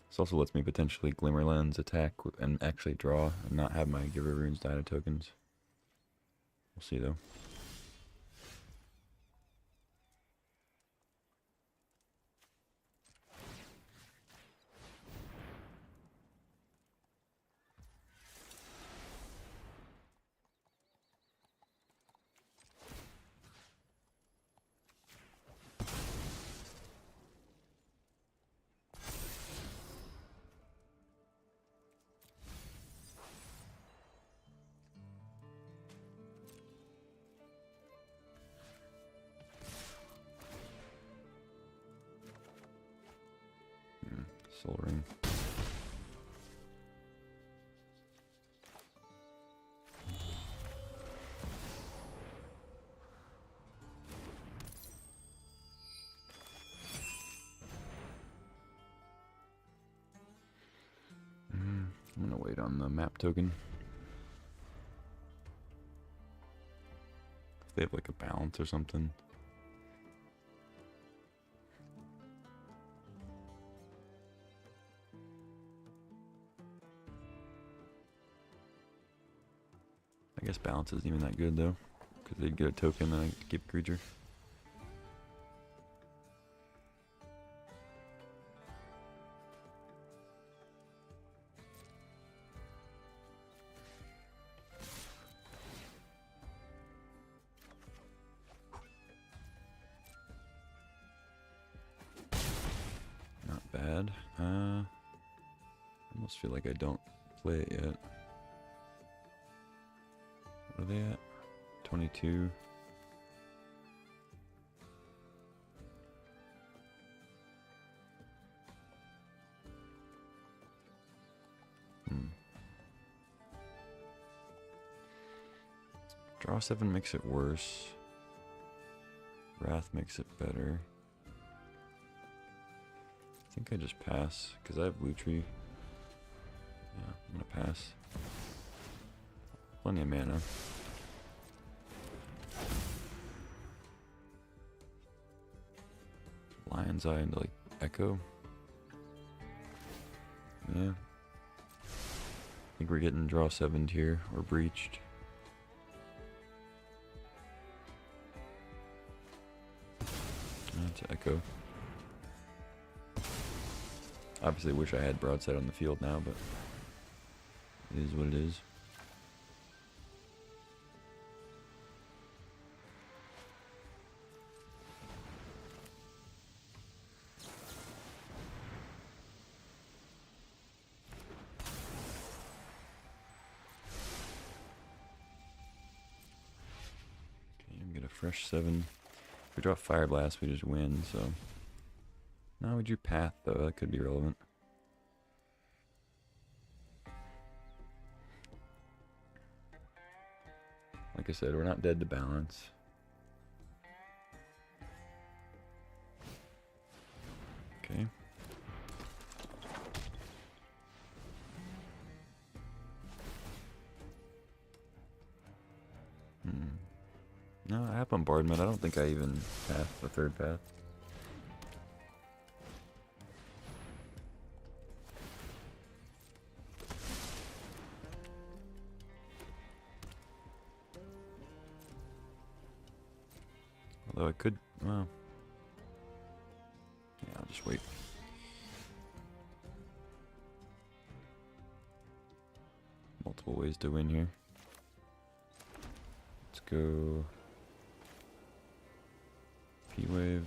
This also lets me potentially Glimmer Lens attack and actually draw and not have my Giver Runes die to tokens. We'll see though. Soul Ring. I'm gonna wait on the map token. If they have like a balance or something. I guess balance isn't even that good though, because they'd get a token and I keep a creature. Not bad. I almost feel like I don't play it yet. What are they at? 22. Draw 7 makes it worse. Wrath makes it better. I think I just pass, because I have Blue Tree. Yeah, I'm gonna pass. Plenty of mana. Lion's Eye into like Echo. Yeah. I think we're getting draw 7 here, or breached. That's Echo. Obviously wish I had Broadside on the field now, but it is what it is. Okay, I'm gonna get a fresh 7. If we draw Fire Blast, we just win, so. Now we drew Path, though. That could be relevant. Like I said, we're not dead to balance. Okay. No, I have bombardment. I don't think I even passed the third path. Although I could, well, yeah, I'll just wait. Multiple ways to win here. Let's go P-Wave.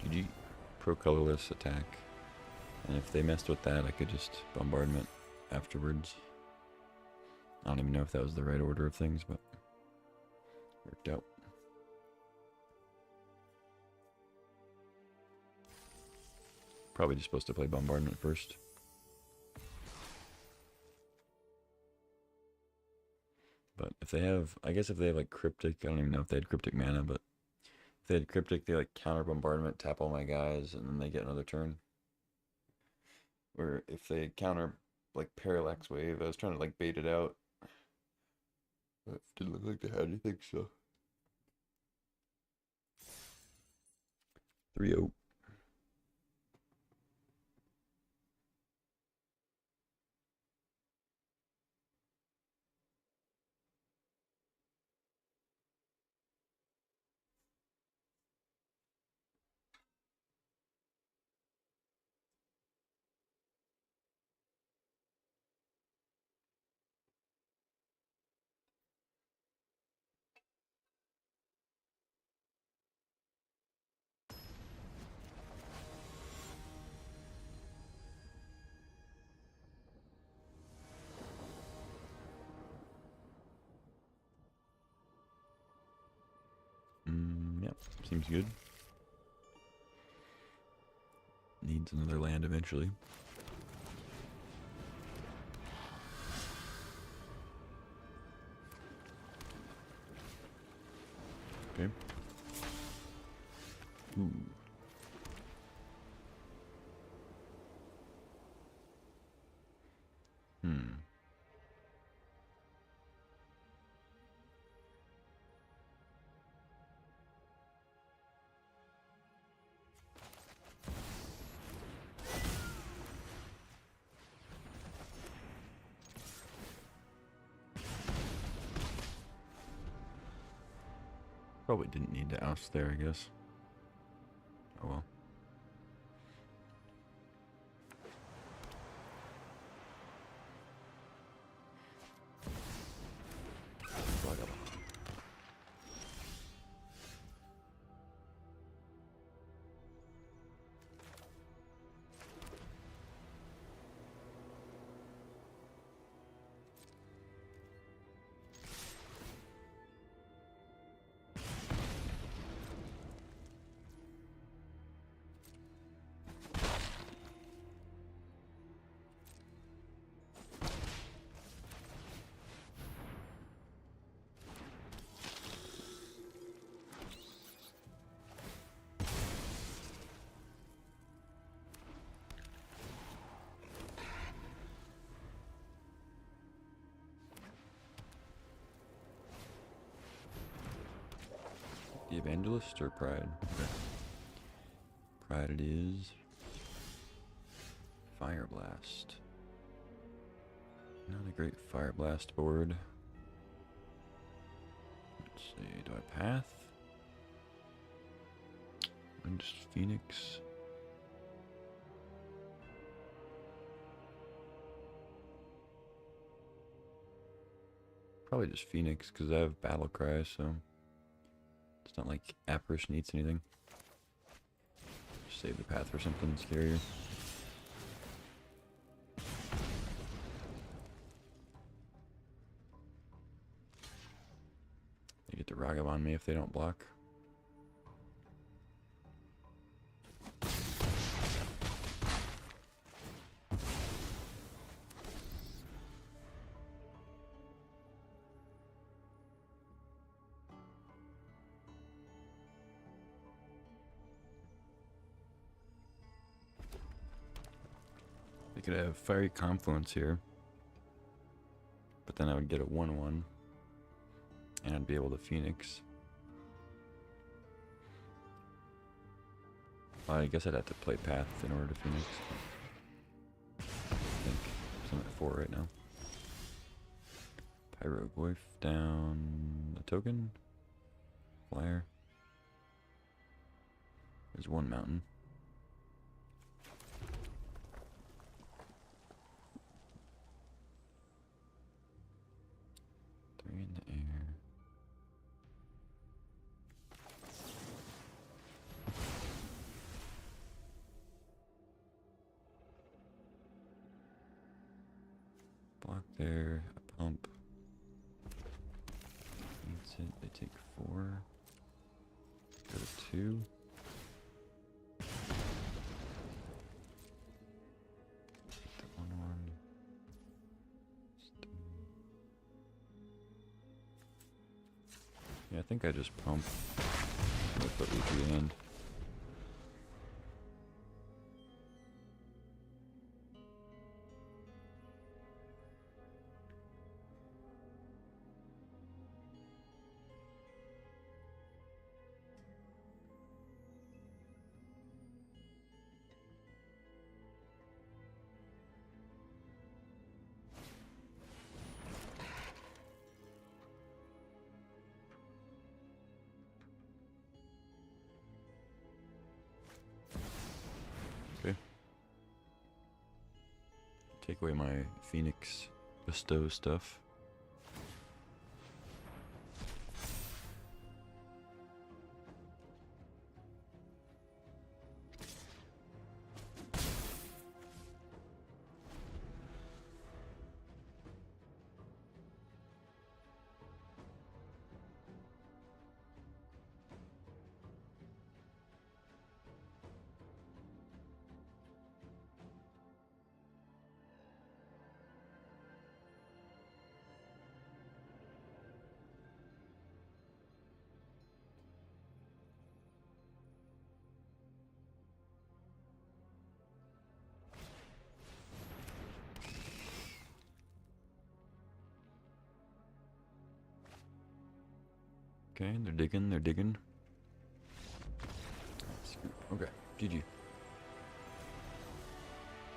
GG. Pro colorless attack. And if they messed with that, I could just bombardment afterwards. I don't even know if that was the right order of things, but worked out. Probably just supposed to play bombardment first. But if they have, I guess if they have like cryptic, I don't even know if they had cryptic mana, but if they had cryptic, they like counter bombardment, tap all my guys, and then they get another turn. Or if they counter like parallax wave, I was trying to like bait it out. But it didn't look like they had anything, so. 3-0. Yep, seems good. Needs another land eventually. Okay. Ooh. Probably didn't need to oust there, I guess. Oh well. The Evangelist or Pride? Okay. Pride it is. Fire Blast. Not a great Fire Blast board. Let's see, do I path? And just Phoenix. Probably just Phoenix because I have Battle Cry, so it's not like Apparition needs anything. Just save the path for something scarier. They get to Raghav on me if they don't block. They could have Fiery Confluence here. But then I would get a 1/1. And I'd be able to Phoenix. I guess I'd have to play Path in order to Phoenix. I think. So I'm at 4 right now. Pyroglyph down a token. Flyer. There's one mountain. Three in the air. Block there, a pump. That's it. They take 4. Go to 2. The 1/1. Yeah, I think I just pump with the Uchi end. Okay. Take away my Phoenix bestow stuff. Okay, they're digging, they're digging. Okay, GG.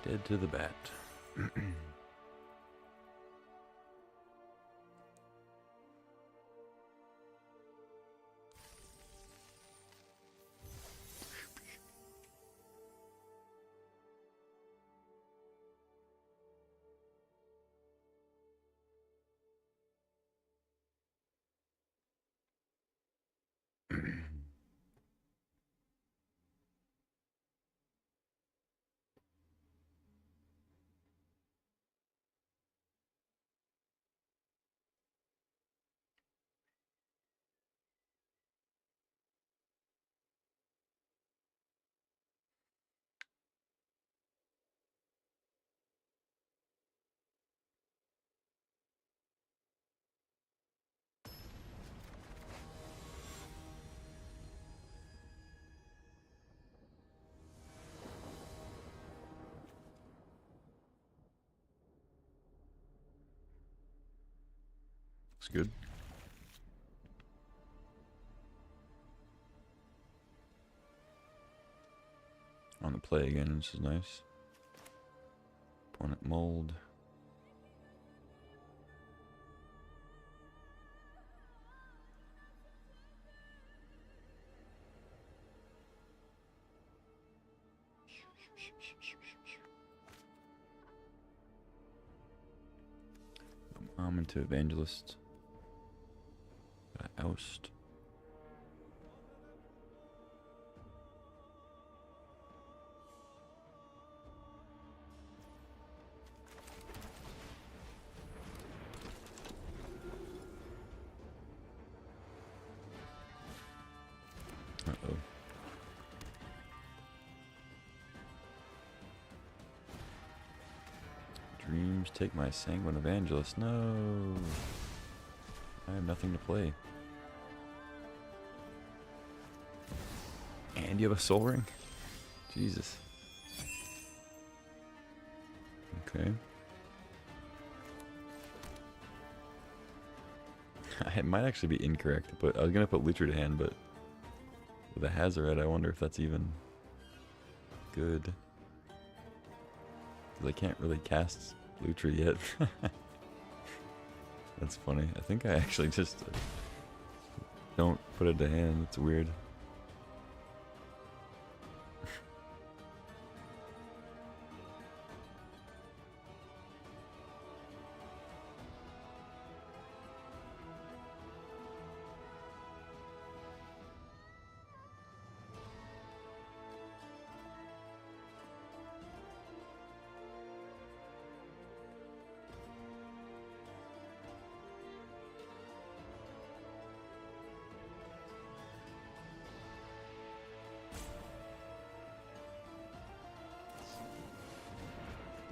Dead to the bat. Looks good. On the play again, this is nice. Opponent mold. I'm into Evangelist. Oust. Dreams take my Sanguine Evangelist. No. I have nothing to play. And you have a Soul Ring? Jesus. Okay. It might actually be incorrect to put. I was gonna put Lucher to hand, but with a Hazoret, I wonder if that's even good. Because I can't really cast Lucher yet. That's funny. I think I actually just don't put it to hand. It's weird.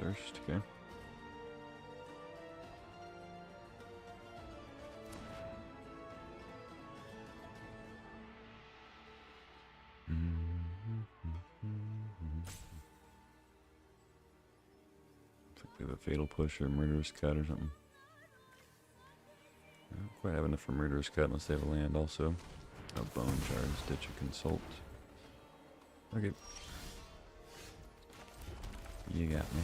Thirst, okay. Looks like they have a Fatal Push or Murderous Cut or something. I don't quite have enough for Murderous Cut unless they have a land also. Oh, Bone Shard, Stitch or Consult. Okay. You got me.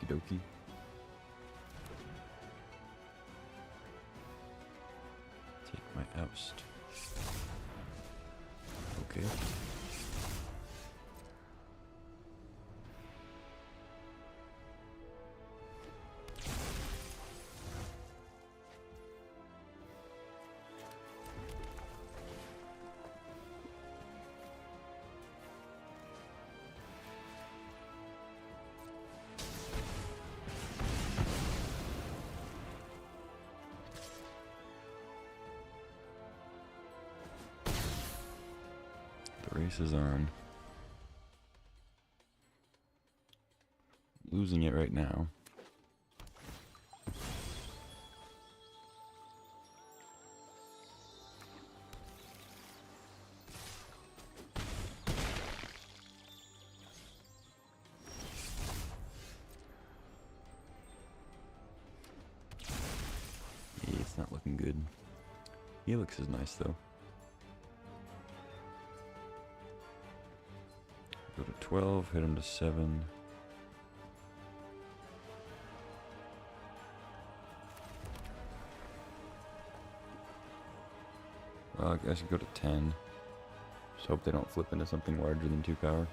Okie dokie. Take my oust. Okay. The race is on. Losing it right now. Yeah, it's not looking good. Helix is nice though. Go to 12, hit him to 7. Well, I guess I go to 10. Just hope they don't flip into something larger than 2 power.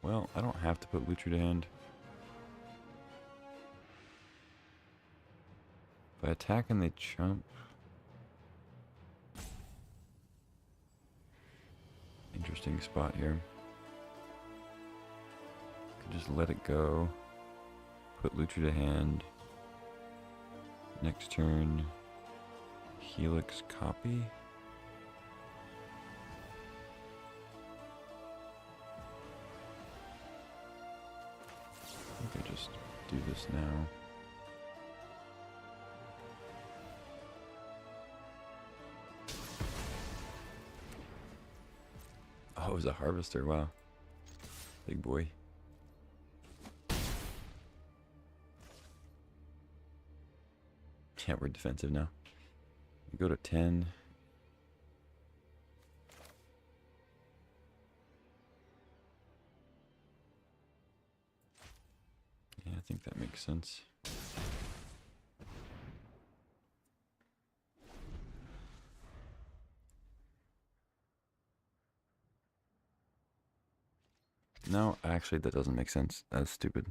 Well, I don't have to put Lucher to hand. If I attack and they chump... Interesting spot here. Could just let it go. Put Lucher to hand. Next turn, Helix copy. I think I just do this now. Oh, it was a Harvester, wow. Big boy. Yeah, we're defensive now. We go to 10. Yeah, I think that makes sense. No, actually that doesn't make sense. That's stupid.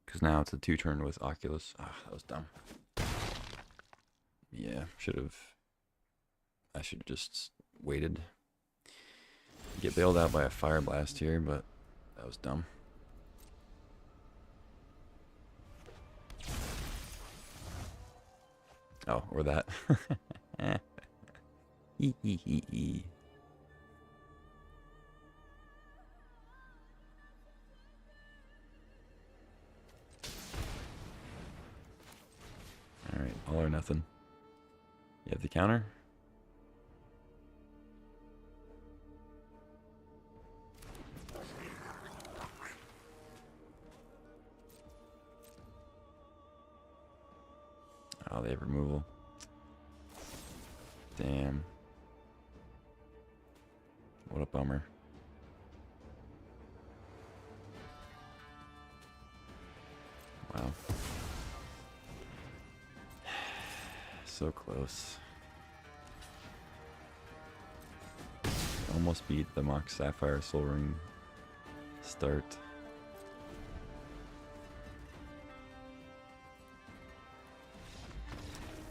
Because now it's a 2-turn with Oculus. Ah, that was dumb. Yeah, I should have just waited. Get bailed out by a Fire Blast here, but that was dumb. Oh, or that. Hee hee hee hee. Alright, all or nothing. You have the counter? Oh, they have removal. Damn. What a bummer. Wow. So close. Almost beat the Mox Sapphire Soul Ring start.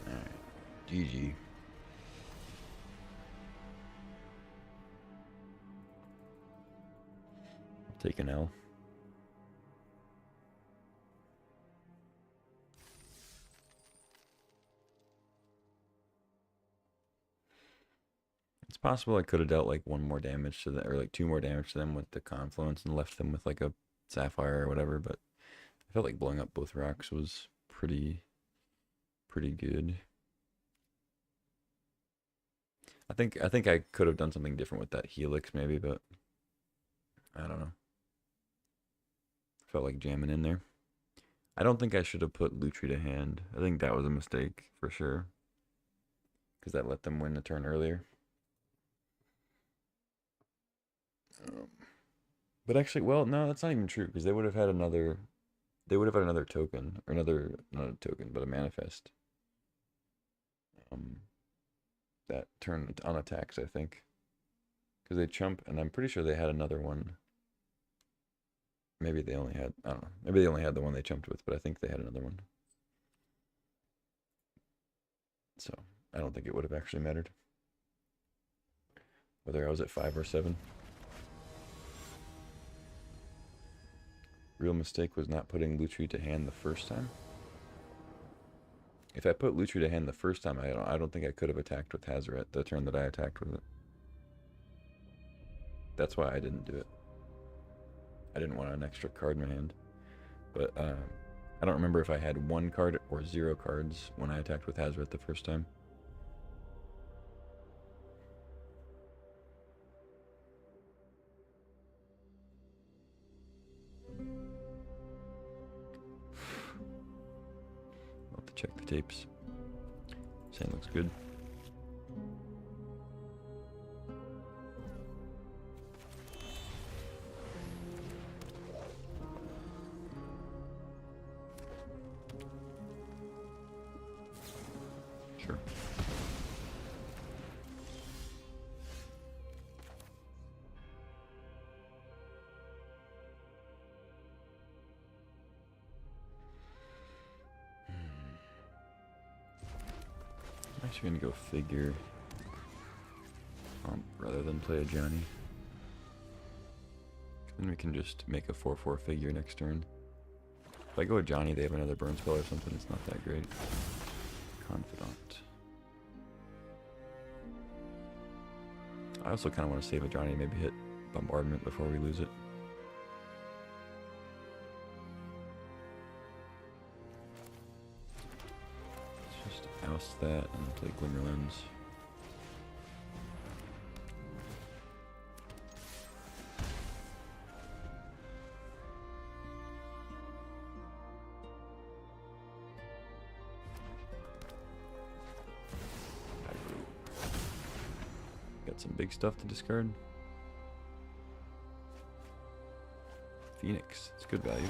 Alright. GG. Take an L. It's possible I could have dealt like 1 more damage to them, or like 2 more damage to them with the Confluence and left them with like a Sapphire or whatever, but I felt like blowing up both rocks was pretty good. I think I could have done something different with that Helix maybe, but I don't know. Felt like jamming in there. I don't think I should have put Lutri to hand. I think that was a mistake for sure, because that let them win the turn earlier. But actually, well, no, that's not even true, because they would have had another. They would have had another token, or another, not a token, but a manifest. That turn on attacks, I think, because they chump, and I'm pretty sure they had another one. Maybe they only had, I don't know. Maybe they only had the one they chumped with, but I think they had another one. So I don't think it would have actually mattered whether I was at 5 or 7. Real mistake was not putting Lutri to hand the first time. If I put Lutri to hand the first time, I don't think I could have attacked with Hazoret the turn that I attacked with it. That's why I didn't do it. I didn't want an extra card in my hand. But I don't remember if I had 1 card or 0 cards when I attacked with Hazoret the first time. I'll have to check the tapes. Sand looks good. Sure. I'm actually gonna go figure rather than play a Johnny. Then we can just make a 4/4 figure next turn. If I go with Johnny, they have another burn spell or something. It's not that great. Confidant. I also kind of want to save a Johnny, maybe hit Bombardment before we lose it. Let's just oust that and play Glimmer Lens. Got some big stuff to discard. Phoenix, it's good value.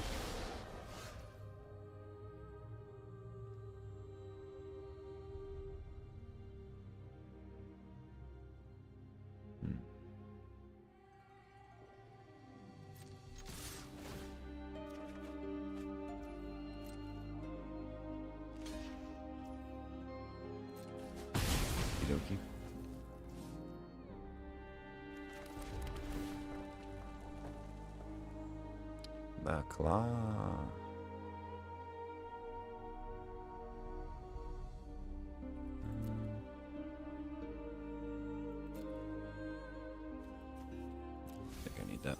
The claw. I think I need that.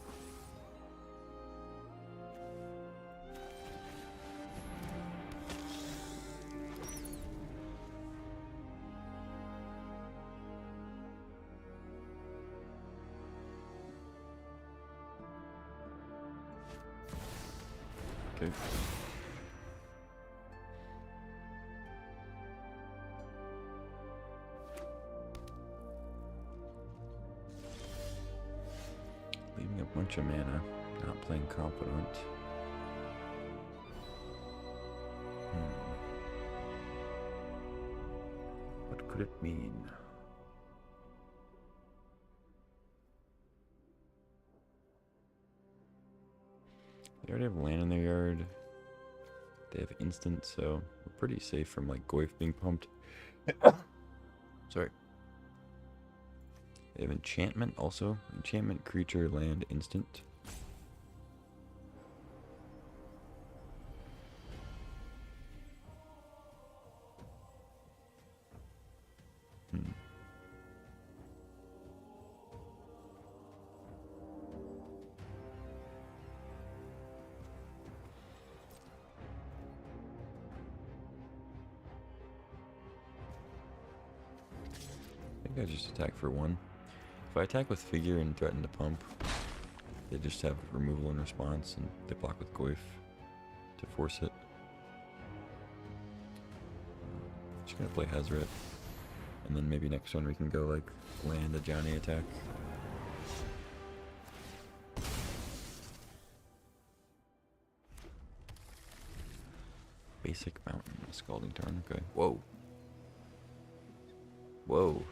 Okay. Leaving a bunch of mana, not playing competent. What could it mean? They already have land in their yard. They have instant, so we're pretty safe from like Goyf being pumped. Sorry. They have enchantment also. Enchantment, creature, land, instant. I think I just attack for one. If I attack with figure and threaten to pump, they just have removal in response, and they block with Goyf to force it. Just gonna play Hazret, and then maybe next one we can go like land a Johnny attack. Basic mountain, Scalding Tarn, okay. Whoa. Whoa.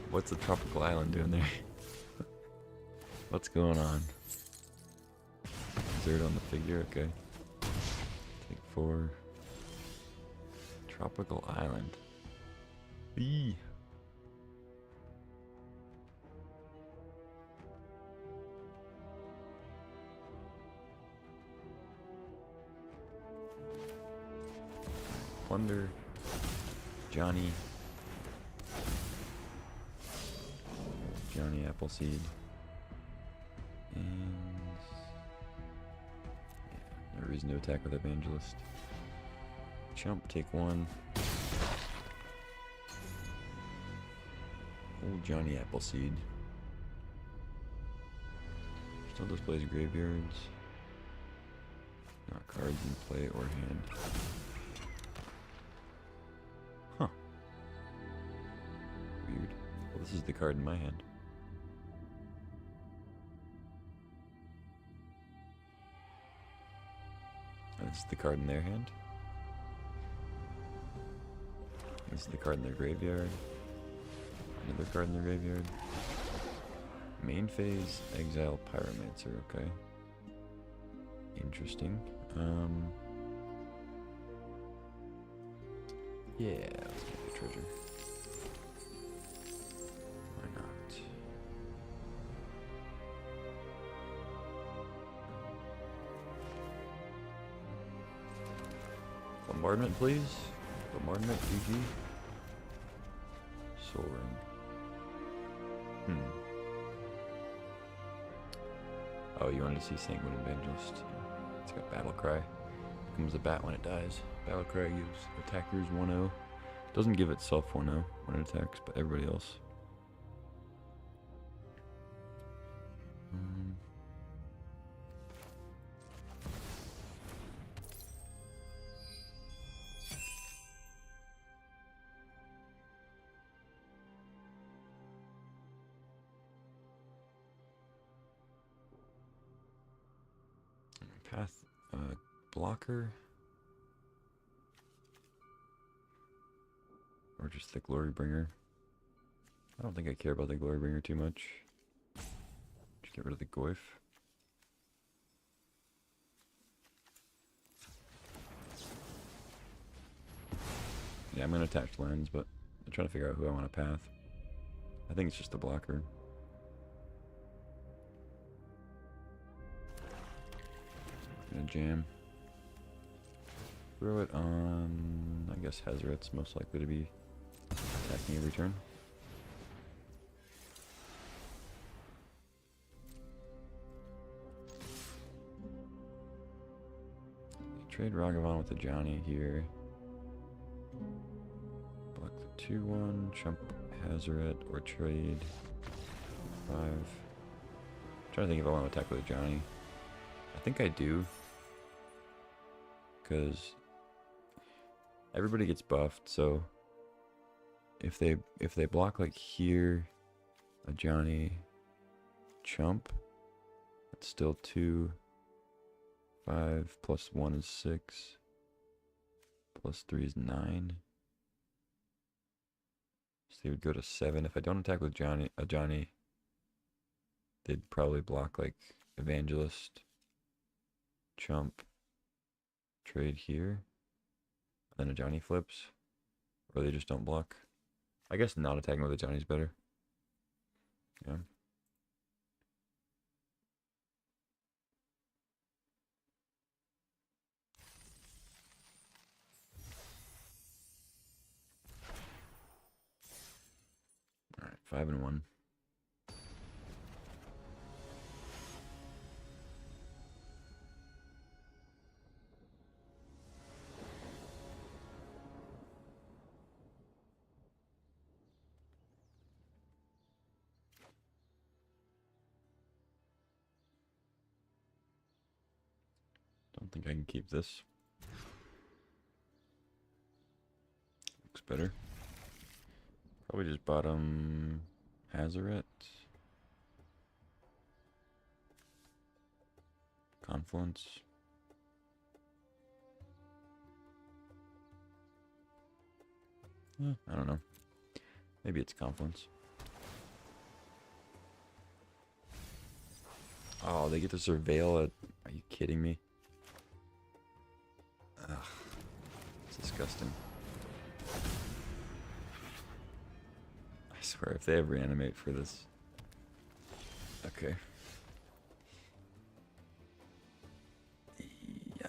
What's the tropical island doing there? What's going on? Zerd on the figure, okay. Take 4. Tropical island. Eee. Plunder. Johnny Appleseed. And yeah, no reason to attack with Evangelist. Chump, take 1. Old Johnny Appleseed. Still displays graveyards. Not cards in play or hand. Huh. Weird. Well, this is the card in my hand. This is the card in their hand. This is the card in their graveyard. Another card in their graveyard. Main phase, exile Pyromancer, okay. Interesting. Yeah, let's get the treasure. Why not? Bombardment, please. Bombardment, GG. Soaring. Oh, you wanted to see Sanguine Evangelist. It's got Battle Cry. Becomes a bat when it dies. Battle Cry gives attackers 1-0. Doesn't give itself 1-0 when it attacks, but everybody else. Path blocker, or just the Glorybringer. I don't think I care about the Glorybringer too much. Just get rid of the Goyf. Yeah, I'm gonna attach lens, but I'm trying to figure out who I want to path. I think it's just the blocker. Gonna jam. Throw it on, I guess Hazoret's most likely to be attacking every turn. Trade Ragavan with the Johnny here. Block the 2-1, chump Hazoret, or trade 5. Trying to think if I want to attack with a Johnny. I think I do. Because everybody gets buffed, so if they block like here, a Johnny chump, that's still 2. 5 plus 1 is 6. Plus 3 is 9. So they would go to 7. If I don't attack with a Johnny, they'd probably block like Evangelist, chump, trade here, then a Johnny flips, or they just don't block. I guess not attacking with a Johnny is better. Yeah. Alright, 5 and 1. Don't think I can keep this. Looks better. Probably just bottom Hazoret. Confluence. I don't know. Maybe it's Confluence. Oh, they get to surveil it. Are you kidding me? Ugh. It's disgusting. I swear, if they ever reanimate for this. Okay. Yeah.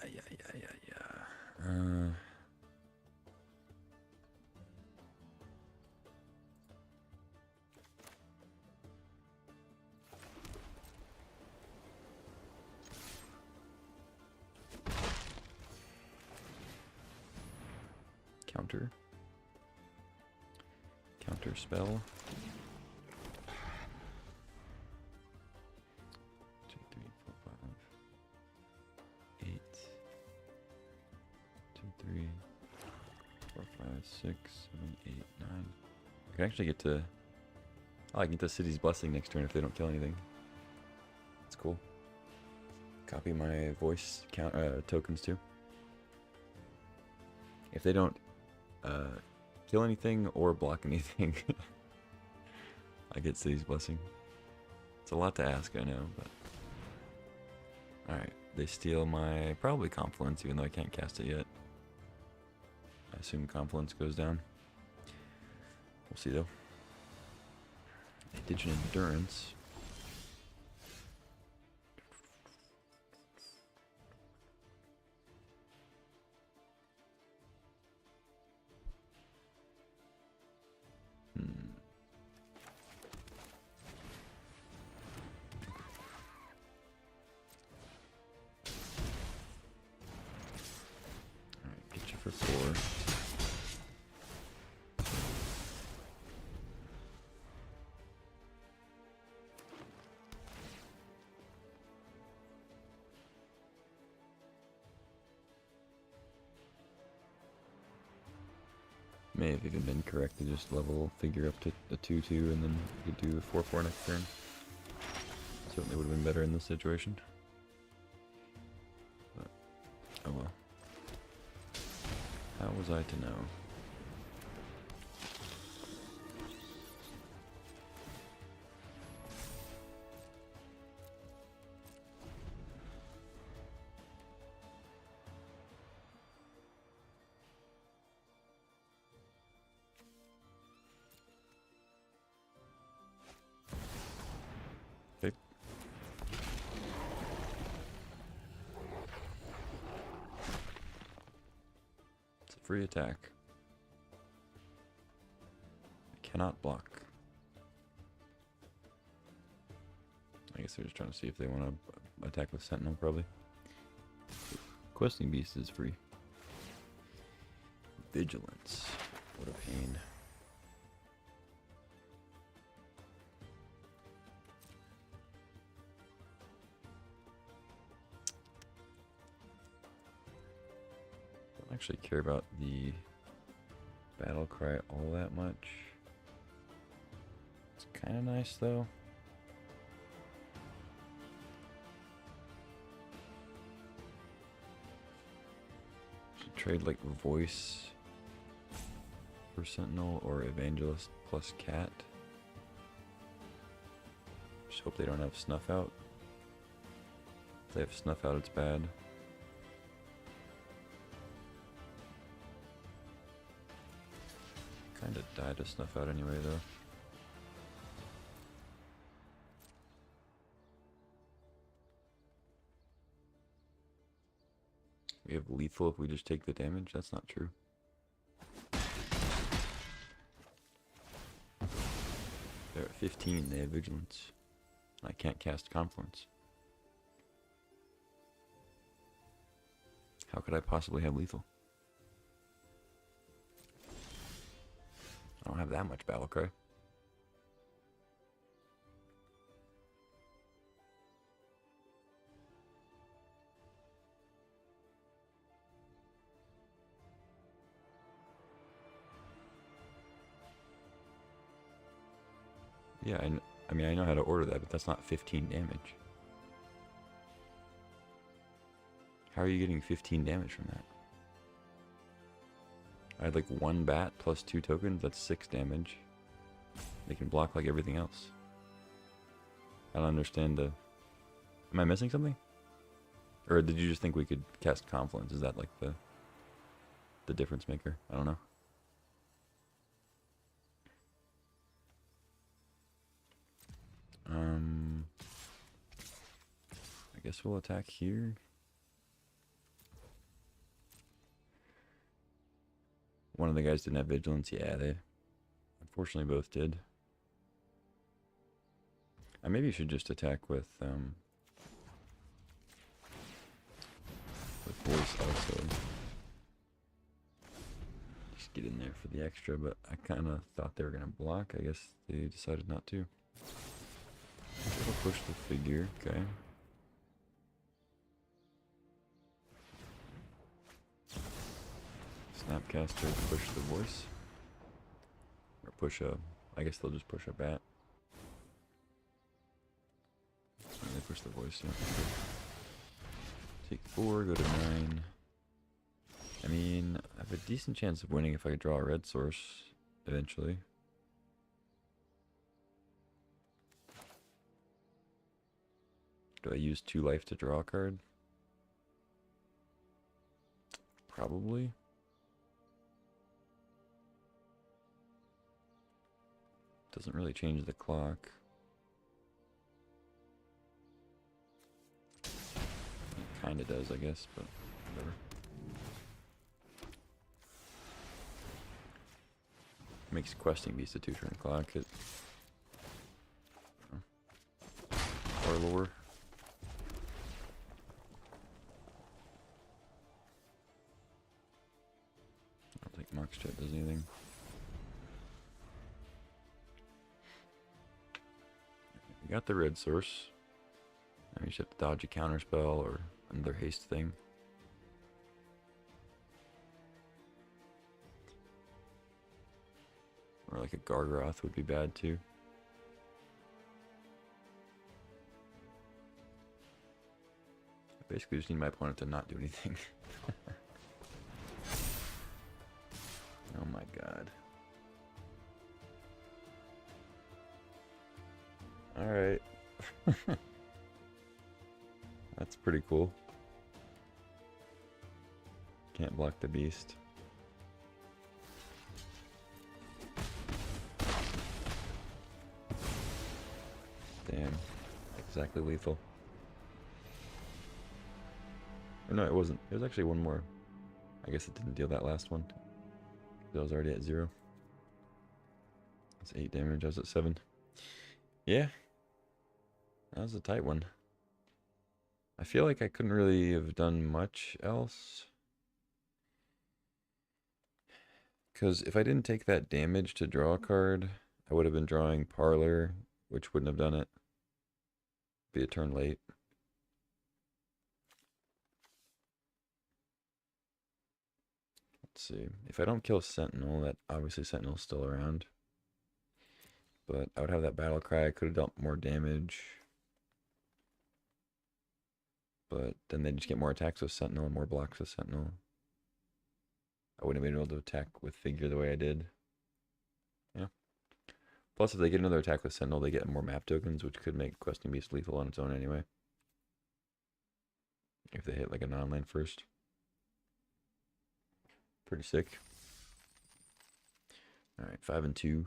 Counter spell. 2, 3, 4, 5, 8. 2, 3, 4, 5, 6, 7, 8, 9. I can actually get to. Oh, I can get the City's Blessing next turn if they don't kill anything. That's cool. Copy my voice count tokens too. If they don't kill anything or block anything, I get City's Blessing. It's a lot to ask, I know, but alright. They steal my probably Confluence, even though I can't cast it yet. I assume Confluence goes down. We'll see though. They ditch an Endurance. For 4. May have even been correct to just level figure up to a 2-2 and then you could do a 4-4 next turn. Certainly would have been better in this situation. But, oh well. How was I to know? Okay. Free attack. I cannot block. I guess they're just trying to see if they want to attack with Sentinel, probably. Questing Beast is free. Vigilance. What a pain. Don't actually care about the battle cry all that much. It's kind of nice though. Should trade like voice for Sentinel or Evangelist plus Cat. Just hope they don't have Snuff Out. If they have Snuff Out, it's bad. Kinda died to Snuff Out anyway, though. We have lethal if we just take the damage? That's not true. They're at 15, they have Vigilance. I can't cast Confluence. How could I possibly have lethal? I don't have that much battle cry. Yeah, I mean, I know how to order that, but that's not 15 damage. How are you getting 15 damage from that? I had like 1 bat plus 2 tokens, that's 6 damage. They can block like everything else. I don't understand the... Am I missing something? Or did you just think we could cast Confluence? Is that like the difference maker? I don't know. I guess we'll attack here. One of the guys didn't have Vigilance. Yeah, they unfortunately both did. I maybe should just attack with voice also. Just get in there for the extra, but I kind of thought they were going to block. I guess they decided not to. It'll push the figure, okay. Snapcaster push the voice. Or push a... I guess they'll just push a bat. And they push the voice, yeah. Take 4, go to 9. I mean, I have a decent chance of winning if I draw a red source eventually. Do I use 2 life to draw a card? Probably. Doesn't really change the clock. It kinda does, I guess, but whatever. Makes Questing Beast a 2-turn clock. Or lower. I don't think Mox Jet does anything. We got the red source. Now we just have to dodge a counter spell or another haste thing. Or like a Gargaroth would be bad too. I basically just need my opponent to not do anything. Oh my god. Alright. That's pretty cool. Can't block the beast. Damn. Exactly lethal. Or no, it wasn't. It was actually one more. I guess it didn't deal that last one. I was already at 0. That's 8 damage. I was at 7. Yeah. That was a tight one. I feel like I couldn't really have done much else. Because if I didn't take that damage to draw a card, I would have been drawing Parlor, which wouldn't have done it. Be a turn late. Let's see. If I don't kill Sentinel, that obviously Sentinel's still around. But I would have that Battle Cry. I could have dealt more damage. But then they just get more attacks with Sentinel and more blocks with Sentinel. I wouldn't have been able to attack with Figure the way I did. Yeah. Plus, if they get another attack with Sentinel, they get more map tokens, which could make Questing Beast lethal on its own anyway. If they hit like a non-land first. Pretty sick. Alright, 5 and 2.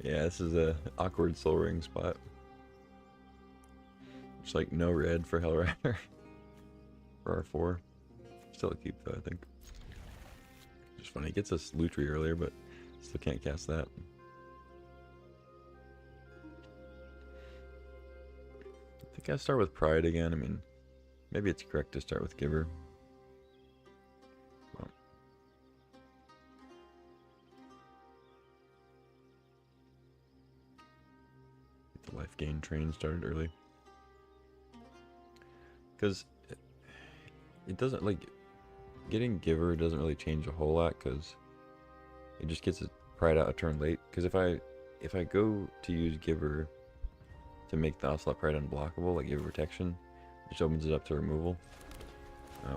Yeah, this is a awkward Soul Ring spot. Just like no red for Hellrider. For R4. Still a keep though, I think. Just funny, it gets us Lutri earlier, but still can't cast that. I think I start with Pride again. I mean, maybe it's correct to start with Giver. Well. Get the life gain train started early. Because it doesn't, like, getting Giver doesn't really change a whole lot, because it just gets Pride out a turn late. Because if I go to use Giver to make the Ocelot Pride unblockable, like Giver Protection, it just opens it up to removal,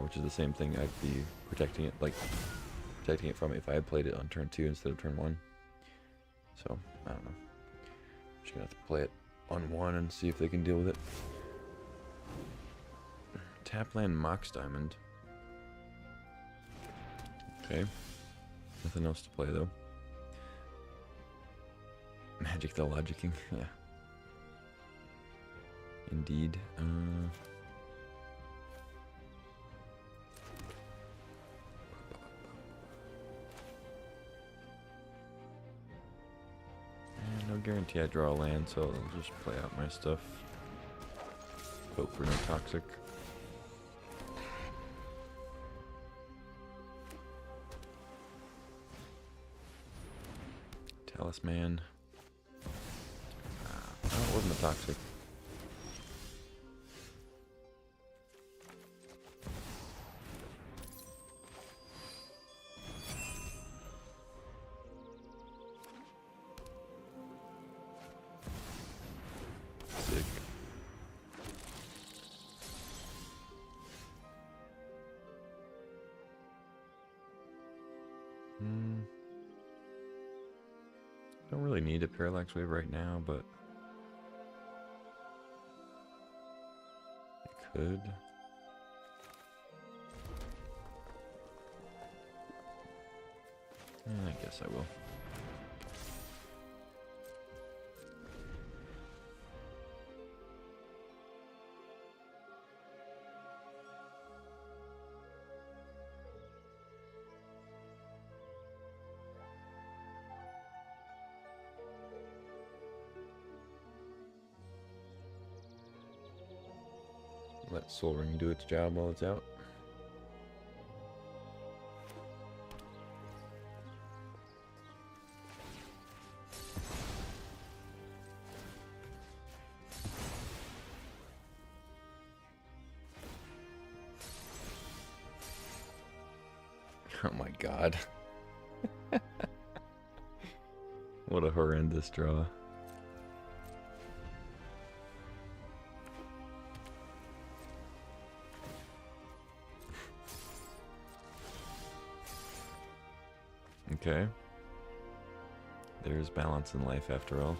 which is the same thing I'd be protecting it from if I had played it on turn 2 instead of turn 1. So, I don't know. Just gonna have to play it on 1 and see if they can deal with it. Tapland Mox Diamond. Okay. Nothing else to play though. Magic the Logicking, yeah. Indeed. No guarantee I draw a land, so I'll just play out my stuff. Hope for no toxic. Talisman. Oh, it wasn't a toxic. Sick. Don't really need a Parallax Wave right now, but I could. I guess I will. Let Soul Ring do its job while it's out. Oh my god. What a horrendous draw. Okay. There's balance in life after all.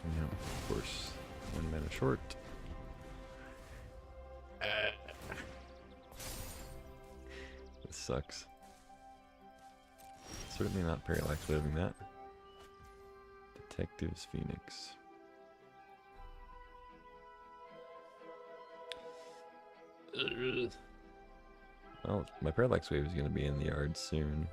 Yeah, of course. 1 mana short. This sucks. Certainly not Parallax living that. Detectives Phoenix. Well, my Parallax Wave is going to be in the yard soon.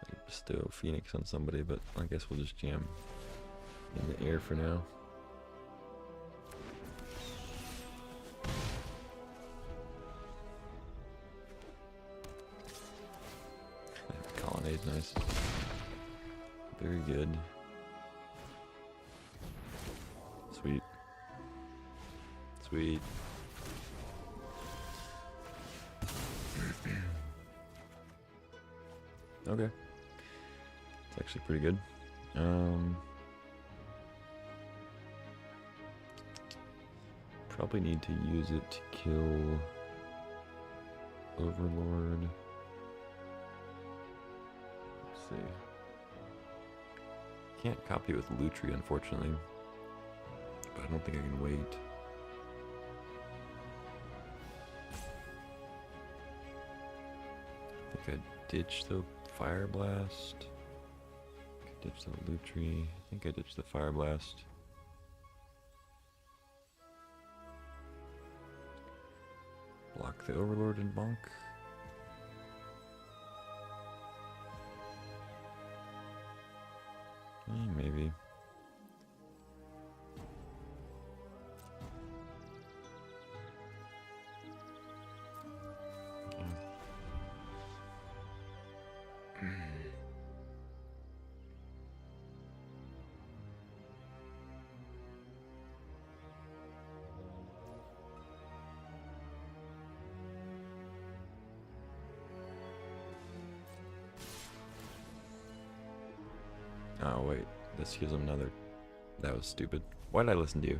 I could bestow Phoenix on somebody, but I guess we'll just jam in the air for now. Colonnade, nice. Very good. Sweet. Sweet. Okay. It's actually pretty good. Probably need to use it to kill Overlord. Let's see. Can't copy with Lutri, unfortunately. But I don't think I can wait. I think I ditch the Fire Blast. Ditch the Lutri. I think I ditched the Fire Blast. Block the Overlord and bonk. Maybe. Oh wait, this gives him another. That was stupid. Why did I listen to you?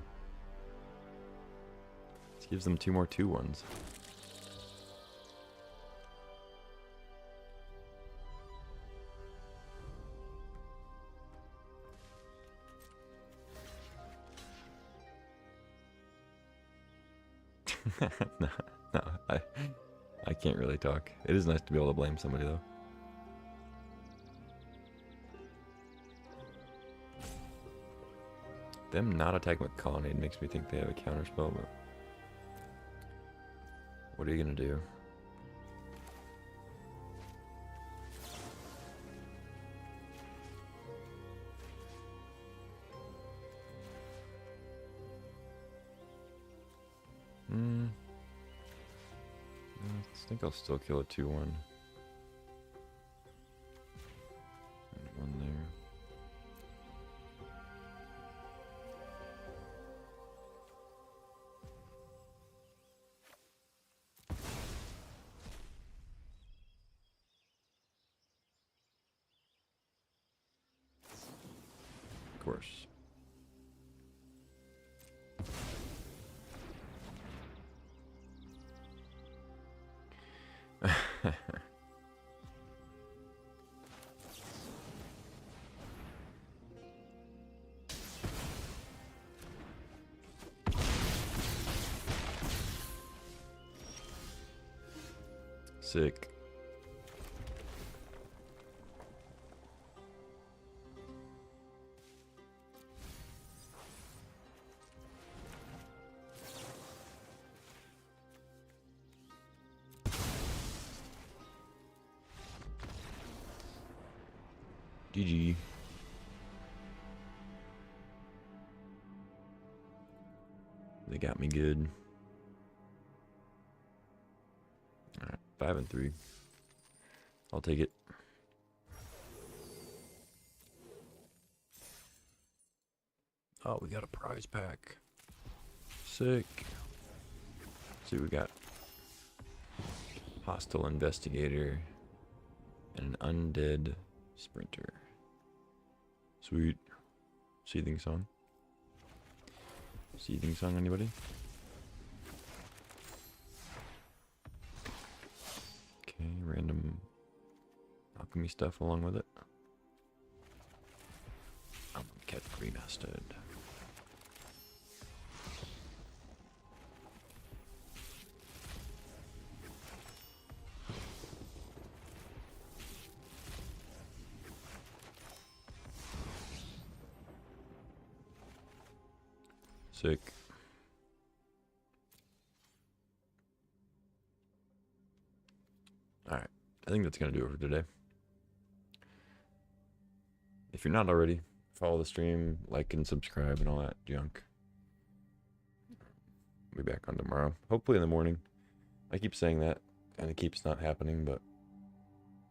This gives them 2 more 2/1s. no, no, I can't really talk. It is nice to be able to blame somebody though. Them not attacking with Colonnade makes me think they have a counterspell, but what are you gonna do? I think I'll still kill a 2/1. And 1 there. Of course. Sick. GG. They got me good. Alright, 5 and 3. I'll take it. Oh, we got a prize pack. Sick. See, we got hostile investigator and an undead sprinter. Sweet. Seething song. Seething song, anybody? Okay, random alchemy stuff along with it. Cat remastered. Sick. Alright, I think that's going to do it for today. If you're not already, follow the stream, like and subscribe and all that junk. We'll be back on tomorrow. Hopefully in the morning. I keep saying that, and it keeps not happening, but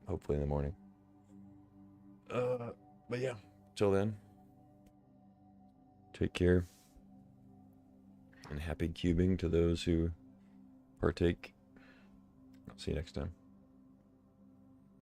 hopefully in the morning. But yeah, till then, take care. And happy cubing to those who partake. I'll see you next time.